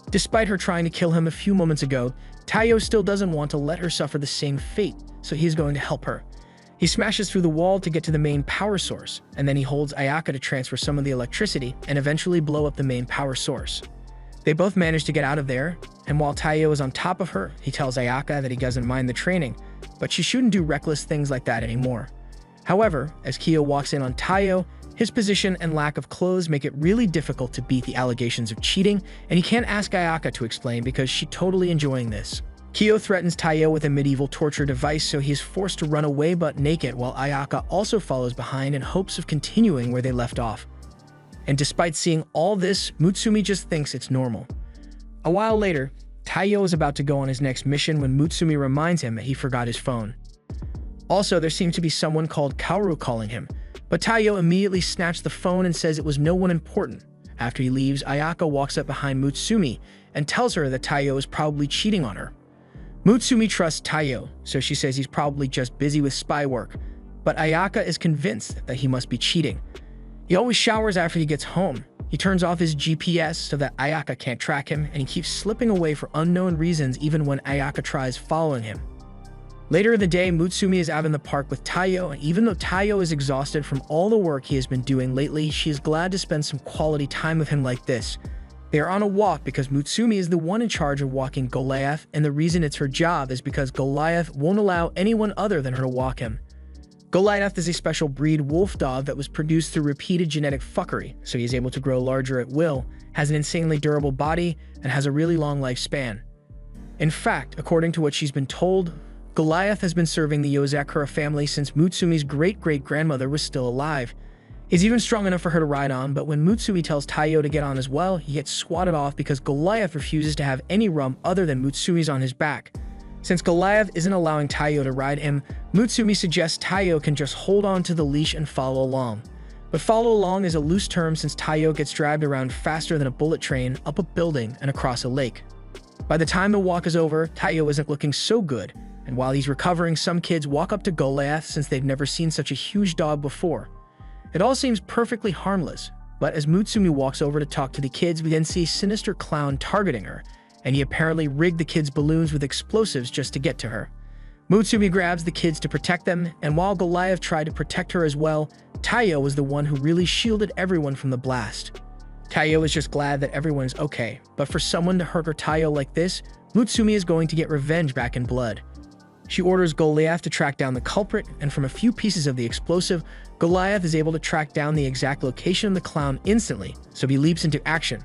Despite her trying to kill him a few moments ago, Taiyo still doesn't want to let her suffer the same fate, so he's going to help her. He smashes through the wall to get to the main power source, and then he holds Ayaka to transfer some of the electricity and eventually blow up the main power source. They both manage to get out of there, and while Taiyo is on top of her, he tells Ayaka that he doesn't mind the training, but she shouldn't do reckless things like that anymore. However, as Kiyo walks in on Taiyo, his position and lack of clothes make it really difficult to beat the allegations of cheating, and he can't ask Ayaka to explain because she's totally enjoying this. Kiyo threatens Taiyo with a medieval torture device, so he is forced to run away butt naked, while Ayaka also follows behind in hopes of continuing where they left off. And despite seeing all this, Mutsumi just thinks it's normal. A while later, Taiyo is about to go on his next mission when Mutsumi reminds him that he forgot his phone. Also, there seems to be someone called Kaoru calling him, but Taiyo immediately snaps the phone and says it was no one important. After he leaves, Ayaka walks up behind Mutsumi and tells her that Taiyo is probably cheating on her. Mutsumi trusts Taiyo, so she says he's probably just busy with spy work, but Ayaka is convinced that he must be cheating. He always showers after he gets home. He turns off his GPS so that Ayaka can't track him, and he keeps slipping away for unknown reasons even when Ayaka tries following him. Later in the day, Mutsumi is out in the park with Taiyo, and even though Taiyo is exhausted from all the work he has been doing lately, she is glad to spend some quality time with him like this. They are on a walk because Mutsumi is the one in charge of walking Goliath, and the reason it's her job is because Goliath won't allow anyone other than her to walk him. Goliath is a special breed wolf dog that was produced through repeated genetic fuckery, so he is able to grow larger at will, has an insanely durable body, and has a really long lifespan. In fact, according to what she's been told, Goliath has been serving the Yozakura family since Mutsumi's great-great-grandmother was still alive. He's even strong enough for her to ride on, but when Mutsumi tells Taiyo to get on as well, he gets swatted off because Goliath refuses to have any rum other than Mutsumi's on his back. Since Goliath isn't allowing Taiyo to ride him, Mutsumi suggests Taiyo can just hold on to the leash and follow along. But follow along is a loose term since Taiyo gets dragged around faster than a bullet train, up a building, and across a lake. By the time the walk is over, Taiyo isn't looking so good, and while he's recovering, some kids walk up to Goliath since they've never seen such a huge dog before. It all seems perfectly harmless, but as Mutsumi walks over to talk to the kids, we then see a sinister clown targeting her, and he apparently rigged the kids' balloons with explosives just to get to her. Mutsumi grabs the kids to protect them, and while Goliath tried to protect her as well, Taiyo was the one who really shielded everyone from the blast. Taiyo is just glad that everyone's okay, but for someone to hurt her Taiyo like this, Mutsumi is going to get revenge back in blood. She orders Goliath to track down the culprit, and from a few pieces of the explosive, Goliath is able to track down the exact location of the clown instantly, so he leaps into action.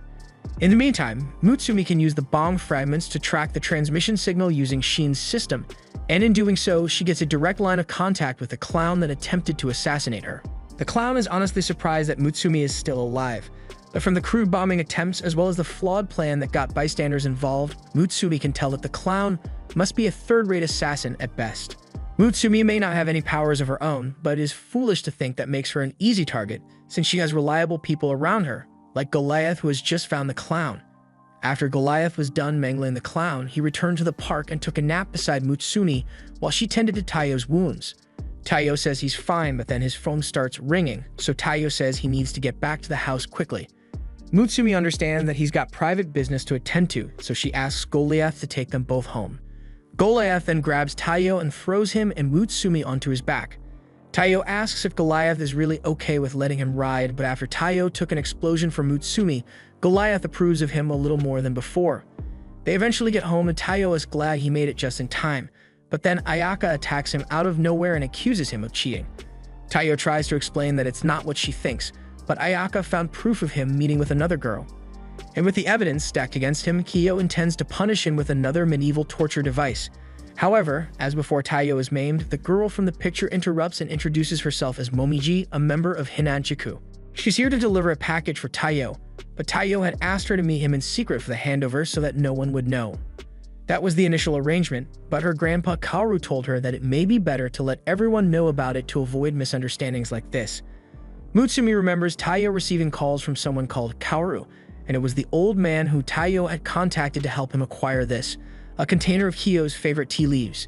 In the meantime, Mutsumi can use the bomb fragments to track the transmission signal using Shin's system, and in doing so, she gets a direct line of contact with the clown that attempted to assassinate her. The clown is honestly surprised that Mutsumi is still alive, but from the crude bombing attempts as well as the flawed plan that got bystanders involved, Mutsumi can tell that the clown must be a third-rate assassin at best. Mutsumi may not have any powers of her own, but it is foolish to think that makes her an easy target since she has reliable people around her, like Goliath who has just found the clown. After Goliath was done mangling the clown, he returned to the park and took a nap beside Mutsumi while she tended to Taiyo's wounds. Taiyo says he's fine, but then his phone starts ringing, so Taiyo says he needs to get back to the house quickly. Mutsumi understands that he's got private business to attend to, so she asks Goliath to take them both home. Goliath then grabs Taiyo and throws him and Mutsumi onto his back. Taiyo asks if Goliath is really okay with letting him ride, but after Taiyo took an explosion from Mutsumi, Goliath approves of him a little more than before. They eventually get home and Taiyo is glad he made it just in time, but then Ayaka attacks him out of nowhere and accuses him of cheating. Taiyo tries to explain that it's not what she thinks, but Ayaka found proof of him meeting with another girl. And with the evidence stacked against him, Kiyo intends to punish him with another medieval torture device. However, as before Taiyo is maimed, the girl from the picture interrupts and introduces herself as Momiji, a member of Hinanchiku. She's here to deliver a package for Taiyo, but Taiyo had asked her to meet him in secret for the handover so that no one would know. That was the initial arrangement, but her grandpa Kaoru told her that it may be better to let everyone know about it to avoid misunderstandings like this. Mutsumi remembers Taiyo receiving calls from someone called Kaoru, and it was the old man who Taiyo had contacted to help him acquire this, a container of Kiyo's favorite tea leaves.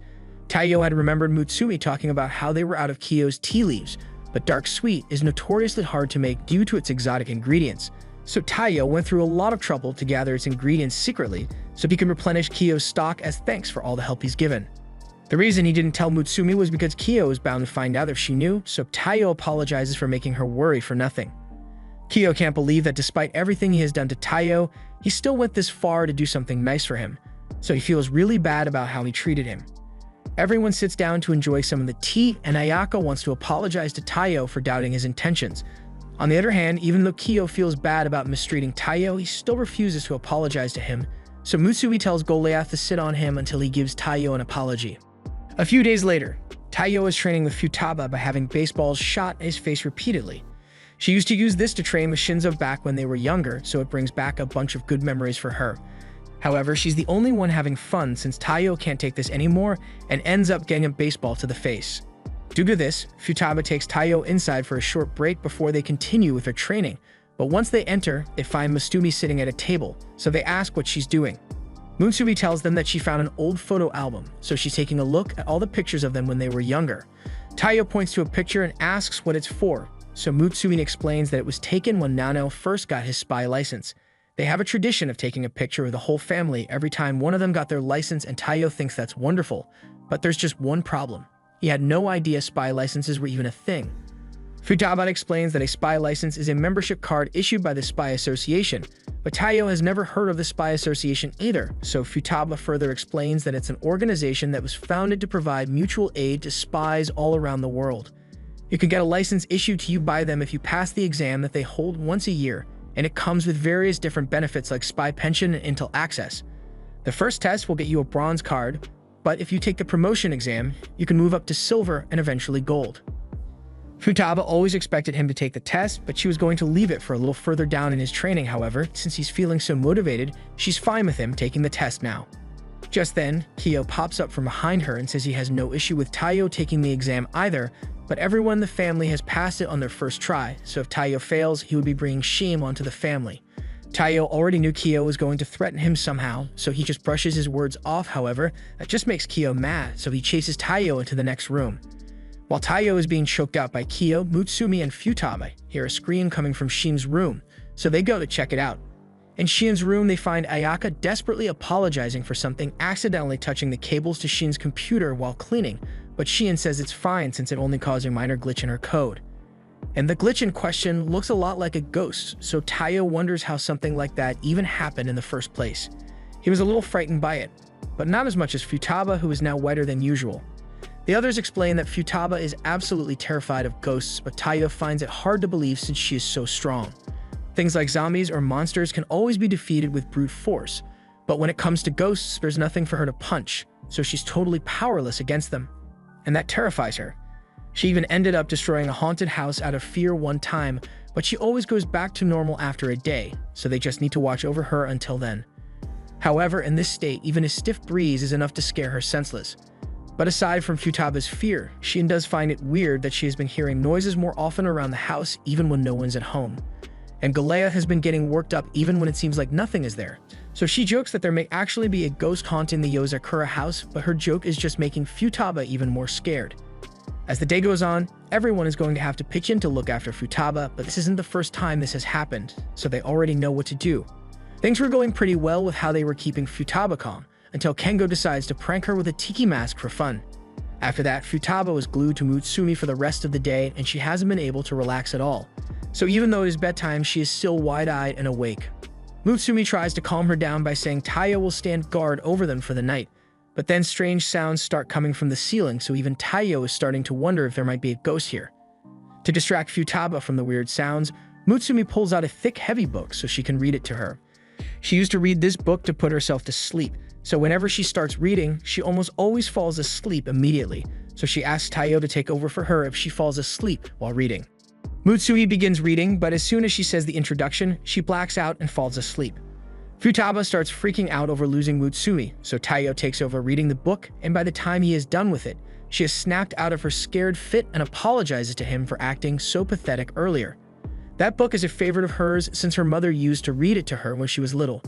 Taiyo had remembered Mutsumi talking about how they were out of Kiyo's tea leaves, but dark sweet is notoriously hard to make due to its exotic ingredients. So Taiyo went through a lot of trouble to gather its ingredients secretly so he can replenish Kiyo's stock as thanks for all the help he's given. The reason he didn't tell Mutsumi was because Kiyo was bound to find out if she knew, so Taiyo apologizes for making her worry for nothing. Kiyo can't believe that despite everything he has done to Taiyo, he still went this far to do something nice for him, so he feels really bad about how he treated him. Everyone sits down to enjoy some of the tea, and Ayaka wants to apologize to Taiyo for doubting his intentions. On the other hand, even though Kiyo feels bad about mistreating Taiyo, he still refuses to apologize to him, so Mutsumi tells Goliath to sit on him until he gives Taiyo an apology. A few days later, Taiyo is training with Futaba by having baseballs shot at his face repeatedly. She used to use this to train with Shinzo back when they were younger, so it brings back a bunch of good memories for her. However, she's the only one having fun since Taiyo can't take this anymore and ends up getting a baseball to the face. Due to this, Futaba takes Taiyo inside for a short break before they continue with their training, but once they enter, they find Mutsumi sitting at a table, so they ask what she's doing. Mutsumi tells them that she found an old photo album, so she's taking a look at all the pictures of them when they were younger. Taiyo points to a picture and asks what it's for, so Mutsumi explains that it was taken when Nano first got his spy license. They have a tradition of taking a picture of the whole family every time one of them got their license, and Taiyo thinks that's wonderful, but there's just one problem. He had no idea spy licenses were even a thing. Futaba explains that a spy license is a membership card issued by the Spy Association, but Taiyo has never heard of the Spy Association either, so Futaba further explains that it's an organization that was founded to provide mutual aid to spies all around the world. You can get a license issued to you by them if you pass the exam that they hold once a year, and it comes with various different benefits like spy pension and intel access. The first test will get you a bronze card, but if you take the promotion exam, you can move up to silver and eventually gold. Futaba always expected him to take the test, but she was going to leave it for a little further down in his training. However, since he's feeling so motivated, she's fine with him taking the test now. Just then, Kiyo pops up from behind her and says he has no issue with Taiyo taking the exam either, but everyone in the family has passed it on their first try, so if Taiyo fails, he would be bringing shame onto the family. Taiyo already knew Kiyo was going to threaten him somehow, so he just brushes his words off. However, that just makes Kiyo mad, so he chases Taiyo into the next room. While Taiyo is being choked out by Kiyo, Mutsumi and Futaba hear a scream coming from Shin's room, so they go to check it out. In Shin's room, they find Ayaka desperately apologizing for something accidentally touching the cables to Shin's computer while cleaning, but Shin says it's fine since it only caused a minor glitch in her code. And the glitch in question looks a lot like a ghost, so Taiyo wonders how something like that even happened in the first place. He was a little frightened by it, but not as much as Futaba, who is now whiter than usual. The others explain that Futaba is absolutely terrified of ghosts, but Taiyo finds it hard to believe since she is so strong. Things like zombies or monsters can always be defeated with brute force, but when it comes to ghosts, there's nothing for her to punch, so she's totally powerless against them. And that terrifies her. She even ended up destroying a haunted house out of fear one time, but she always goes back to normal after a day, so they just need to watch over her until then. However, in this state, even a stiff breeze is enough to scare her senseless. But aside from Futaba's fear, Shin does find it weird that she has been hearing noises more often around the house even when no one's at home. And Goliath has been getting worked up even when it seems like nothing is there. So she jokes that there may actually be a ghost haunting the Yozakura house, but her joke is just making Futaba even more scared. As the day goes on, everyone is going to have to pitch in to look after Futaba, but this isn't the first time this has happened, so they already know what to do. Things were going pretty well with how they were keeping Futaba calm, until Kengo decides to prank her with a tiki mask for fun. After that, Futaba was glued to Mutsumi for the rest of the day, and she hasn't been able to relax at all. So even though it is bedtime, she is still wide-eyed and awake. Mutsumi tries to calm her down by saying Taiyo will stand guard over them for the night, but then strange sounds start coming from the ceiling, so even Taiyo is starting to wonder if there might be a ghost here. To distract Futaba from the weird sounds, Mutsumi pulls out a thick, heavy book so she can read it to her. She used to read this book to put herself to sleep, so whenever she starts reading, she almost always falls asleep immediately, so she asks Taiyo to take over for her if she falls asleep while reading. Mutsumi begins reading, but as soon as she says the introduction, she blacks out and falls asleep. Futaba starts freaking out over losing Mutsumi, so Taiyo takes over reading the book, and by the time he is done with it, she has snapped out of her scared fit and apologizes to him for acting so pathetic earlier. That book is a favorite of hers since her mother used to read it to her when she was little.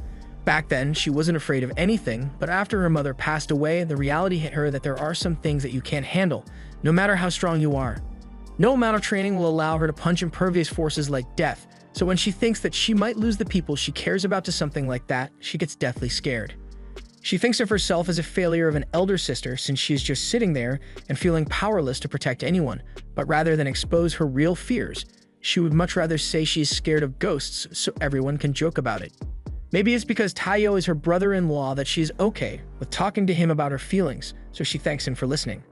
Back then, she wasn't afraid of anything, but after her mother passed away, the reality hit her that there are some things that you can't handle, no matter how strong you are. No amount of training will allow her to punch impervious forces like death, so when she thinks that she might lose the people she cares about to something like that, she gets deathly scared. She thinks of herself as a failure of an elder sister since she is just sitting there and feeling powerless to protect anyone, but rather than expose her real fears, she would much rather say she is scared of ghosts so everyone can joke about it. Maybe it's because Taiyo is her brother-in-law that she's okay with talking to him about her feelings, so she thanks him for listening.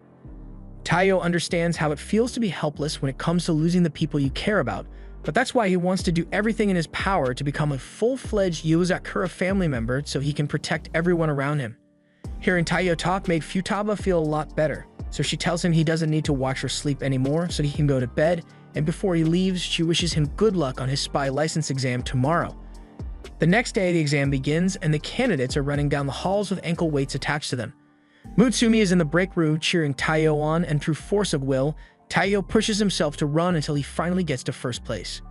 Taiyo understands how it feels to be helpless when it comes to losing the people you care about, but that's why he wants to do everything in his power to become a full-fledged Yozakura family member so he can protect everyone around him. Hearing Taiyo talk made Futaba feel a lot better, so she tells him he doesn't need to watch her sleep anymore so he can go to bed, and before he leaves, she wishes him good luck on his spy license exam tomorrow. The next day, the exam begins, and the candidates are running down the halls with ankle weights attached to them. Mutsumi is in the break room cheering Taiyo on, and through force of will, Taiyo pushes himself to run until he finally gets to first place.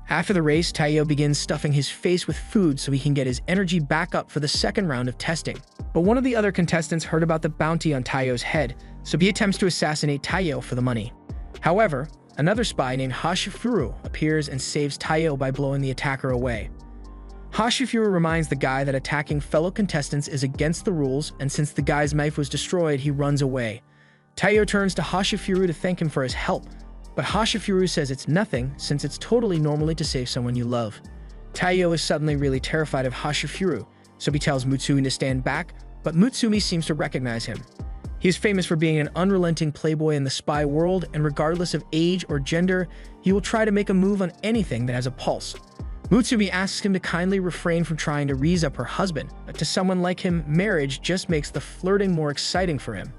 After the race, Taiyo begins stuffing his face with food so he can get his energy back up for the second round of testing. But one of the other contestants heard about the bounty on Taiyo's head, so he attempts to assassinate Taiyo for the money. However, another spy named Hashifuru appears and saves Taiyo by blowing the attacker away. Hashifuru reminds the guy that attacking fellow contestants is against the rules, and since the guy's knife was destroyed, he runs away. Taiyo turns to Hashifuru to thank him for his help, but Hashifuru says it's nothing since it's totally normal to save someone you love. Taiyo is suddenly really terrified of Hashifuru, so he tells Mutsumi to stand back, but Mutsumi seems to recognize him. He is famous for being an unrelenting playboy in the spy world, and regardless of age or gender, he will try to make a move on anything that has a pulse. Mutsumi asks him to kindly refrain from trying to raise up her husband, but to someone like him, marriage just makes the flirting more exciting for him.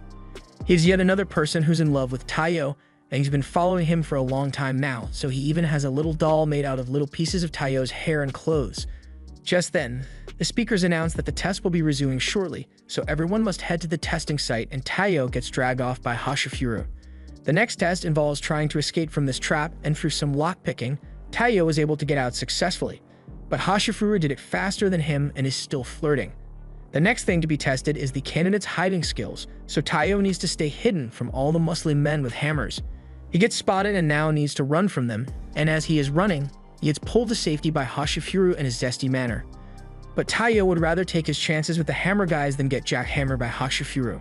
He's yet another person who's in love with Taiyo, and he's been following him for a long time now, so he even has a little doll made out of little pieces of Taiyo's hair and clothes. Just then, the speakers announce that the test will be resuming shortly, so everyone must head to the testing site, and Taiyo gets dragged off by Hashifuru. The next test involves trying to escape from this trap, and through some lockpicking, Taiyo was able to get out successfully, but Hashifuru did it faster than him and is still flirting. The next thing to be tested is the candidate's hiding skills, so Taiyo needs to stay hidden from all the muscly men with hammers. He gets spotted and now needs to run from them, and as he is running, he gets pulled to safety by Hashifuru in his zesty manner. But Taiyo would rather take his chances with the hammer guys than get jackhammered by Hashifuru.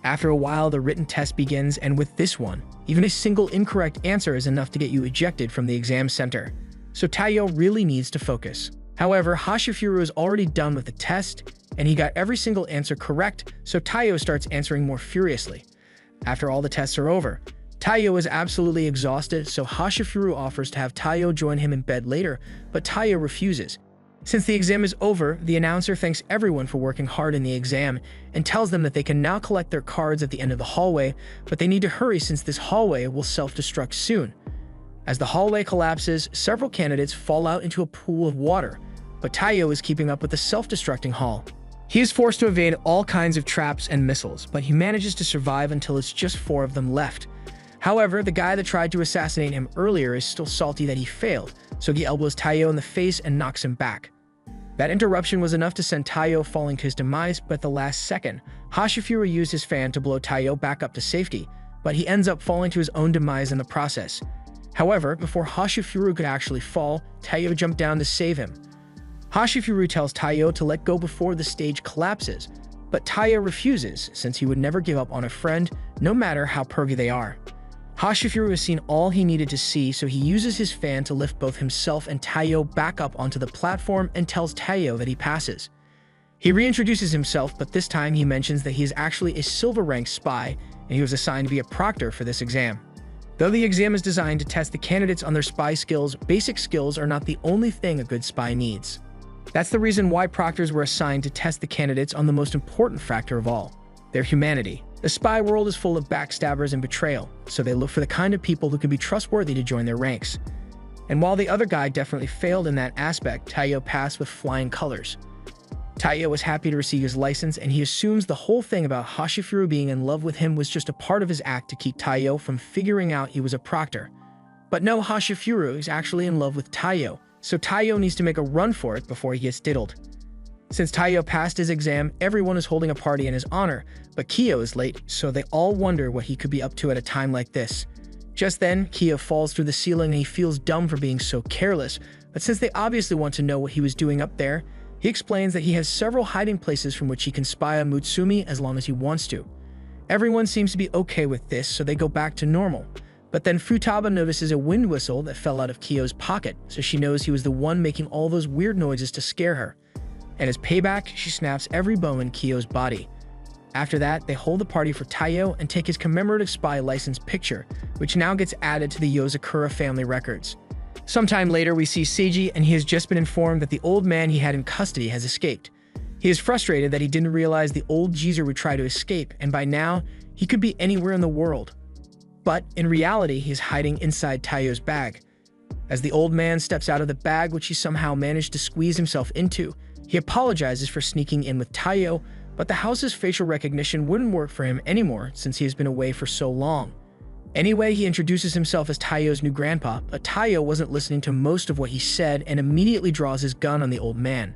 After a while, the written test begins, and with this one, even a single incorrect answer is enough to get you ejected from the exam center. So Taiyo really needs to focus. However, Hashifuru is already done with the test, and he got every single answer correct, so Taiyo starts answering more furiously. After all the tests are over, Taiyo is absolutely exhausted, so Hashifuru offers to have Taiyo join him in bed later, but Taiyo refuses. Since the exam is over, the announcer thanks everyone for working hard in the exam and tells them that they can now collect their cards at the end of the hallway, but they need to hurry since this hallway will self-destruct soon. As the hallway collapses, several candidates fall out into a pool of water, but Taiyo is keeping up with the self-destructing hall. He is forced to evade all kinds of traps and missiles, but he manages to survive until it's just 4 of them left. However, the guy that tried to assassinate him earlier is still salty that he failed, so he elbows Taiyo in the face and knocks him back. That interruption was enough to send Taiyo falling to his demise, but at the last second, Hashifuru used his fan to blow Taiyo back up to safety, but he ends up falling to his own demise in the process. However, before Hashifuru could actually fall, Taiyo jumped down to save him. Hashifuru tells Taiyo to let go before the stage collapses, but Taiyo refuses since he would never give up on a friend, no matter how pervy they are. Hashifuru has seen all he needed to see, so he uses his fan to lift both himself and Taiyo back up onto the platform and tells Taiyo that he passes. He reintroduces himself, but this time he mentions that he is actually a silver-ranked spy, and he was assigned to be a proctor for this exam. Though the exam is designed to test the candidates on their spy skills, basic skills are not the only thing a good spy needs. That's the reason why proctors were assigned to test the candidates on the most important factor of all, their humanity. The spy world is full of backstabbers and betrayal, so they look for the kind of people who can be trustworthy to join their ranks. And while the other guy definitely failed in that aspect, Taiyo passed with flying colors. Taiyo was happy to receive his license, and he assumes the whole thing about Hashifuru being in love with him was just a part of his act to keep Taiyo from figuring out he was a proctor. But no, Hashifuru is actually in love with Taiyo, so Taiyo needs to make a run for it before he gets diddled. Since Taiyo passed his exam, everyone is holding a party in his honor, but Kiyo is late, so they all wonder what he could be up to at a time like this. Just then, Kiyo falls through the ceiling and he feels dumb for being so careless, but since they obviously want to know what he was doing up there, he explains that he has several hiding places from which he can spy on Mutsumi as long as he wants to. Everyone seems to be okay with this, so they go back to normal. But then Futaba notices a wind whistle that fell out of Kiyo's pocket, so she knows he was the one making all those weird noises to scare her. And as payback, she snaps every bone in Kiyo's body. After that, they hold the party for Taiyo and take his commemorative spy license picture, which now gets added to the Yozakura family records. Sometime later, we see Seiji, and he has just been informed that the old man he had in custody has escaped. He is frustrated that he didn't realize the old geezer would try to escape, and by now, he could be anywhere in the world. But in reality, he is hiding inside Taiyo's bag. As the old man steps out of the bag, which he somehow managed to squeeze himself into, he apologizes for sneaking in with Taiyo, but the house's facial recognition wouldn't work for him anymore since he has been away for so long. Anyway, he introduces himself as Taiyo's new grandpa, but Taiyo wasn't listening to most of what he said and immediately draws his gun on the old man.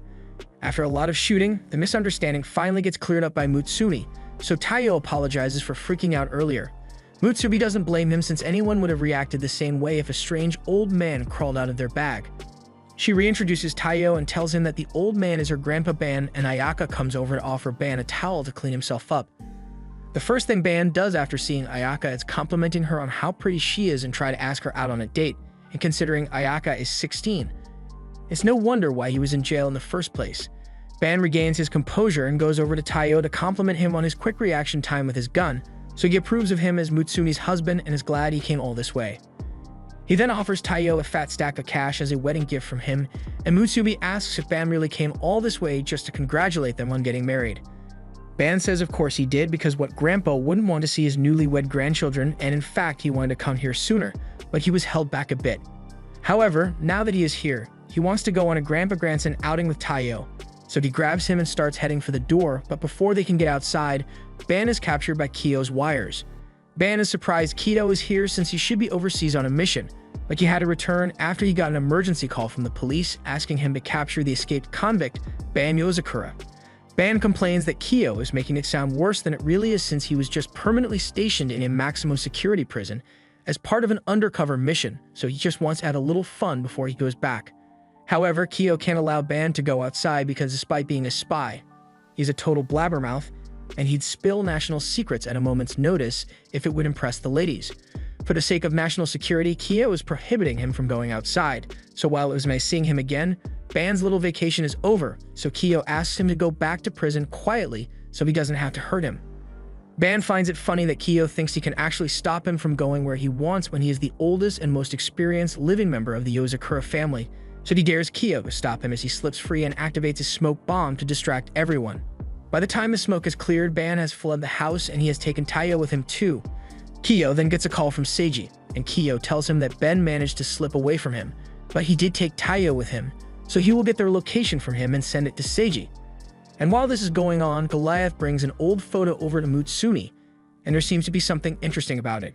After a lot of shooting, the misunderstanding finally gets cleared up by Mutsumi, so Taiyo apologizes for freaking out earlier. Mutsumi doesn't blame him since anyone would have reacted the same way if a strange old man crawled out of their bag. She reintroduces Taiyo and tells him that the old man is her grandpa Ban, and Ayaka comes over to offer Ban a towel to clean himself up. The first thing Ban does after seeing Ayaka is complimenting her on how pretty she is and try to ask her out on a date, and considering Ayaka is 16. It's no wonder why he was in jail in the first place. Ban regains his composure and goes over to Taiyo to compliment him on his quick reaction time with his gun, so he approves of him as Mutsumi's husband and is glad he came all this way. He then offers Taiyo a fat stack of cash as a wedding gift from him, and Mutsumi asks if Ban really came all this way just to congratulate them on getting married. Ban says of course he did because what grandpa wouldn't want to see his newlywed grandchildren, and in fact he wanted to come here sooner, but he was held back a bit. However, now that he is here, he wants to go on a grandpa-grandson outing with Taiyo, so he grabs him and starts heading for the door, but before they can get outside, Ban is captured by Kiyo's wires. Ban is surprised Kido is here since he should be overseas on a mission, but he had to return after he got an emergency call from the police asking him to capture the escaped convict, Ban Yozakura. Ban complains that Kiyo is making it sound worse than it really is since he was just permanently stationed in a maximum security prison as part of an undercover mission, so he just wants to have a little fun before he goes back. However, Kiyo can't allow Ban to go outside because despite being a spy, he's a total blabbermouth, and he'd spill national secrets at a moment's notice if it would impress the ladies. For the sake of national security, Kiyo is prohibiting him from going outside, so while it was nice seeing him again, Ban's little vacation is over, so Kiyo asks him to go back to prison quietly so he doesn't have to hurt him. Ban finds it funny that Kiyo thinks he can actually stop him from going where he wants when he is the oldest and most experienced living member of the Yozakura family, so he dares Kiyo to stop him as he slips free and activates his smoke bomb to distract everyone. By the time the smoke is cleared, Ban has fled the house and he has taken Taiyo with him too. Kiyo then gets a call from Seiji, and Kiyo tells him that Ben managed to slip away from him, but he did take Taiyo with him, so he will get their location from him and send it to Seiji. And while this is going on, Goliath brings an old photo over to Mutsumi, and there seems to be something interesting about it.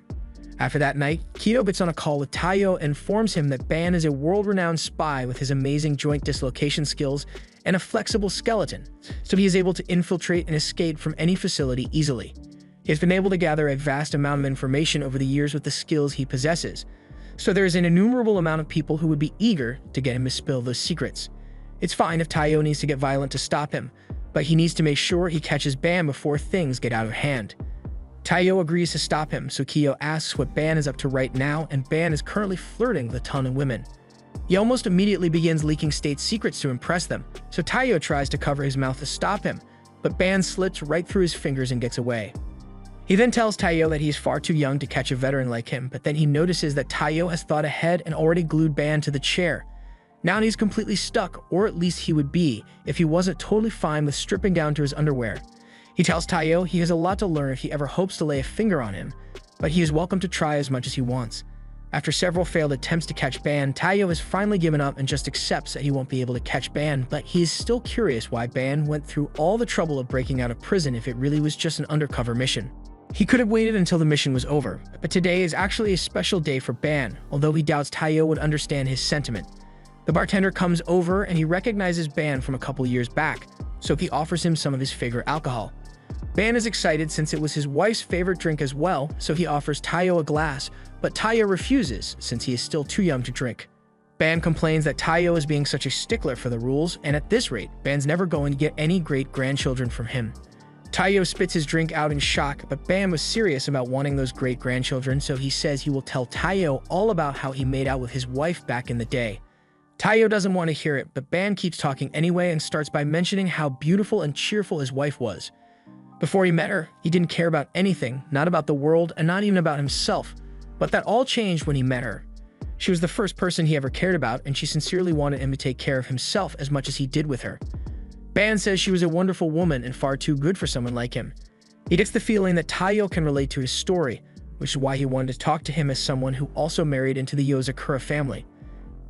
After that night, Kido gets on a call with Taiyo and informs him that Ban is a world-renowned spy with his amazing joint dislocation skills and a flexible skeleton, so he is able to infiltrate and escape from any facility easily. He has been able to gather a vast amount of information over the years with the skills he possesses, so there is an innumerable amount of people who would be eager to get him to spill those secrets. It's fine if Taiyo needs to get violent to stop him, but he needs to make sure he catches Ban before things get out of hand. Taiyo agrees to stop him, so Kiyo asks what Ban is up to right now, and Ban is currently flirting with a ton of women. He almost immediately begins leaking state secrets to impress them, so Taiyo tries to cover his mouth to stop him, but Ban slips right through his fingers and gets away. He then tells Taiyo that he is far too young to catch a veteran like him, but then he notices that Taiyo has thought ahead and already glued Ban to the chair. Now he's completely stuck, or at least he would be, if he wasn't totally fine with stripping down to his underwear. He tells Taiyo he has a lot to learn if he ever hopes to lay a finger on him, but he is welcome to try as much as he wants. After several failed attempts to catch Ban, Taiyo has finally given up and just accepts that he won't be able to catch Ban, but he is still curious why Ban went through all the trouble of breaking out of prison if it really was just an undercover mission. He could have waited until the mission was over, but today is actually a special day for Ban, although he doubts Taiyo would understand his sentiment. The bartender comes over and he recognizes Ban from a couple years back, so he offers him some of his favorite alcohol. Ban is excited since it was his wife's favorite drink as well, so he offers Taiyo a glass, but Taiyo refuses since he is still too young to drink. Ban complains that Taiyo is being such a stickler for the rules, and at this rate, Ban's never going to get any great-grandchildren from him. Taiyo spits his drink out in shock, but Ban was serious about wanting those great-grandchildren, so he says he will tell Taiyo all about how he made out with his wife back in the day. Taiyo doesn't want to hear it, but Ban keeps talking anyway and starts by mentioning how beautiful and cheerful his wife was. Before he met her, he didn't care about anything, not about the world, and not even about himself. But that all changed when he met her. She was the first person he ever cared about, and she sincerely wanted him to take care of himself as much as he did with her. Ban says she was a wonderful woman and far too good for someone like him. He gets the feeling that Taiyo can relate to his story, which is why he wanted to talk to him as someone who also married into the Yozakura family.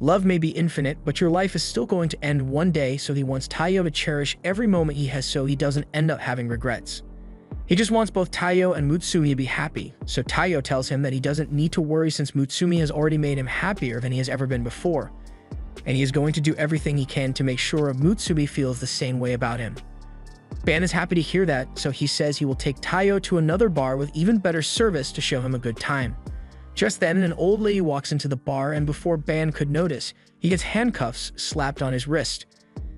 Love may be infinite, but your life is still going to end one day, so he wants Taiyo to cherish every moment he has so he doesn't end up having regrets. He just wants both Taiyo and Mutsumi to be happy, so Taiyo tells him that he doesn't need to worry since Mutsumi has already made him happier than he has ever been before, and he is going to do everything he can to make sure Mutsumi feels the same way about him. Ban is happy to hear that, so he says he will take Taiyo to another bar with even better service to show him a good time. Just then, an old lady walks into the bar, and before Ban could notice, he gets handcuffs slapped on his wrist.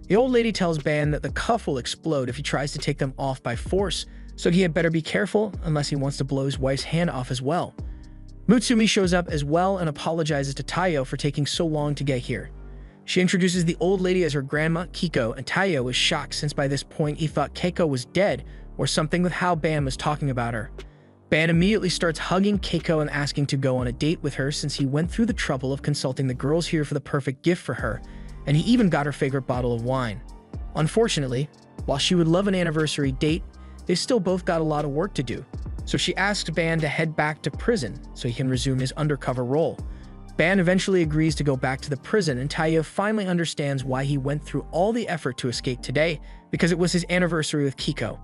The old lady tells Ban that the cuff will explode if he tries to take them off by force, so he had better be careful unless he wants to blow his wife's hand off as well. Mutsumi shows up as well and apologizes to Taiyo for taking so long to get here. She introduces the old lady as her grandma, Kiko, and Taiyo is shocked since by this point he thought Keiko was dead or something with how Ban was talking about her. Ban immediately starts hugging Keiko and asking to go on a date with her since he went through the trouble of consulting the girls here for the perfect gift for her, and he even got her favorite bottle of wine. Unfortunately, while she would love an anniversary date, they still both got a lot of work to do, so she asks Ban to head back to prison so he can resume his undercover role. Ban eventually agrees to go back to the prison, and Taiyo finally understands why he went through all the effort to escape today, because it was his anniversary with Kiko.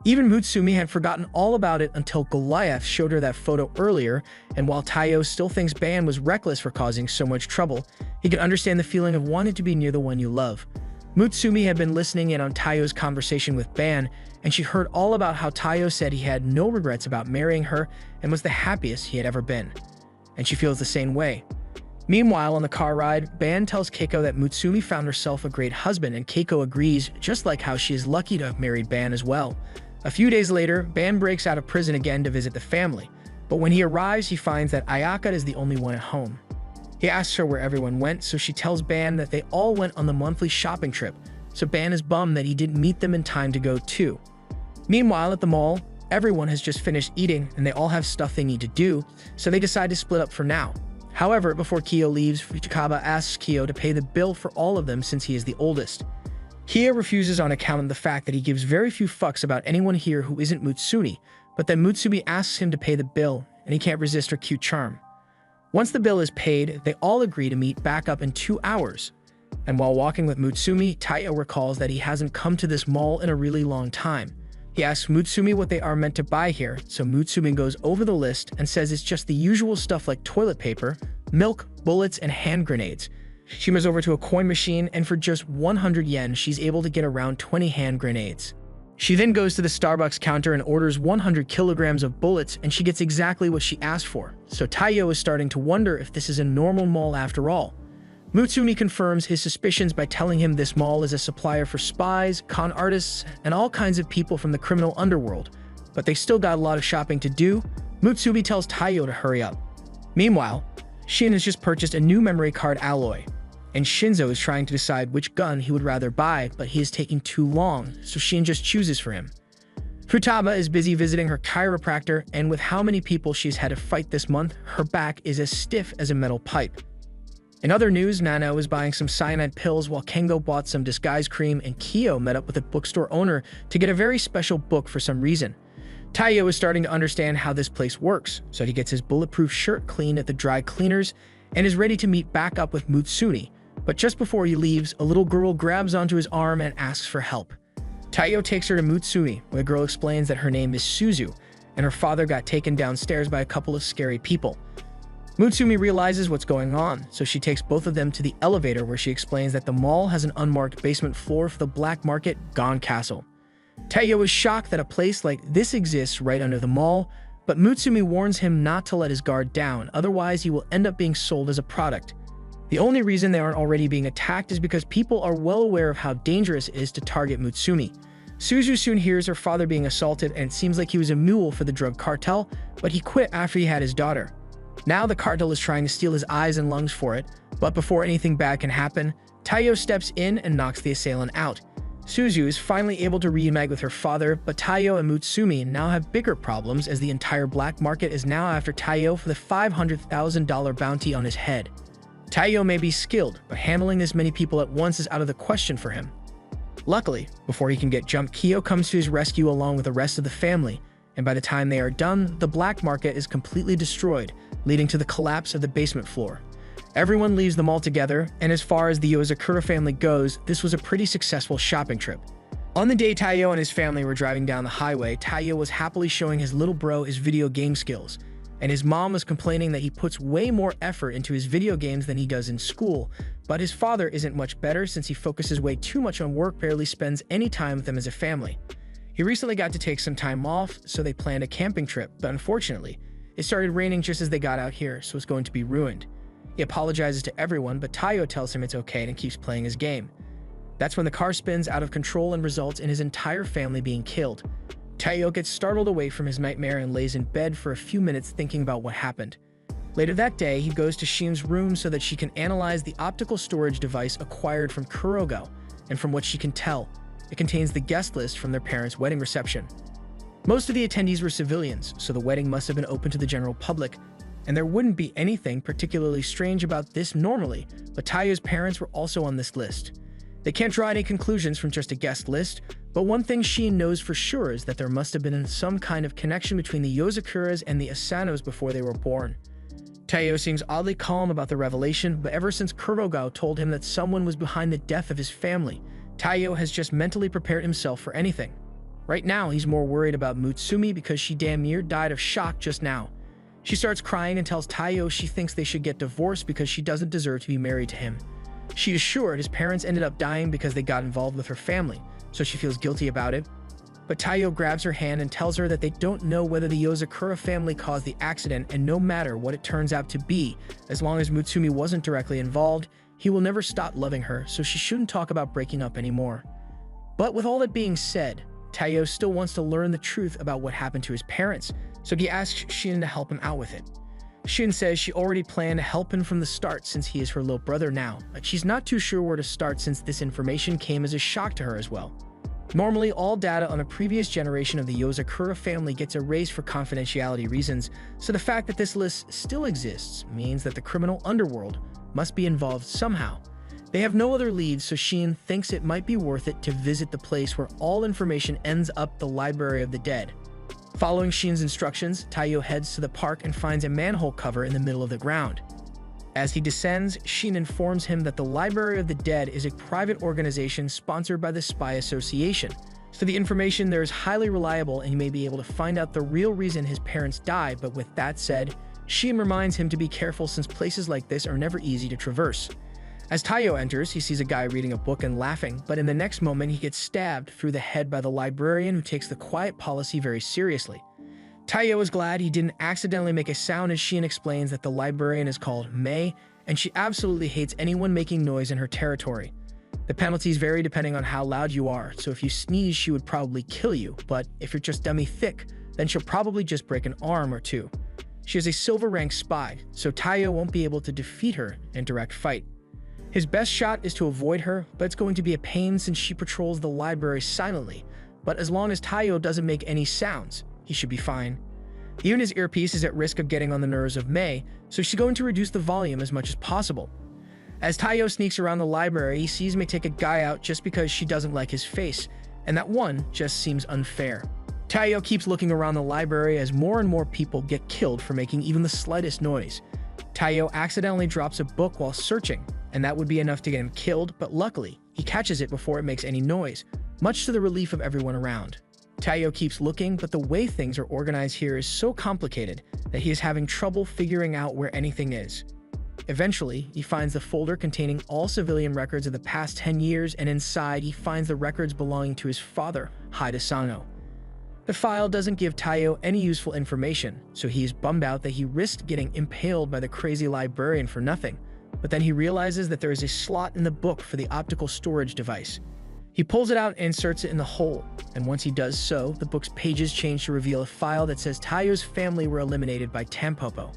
Even Mutsumi had forgotten all about it until Goliath showed her that photo earlier, and while Taiyo still thinks Ban was reckless for causing so much trouble, he can understand the feeling of wanting to be near the one you love. Mutsumi had been listening in on Taiyo's conversation with Ban, and she heard all about how Taiyo said he had no regrets about marrying her and was the happiest he had ever been. And she feels the same way. Meanwhile, on the car ride, Ban tells Keiko that Mutsumi found herself a great husband, and Keiko agrees, just like how she is lucky to have married Ban as well. A few days later, Ban breaks out of prison again to visit the family, but when he arrives, he finds that Ayaka is the only one at home. He asks her where everyone went, so she tells Ban that they all went on the monthly shopping trip, so Ban is bummed that he didn't meet them in time to go too. Meanwhile, at the mall, everyone has just finished eating and they all have stuff they need to do, so they decide to split up for now. However, before Kyo leaves, Fuchikaba asks Kyo to pay the bill for all of them since he is the oldest. Kyo refuses on account of the fact that he gives very few fucks about anyone here who isn't Mutsumi, but then Mutsumi asks him to pay the bill, and he can't resist her cute charm. Once the bill is paid, they all agree to meet back up in 2 hours. And while walking with Mutsumi, Taiyo recalls that he hasn't come to this mall in a really long time. He asks Mutsumi what they are meant to buy here, so Mutsumi goes over the list and says it's just the usual stuff like toilet paper, milk, bullets, and hand grenades. She moves over to a coin machine, and for just 100 yen, she's able to get around 20 hand grenades. She then goes to the Starbucks counter and orders 100 kilograms of bullets, and she gets exactly what she asked for, so Taiyo is starting to wonder if this is a normal mall after all. Mutsumi confirms his suspicions by telling him this mall is a supplier for spies, con artists, and all kinds of people from the criminal underworld, but they still got a lot of shopping to do. Mutsumi tells Taiyo to hurry up. Meanwhile, Shin has just purchased a new memory card alloy, and Shinzo is trying to decide which gun he would rather buy, but he is taking too long, so Shin just chooses for him. Futaba is busy visiting her chiropractor, and with how many people she's had to fight this month, her back is as stiff as a metal pipe. In other news, Nano is buying some cyanide pills while Kengo bought some disguise cream, and Kyo met up with a bookstore owner to get a very special book for some reason. Taiyo is starting to understand how this place works, so he gets his bulletproof shirt cleaned at the dry cleaners and is ready to meet back up with Mutsumi. But just before he leaves, a little girl grabs onto his arm and asks for help. Taiyo takes her to Mutsumi, where the girl explains that her name is Suzu, and her father got taken downstairs by a couple of scary people. Mutsumi realizes what's going on, so she takes both of them to the elevator where she explains that the mall has an unmarked basement floor for the black market Gon Castle. Taiyo is shocked that a place like this exists right under the mall, but Mutsumi warns him not to let his guard down, otherwise he will end up being sold as a product. The only reason they aren't already being attacked is because people are well aware of how dangerous it is to target Mutsumi. Suzu soon hears her father being assaulted, and it seems like he was a mule for the drug cartel, but he quit after he had his daughter. Now the cartel is trying to steal his eyes and lungs for it, but before anything bad can happen, Taiyo steps in and knocks the assailant out. Suzu is finally able to reunite with her father, but Taiyo and Mutsumi now have bigger problems as the entire black market is now after Taiyo for the $500,000 bounty on his head. Taiyo may be skilled, but handling this many people at once is out of the question for him. Luckily, before he can get jumped, Kyo comes to his rescue along with the rest of the family, and by the time they are done, the black market is completely destroyed, leading to the collapse of the basement floor. Everyone leaves the mall together, and as far as the Yozakura family goes, this was a pretty successful shopping trip. On the day Taiyo and his family were driving down the highway, Taiyo was happily showing his little bro his video game skills, and his mom was complaining that he puts way more effort into his video games than he does in school, but his father isn't much better since he focuses way too much on work, barely spends any time with them as a family. He recently got to take some time off, so they planned a camping trip, but unfortunately, it started raining just as they got out here, so it's going to be ruined. He apologizes to everyone, but Taiyo tells him it's okay and keeps playing his game. That's when the car spins out of control and results in his entire family being killed. Taiyo gets startled away from his nightmare and lays in bed for a few minutes thinking about what happened. Later that day, he goes to Shin's room so that she can analyze the optical storage device acquired from Kurogo, and from what she can tell, it contains the guest list from their parents' wedding reception. Most of the attendees were civilians, so the wedding must have been open to the general public, and there wouldn't be anything particularly strange about this normally, but Taiyo's parents were also on this list. They can't draw any conclusions from just a guest list, but one thing Shin knows for sure is that there must have been some kind of connection between the Yozakuras and the Asanos before they were born. Taiyo seems oddly calm about the revelation, but ever since Kurogo told him that someone was behind the death of his family, Taiyo has just mentally prepared himself for anything. Right now, he's more worried about Mutsumi because she damn near died of shock just now. She starts crying and tells Taiyo she thinks they should get divorced because she doesn't deserve to be married to him. She is sure his parents ended up dying because they got involved with her family, so she feels guilty about it. But Taiyo grabs her hand and tells her that they don't know whether the Yozakura family caused the accident, and no matter what it turns out to be, as long as Mutsumi wasn't directly involved, he will never stop loving her, so she shouldn't talk about breaking up anymore. But with all that being said, Taiyo still wants to learn the truth about what happened to his parents, so he asks Shin to help him out with it. Shin says she already planned to help him from the start since he is her little brother now, but she's not too sure where to start since this information came as a shock to her as well. Normally, all data on a previous generation of the Yozakura family gets erased for confidentiality reasons, so the fact that this list still exists means that the criminal underworld must be involved somehow. They have no other leads, so Shin thinks it might be worth it to visit the place where all information ends up, the Library of the Dead. Following Shin's instructions, Taiyo heads to the park and finds a manhole cover in the middle of the ground. As he descends, Shin informs him that the Library of the Dead is a private organization sponsored by the Spy Association, so the information there is highly reliable and he may be able to find out the real reason his parents died. But with that said, Shin reminds him to be careful since places like this are never easy to traverse. As Taiyo enters, he sees a guy reading a book and laughing, but in the next moment he gets stabbed through the head by the librarian who takes the quiet policy very seriously. Taiyo is glad he didn't accidentally make a sound as Shin explains that the librarian is called Mei, and she absolutely hates anyone making noise in her territory. The penalties vary depending on how loud you are, so if you sneeze she would probably kill you, but if you're just dummy thick, then she'll probably just break an arm or two. She is a silver rank spy, so Taiyo won't be able to defeat her in direct fight. His best shot is to avoid her, but it's going to be a pain since she patrols the library silently, but as long as Taiyo doesn't make any sounds, he should be fine. Even his earpiece is at risk of getting on the nerves of Mei, so she's going to reduce the volume as much as possible. As Taiyo sneaks around the library, he sees Mei take a guy out just because she doesn't like his face, and that one just seems unfair. Taiyo keeps looking around the library as more and more people get killed for making even the slightest noise. Taiyo accidentally drops a book while searching, and that would be enough to get him killed, but luckily, he catches it before it makes any noise, much to the relief of everyone around. Taiyo keeps looking, but the way things are organized here is so complicated that he is having trouble figuring out where anything is. Eventually, he finds the folder containing all civilian records of the past 10 years, and inside he finds the records belonging to his father, Haida Sano. The file doesn't give Taiyo any useful information, so he is bummed out that he risked getting impaled by the crazy librarian for nothing, but then he realizes that there is a slot in the book for the optical storage device. He pulls it out and inserts it in the hole, and once he does so, the book's pages change to reveal a file that says Taiyo's family were eliminated by Tampopo.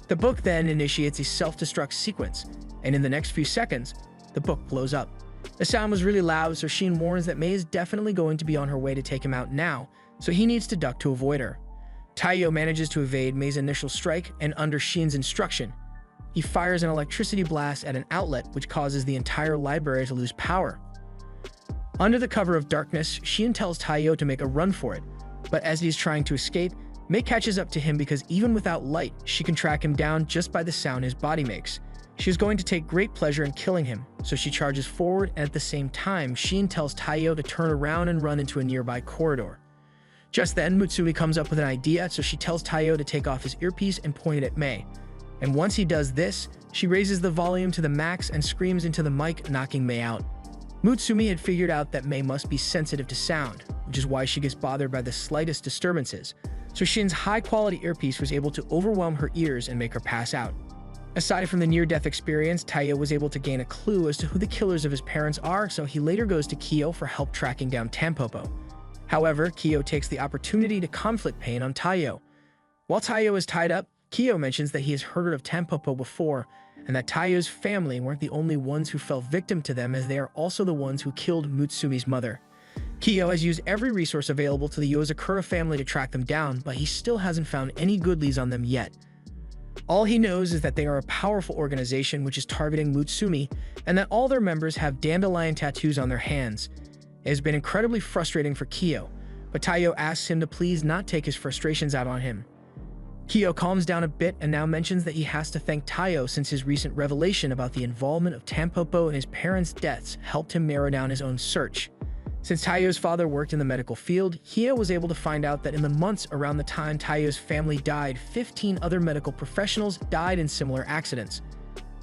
The book then initiates a self-destruct sequence, and in the next few seconds, the book blows up. The sound was really loud, so Sheen warns that Mei is definitely going to be on her way to take him out now, so he needs to duck to avoid her. Taiyo manages to evade Mei's initial strike, and under Sheen's instruction, he fires an electricity blast at an outlet which causes the entire library to lose power. Under the cover of darkness, Sheen tells Taiyo to make a run for it, but as he's trying to escape, Mei catches up to him because even without light, she can track him down just by the sound his body makes. She is going to take great pleasure in killing him, so she charges forward, and at the same time, Sheen tells Taiyo to turn around and run into a nearby corridor. Just then, Mutsumi comes up with an idea, so she tells Taiyo to take off his earpiece and point it at Mei. And once he does this, she raises the volume to the max and screams into the mic, knocking Mei out. Mutsumi had figured out that Mei must be sensitive to sound, which is why she gets bothered by the slightest disturbances, so Shin's high-quality earpiece was able to overwhelm her ears and make her pass out. Aside from the near-death experience, Taiyo was able to gain a clue as to who the killers of his parents are, so he later goes to Kyo for help tracking down Tampopo. However, Kyo takes the opportunity to conflict pain on Taiyo. While Taiyo is tied up, Kyo mentions that he has heard of Tampopo before, and that Taiyo's family weren't the only ones who fell victim to them, as they are also the ones who killed Mutsumi's mother. Kyo has used every resource available to the Yozakura family to track them down, but he still hasn't found any good leads on them yet. All he knows is that they are a powerful organization which is targeting Mutsumi, and that all their members have dandelion tattoos on their hands. It has been incredibly frustrating for Kyo, but Taiyo asks him to please not take his frustrations out on him. Kyo calms down a bit and now mentions that he has to thank Taiyo since his recent revelation about the involvement of Tampopo in his parents' deaths helped him narrow down his own search. Since Taiyo's father worked in the medical field, Kyo was able to find out that in the months around the time Taiyo's family died, 15 other medical professionals died in similar accidents.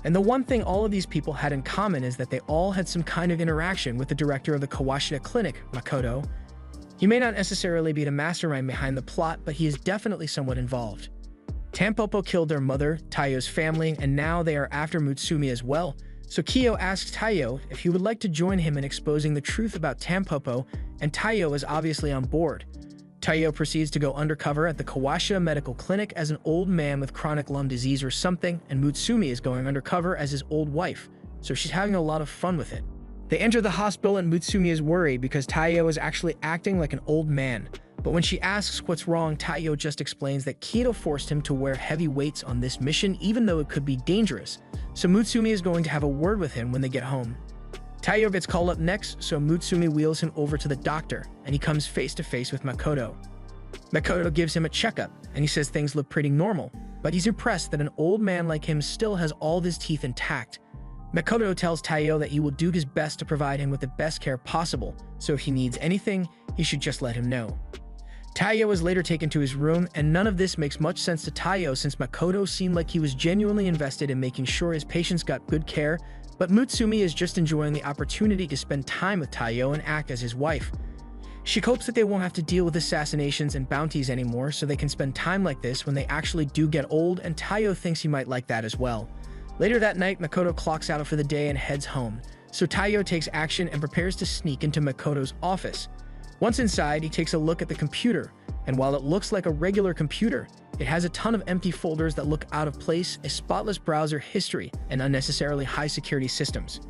And the one thing all of these people had in common is that they all had some kind of interaction with the director of the Kawashita Clinic, Makoto. He may not necessarily be the mastermind behind the plot, but he is definitely somewhat involved. Tampopo killed their mother, Taiyo's family, and now they are after Mutsumi as well, so Kyo asks Taiyo if he would like to join him in exposing the truth about Tampopo, and Taiyo is obviously on board. Taiyo proceeds to go undercover at the Kawashita Medical Clinic as an old man with chronic lung disease or something, and Mutsumi is going undercover as his old wife, so she's having a lot of fun with it. They enter the hospital and Mutsumi is worried because Taiyo is actually acting like an old man. But when she asks what's wrong, Taiyo just explains that Kido forced him to wear heavy weights on this mission even though it could be dangerous, so Mutsumi is going to have a word with him when they get home. Taiyo gets called up next, so Mutsumi wheels him over to the doctor, and he comes face to face with Makoto. Makoto gives him a checkup, and he says things look pretty normal, but he's impressed that an old man like him still has all of his teeth intact. Makoto tells Taiyo that he will do his best to provide him with the best care possible, so if he needs anything, he should just let him know. Taiyo is later taken to his room, and none of this makes much sense to Taiyo since Makoto seemed like he was genuinely invested in making sure his patients got good care, but Mutsumi is just enjoying the opportunity to spend time with Taiyo and act as his wife. She hopes that they won't have to deal with assassinations and bounties anymore so they can spend time like this when they actually do get old, and Taiyo thinks he might like that as well. Later that night, Makoto clocks out for the day and heads home, so Taiyo takes action and prepares to sneak into Makoto's office. Once inside, he takes a look at the computer, and while it looks like a regular computer, it has a ton of empty folders that look out of place, a spotless browser history, and unnecessarily high security systems.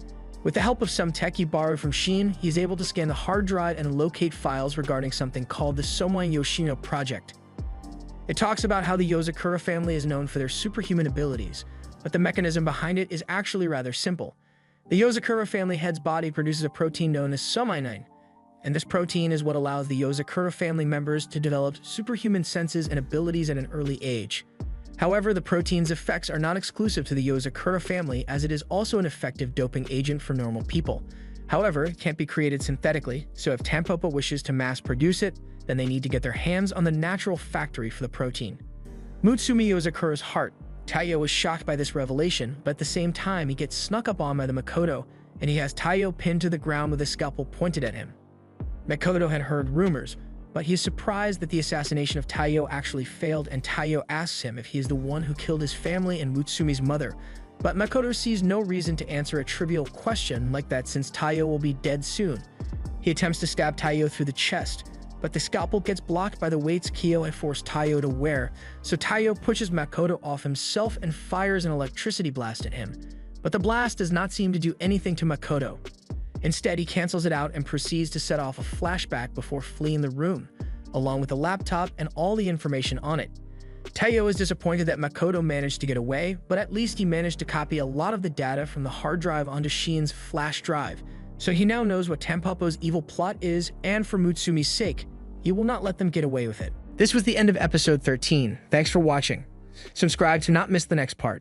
With the help of some tech he borrowed from Sheen, he is able to scan the hard drive and locate files regarding something called the Somai Yoshino Project. It talks about how the Yozakura family is known for their superhuman abilities, but the mechanism behind it is actually rather simple. The Yozakura family head's body produces a protein known as somainine, and this protein is what allows the Yozakura family members to develop superhuman senses and abilities at an early age. However, the protein's effects are not exclusive to the Yozakura family, as it is also an effective doping agent for normal people. However, it can't be created synthetically, so if Tampopo wishes to mass produce it, then they need to get their hands on the natural factory for the protein. Mutsumi Yozakura's heart. Taiyo was shocked by this revelation, but at the same time he gets snuck up on by the Makoto, and he has Taiyo pinned to the ground with a scalpel pointed at him. Makoto had heard rumors, but he is surprised that the assassination of Taiyo actually failed, and Taiyo asks him if he is the one who killed his family and Mutsumi's mother. But Makoto sees no reason to answer a trivial question like that since Taiyo will be dead soon. He attempts to stab Taiyo through the chest, but the scalpel gets blocked by the weights Kyo had forced Taiyo to wear, so Taiyo pushes Makoto off himself and fires an electricity blast at him. But the blast does not seem to do anything to Makoto. Instead, he cancels it out and proceeds to set off a flashback before fleeing the room, along with the laptop and all the information on it. Taiyo is disappointed that Makoto managed to get away, but at least he managed to copy a lot of the data from the hard drive onto Shin's flash drive, so he now knows what Tampopo's evil plot is, and for Mutsumi's sake, he will not let them get away with it. This was the end of episode 13. Thanks for watching. Subscribe to not miss the next part.